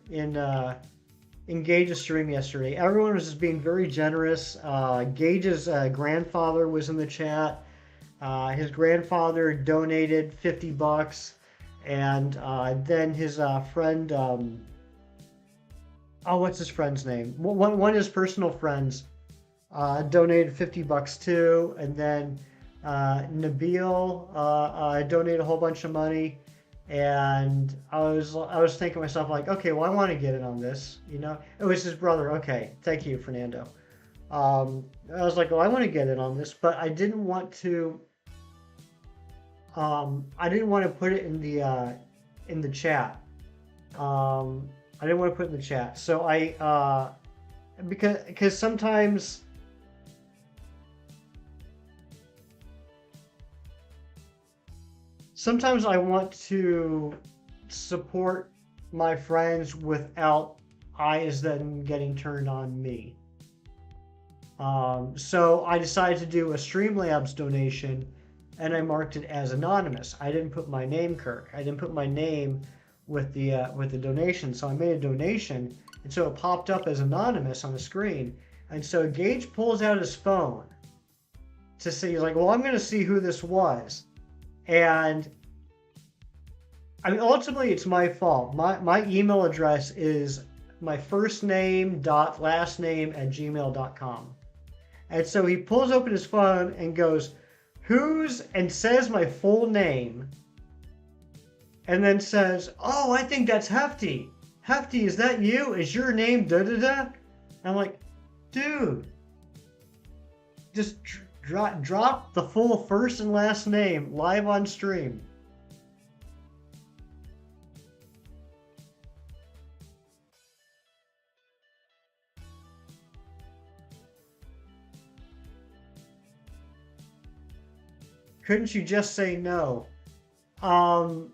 in Gage's stream yesterday. Everyone was just being very generous. Gage's grandfather was in the chat. His grandfather donated $50, and then his friend, what's his friend's name? One of his personal friends donated $50 too, and then Nabil donated a whole bunch of money, And I was thinking to myself like, okay, well I want to get in on this, you know. It was his brother. Okay, thank you, Fernando. I was like, well, I want to get in on this, but I didn't want to put it in the chat. I didn't want to put it in the chat. So because sometimes I want to support my friends without eyes then getting turned on me. So I decided to do a Streamlabs donation, and I marked it as anonymous. I didn't put my name, Kirk. I didn't put my name with the donation. So I made a donation, and so it popped up as anonymous on the screen. And so Gage pulls out his phone to see. He's like, "Well, I'm going to see who this was," and I mean, ultimately, it's my fault. My email address is my first name dot last name at gmail.com. And so he pulls open his phone and goes, and says my full name, and then says, "Oh, I think that's Hefty. Hefty, is that you? Is your name da da da?" I'm like, dude, just drop the full first and last name live on stream. Couldn't you just say no? Um,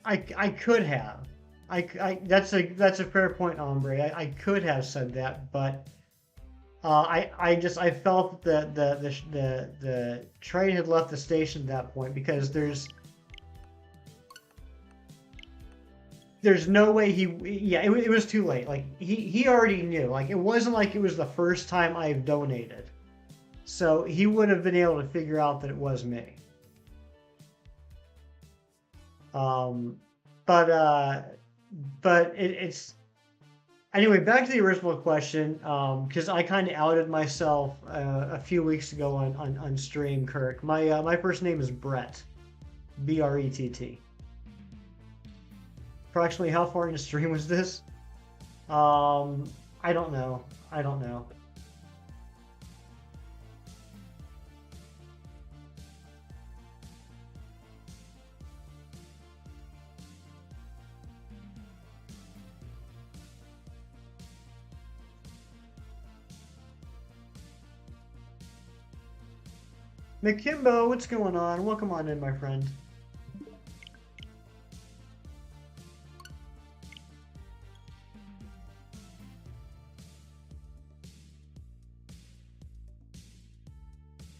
I could have. That's a fair point, Ombre. I could have said that, but I felt that the train had left the station at that point because there's no way it was too late. Like he already knew. Like it wasn't like it was the first time I've donated. So he would have been able to figure out that it was me. Um, but it's anyway. Back to the original question, because I kind of outed myself a few weeks ago on stream. Kirk, my first name is Brett, Brett. Approximately how far into stream was this? I don't know. I don't know. McKimbo, what's going on? Welcome on in, my friend.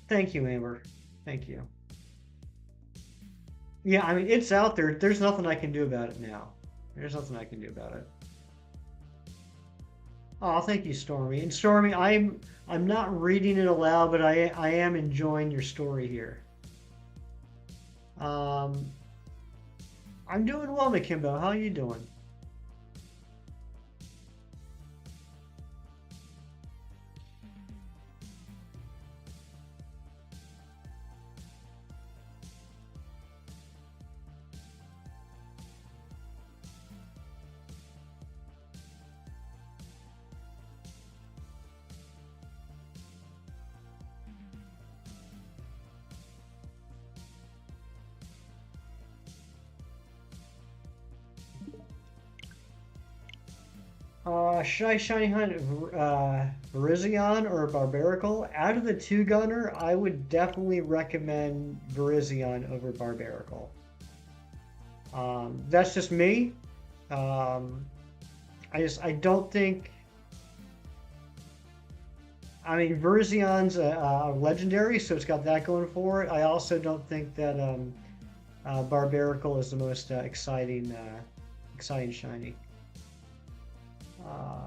Thank you, Amber. Thank you. Yeah, I mean, it's out there. There's nothing I can do about it now. There's nothing I can do about it. Oh, thank you, Stormy. And Stormy, I'm not reading it aloud, but I am enjoying your story here. Um, I'm doing well, McKimbo. How are you doing? Should I shiny hunt Virizion or Barbarical? Out of the two gunner, I would definitely recommend Virizion over Barbarical. That's just me. Um, I don't think. I mean, Verizion's a legendary, so it's got that going for it. I also don't think that Barbarical is the most exciting shiny. Uh,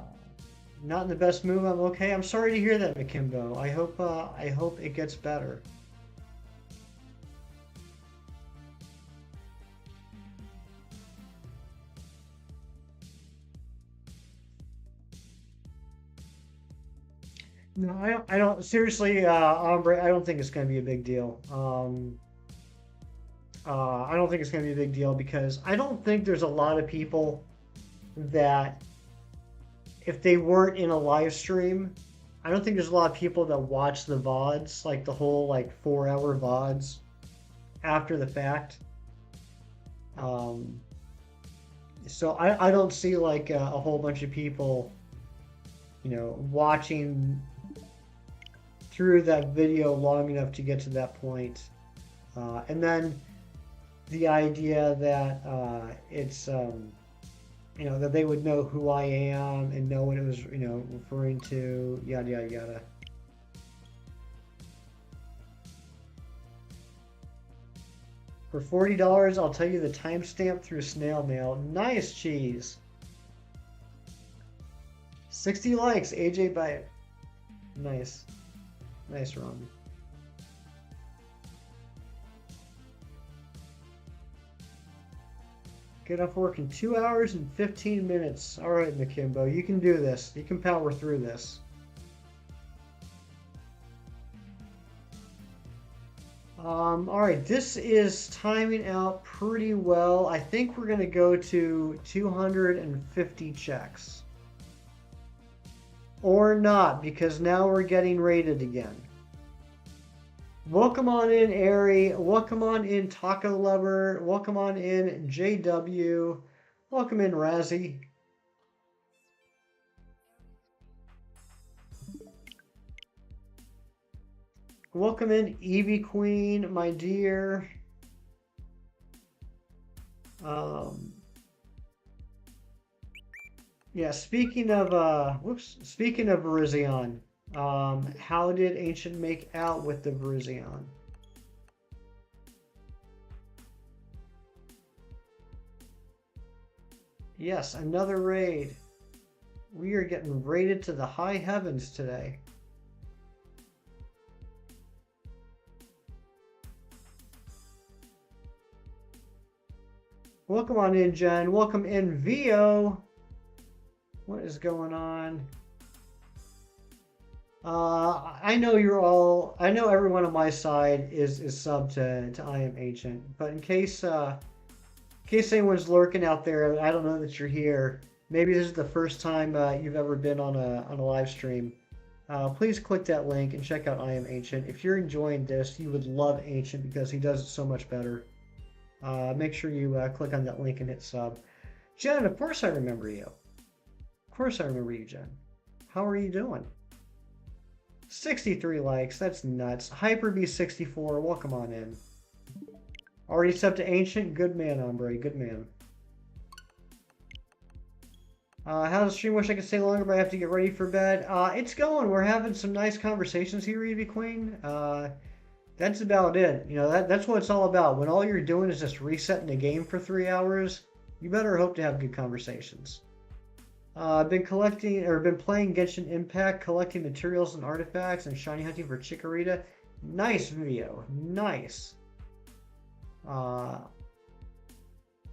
Not in the best mood. I'm okay. I'm sorry to hear that, McKimbo. I hope it gets better. No, I don't seriously, Ombre. I don't think it's going to be a big deal. I don't think it's going to be a big deal because I don't think there's a lot of people that, if they weren't in a live stream, I don't think there's a lot of people that watch the VODs, like the whole like 4 hour VODs after the fact. Um, so I don't see like a whole bunch of people, watching through that video long enough to get to that point. And then the idea that that they would know who I am and know what it was, referring to, yada, yada, yada. For $40, I'll tell you the timestamp through snail mail. Nice, cheese. 60 likes, AJ Bite. Nice. Nice, Ron. Get off work in 2 hours and 15 minutes. All right, Makimbo, you can do this. You can power through this. All right, this is timing out pretty well. I think we're going to go to 250 checks. Or not, because now we're getting rated again. Welcome on in, Ari. Welcome on in, Taco Lover. Welcome on in, JW. Welcome in, Razzie. Welcome in, Evie Queen, my dear. Yeah, speaking of Virizion, how did Ancient make out with the Virizion? Yes, another raid. We are getting raided to the high heavens today. Welcome on in, Jen. Welcome in, VO. What is going on? I know everyone on my side is sub to I Am Ancient, but in case anyone's lurking out there, I don't know that you're here. Maybe this is the first time you've ever been on a live stream. Please click that link and check out I Am Ancient. If you're enjoying this, you would love Ancient because he does it so much better. Make sure you click on that link and hit sub. Jen, of course I remember you. Of course I remember you, Jen. How are you doing? 63 likes, that's nuts. HyperB64, welcome on in. Already sub to Ancient? Good man, Ombre, good man. How's the stream? Wish I could stay longer, but I have to get ready for bed. It's going. We're having some nice conversations here, Evie Queen. That's about it. That's what it's all about. When all you're doing is just resetting the game for 3 hours, you better hope to have good conversations. I've been playing Genshin Impact, collecting materials and artifacts, and shiny hunting for Chikorita. Nice video. Nice.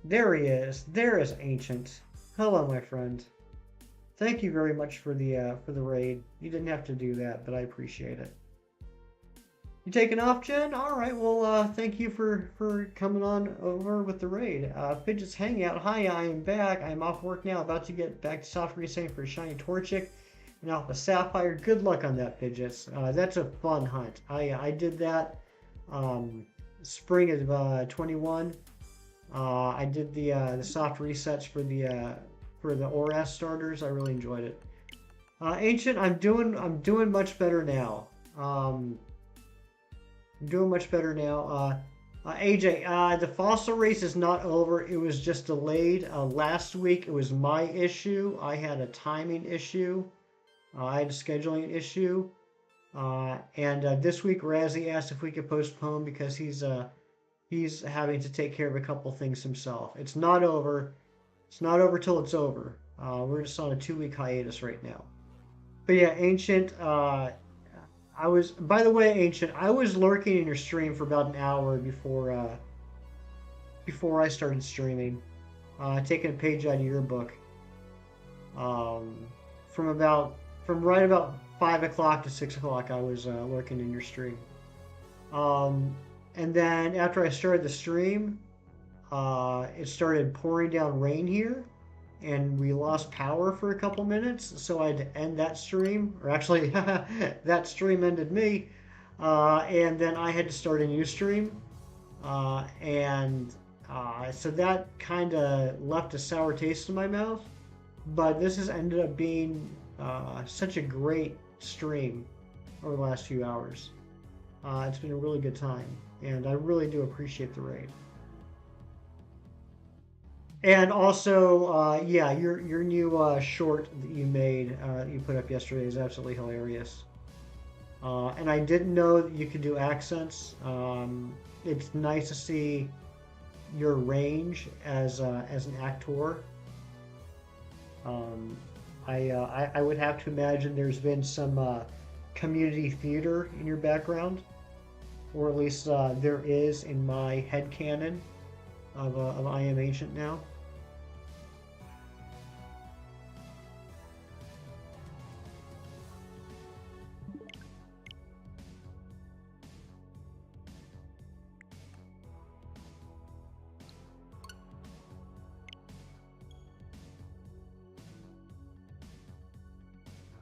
There he is. There is Ancient. Hello, my friend. Thank you very much for the raid. You didn't have to do that, but I appreciate it. You taking off, Jen? All right. Well, thank you for coming on over with the raid. Fidget's Hangout. Hi, I am back. I am off work now, about to get back to South Korea for a shiny Torchic and Alpha Sapphire. Good luck on that, Fidgets. That's a fun hunt. I did that spring of 21. I did the soft resets for the ORAS starters. I really enjoyed it. Ancient, I'm doing much better now. I'm doing much better now. AJ, the fossil race is not over. It was just delayed. Last week, it was my issue. I had a timing issue. I had a scheduling issue. And this week, Razzie asked if we could postpone because he's having to take care of a couple things himself. It's not over. It's not over till it's over. We're just on a 2-week hiatus right now. But yeah, Ancient, by the way, Ancient, I was lurking in your stream for about an hour before I started streaming, taking a page out of your book. From right about 5 o'clock to 6 o'clock, I was lurking in your stream. And And then after I started the stream, it started pouring down rain here, and we lost power for a couple minutes. So I had to end that stream, or actually, that stream ended me. And then I had to start a new stream, and so that kind of left a sour taste in my mouth. But this has ended up being such a great stream over the last few hours. It's been a really good time, and I really do appreciate the raid. And also, yeah, your new short that you made, you put up yesterday is absolutely hilarious. And I didn't know that you could do accents. It's nice to see your range as an actor. Um, I would have to imagine there's been some community theater in your background, or at least there is in my head canon of I Am Ancient now.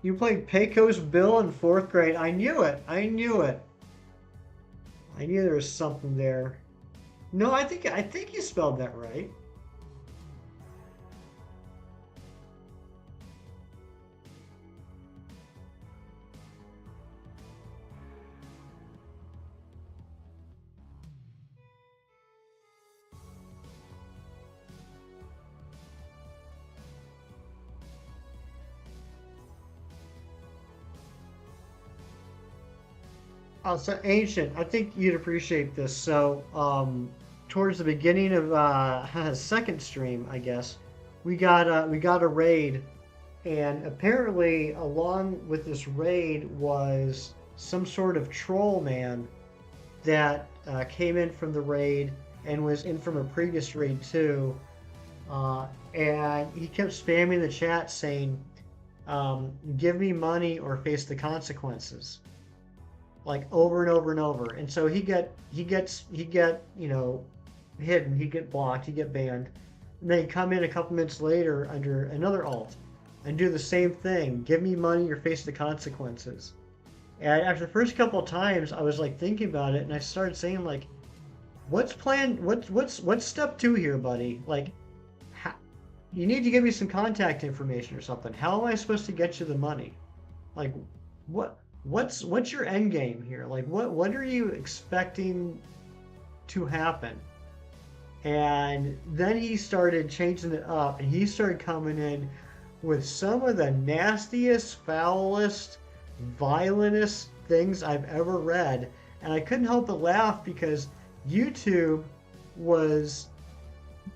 You played Pecos Bill in fourth grade. I knew it. I knew it. I knew there was something there. No, I think you spelled that right. So ancient. I think you'd appreciate this. So, towards the beginning of second stream, I guess we got a raid, and apparently along with this raid was some sort of troll man that came in from the raid and was in from a previous raid too. And he kept spamming the chat saying, "Give me money or face the consequences." Like over and over and over. And so he get hidden, he get blocked, he get banned. And then he come in a couple minutes later under another alt and do the same thing. Give me money or face the consequences. And after the first couple of times I was like thinking about it and I started saying like, what's step two here, buddy? Like you need to give me some contact information or something. How am I supposed to get you the money? Like what's your end game here? Like what are you expecting to happen? And then he started changing it up and he started coming in with some of the nastiest, foulest, violentest things I've ever read. And I couldn't help but laugh because YouTube was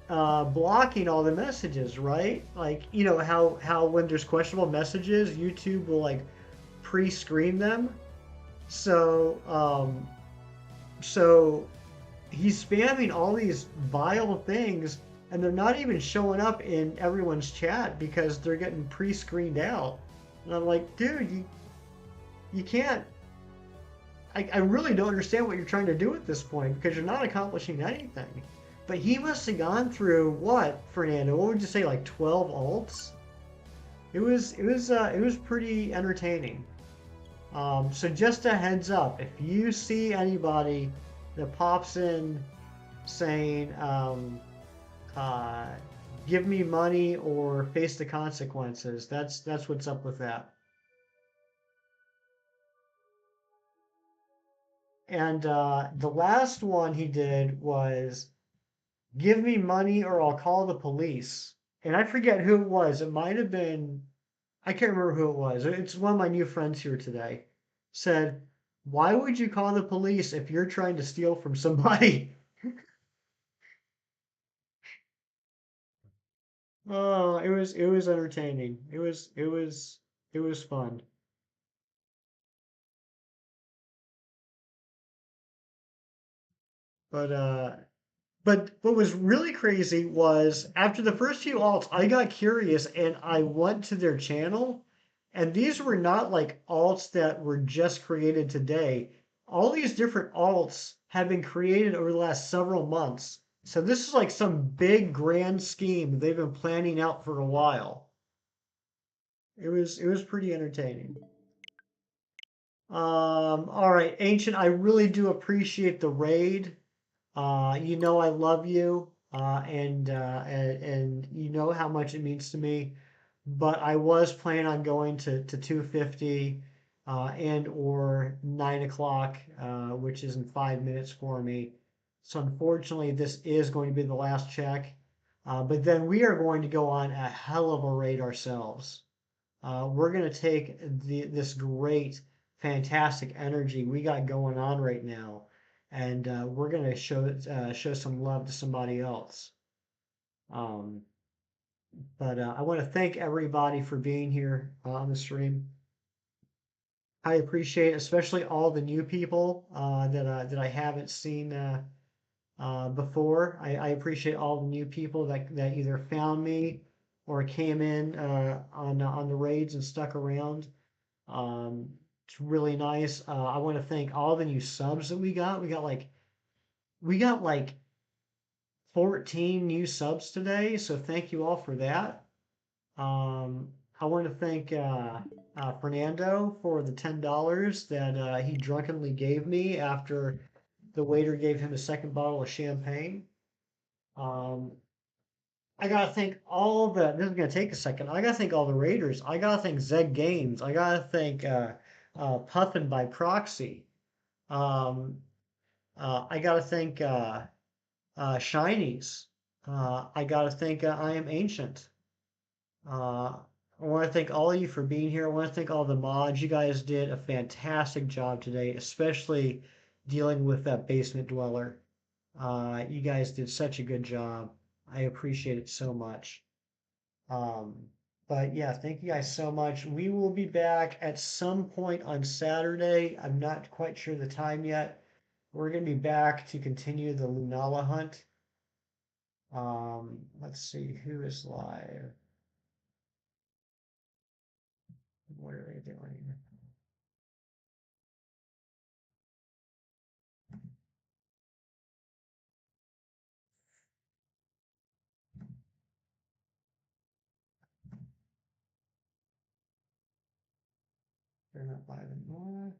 blocking all the messages, right? Like, you know how when there's questionable messages, YouTube will like pre-screen them. So so he's spamming all these vile things, and they're not even showing up in everyone's chat because they're getting pre-screened out. And I'm like, dude, you can't. I really don't understand what you're trying to do at this point because you're not accomplishing anything. But he must have gone through what, Fernando? What would you say, like 12 alts? It was pretty entertaining. So just a heads up, if you see anybody that pops in saying, uh, "Give me money or face the consequences," that's what's up with that. And the last one he did was, "Give me money or I'll call the police." And I forget who it was. It might have been, I can't remember who it was. It's one of my new friends here today. Said, "Why would you call the police if you're trying to steal from somebody?" Oh, it was entertaining. It was fun. But but what was really crazy was after the first few alts, I got curious and I went to their channel, and these were not like alts that were just created today. all these different alts have been created over the last several months. So this is like some big grand scheme they've been planning out for a while. It was pretty entertaining. All right, Ancient, I really do appreciate the raid. You know I love you, and you know how much it means to me. But I was planning on going to 250 and or 9 o'clock, which is in 5 minutes for me. So unfortunately, this is going to be the last check. But then we are going to go on a hell of a raid ourselves. We're going to take this great, fantastic energy we got going on right now, and we're going to show some love to somebody else. Um, but I want to thank everybody for being here on the stream. I appreciate especially all the new people that I haven't seen before. I appreciate all the new people that either found me or came in on the raids and stuck around. It's really nice. I want to thank all the new subs that we got. We got like 14 new subs today, so thank you all for that. Um, I want to thank Fernando for the $10 that he drunkenly gave me after the waiter gave him a second bottle of champagne. Um, I gotta thank all the. This is gonna take a second. I gotta thank all the Raiders. I gotta thank Zeg Games. I gotta thank Puffin by proxy. Um, I gotta thank Shinies. I gotta thank I Am Ancient. I want to thank all of you for being here. I want to thank all the mods. You guys did a fantastic job today, especially dealing with that basement dweller. You guys did such a good job. I appreciate it so much. Um, but yeah, thank you guys so much. We will be back at some point on Saturday. I'm not quite sure the time yet. We're going to be back to continue the Lunala hunt. Let's see who is live. What are they doing? They're not live anymore.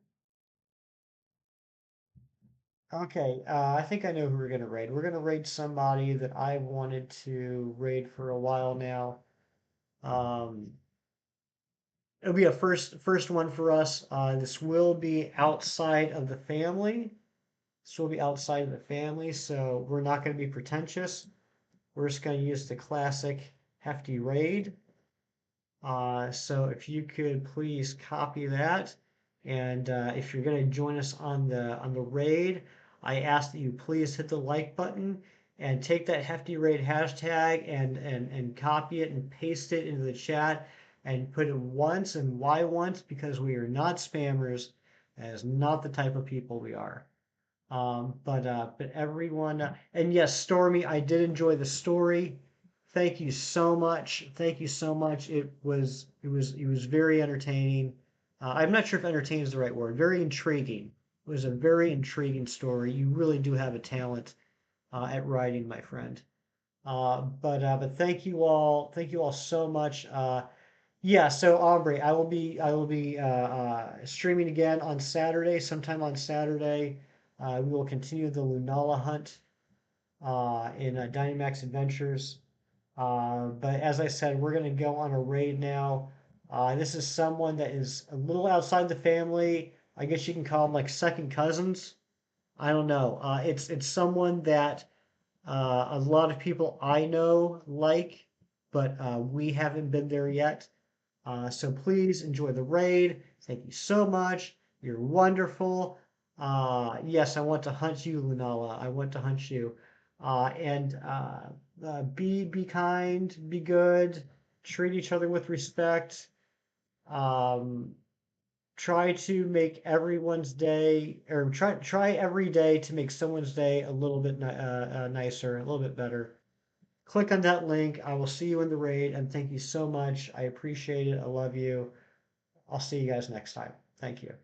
Okay, I think I know who we're gonna raid. We're gonna raid somebody that I wanted to raid for a while now. Um, it'll be a first one for us. This will be outside of the family. This will be outside of the family, so we're not gonna be pretentious. We're just gonna use the classic hefty raid. So if you could please copy that, and if you're going to join us on the raid, I ask that you please hit the like button and take that hefty raid hashtag and copy it and paste it into the chat and put it once. And why once? Because we are not spammers. That is not the type of people we are. But everyone, and yes, Stormy, I did enjoy the story. Thank you so much. Thank you so much. It was very entertaining. I'm not sure if entertaining is the right word. Very intriguing. It was a very intriguing story. You really do have a talent at writing, my friend. But thank you all. Thank you all so much. Yeah, so Aubrey, I will be streaming again on Saturday, sometime on Saturday. We will continue the Lunala hunt in Dynamax Adventures. But as I said, we're gonna go on a raid now. This is someone that is a little outside the family. I guess you can call them like second cousins. I don't know. It's someone that a lot of people I know like, but we haven't been there yet. So please enjoy the raid. Thank you so much. You're wonderful. Yes, I want to hunt you, Lunala. I want to hunt you. And be kind, be good, treat each other with respect. Um, try to make everyone's day, or try every day to make someone's day a little bit nicer, a little bit better. Click on that link. I will see you in the raid, and thank you so much. I appreciate it. I love you. I'll see you guys next time. Thank you.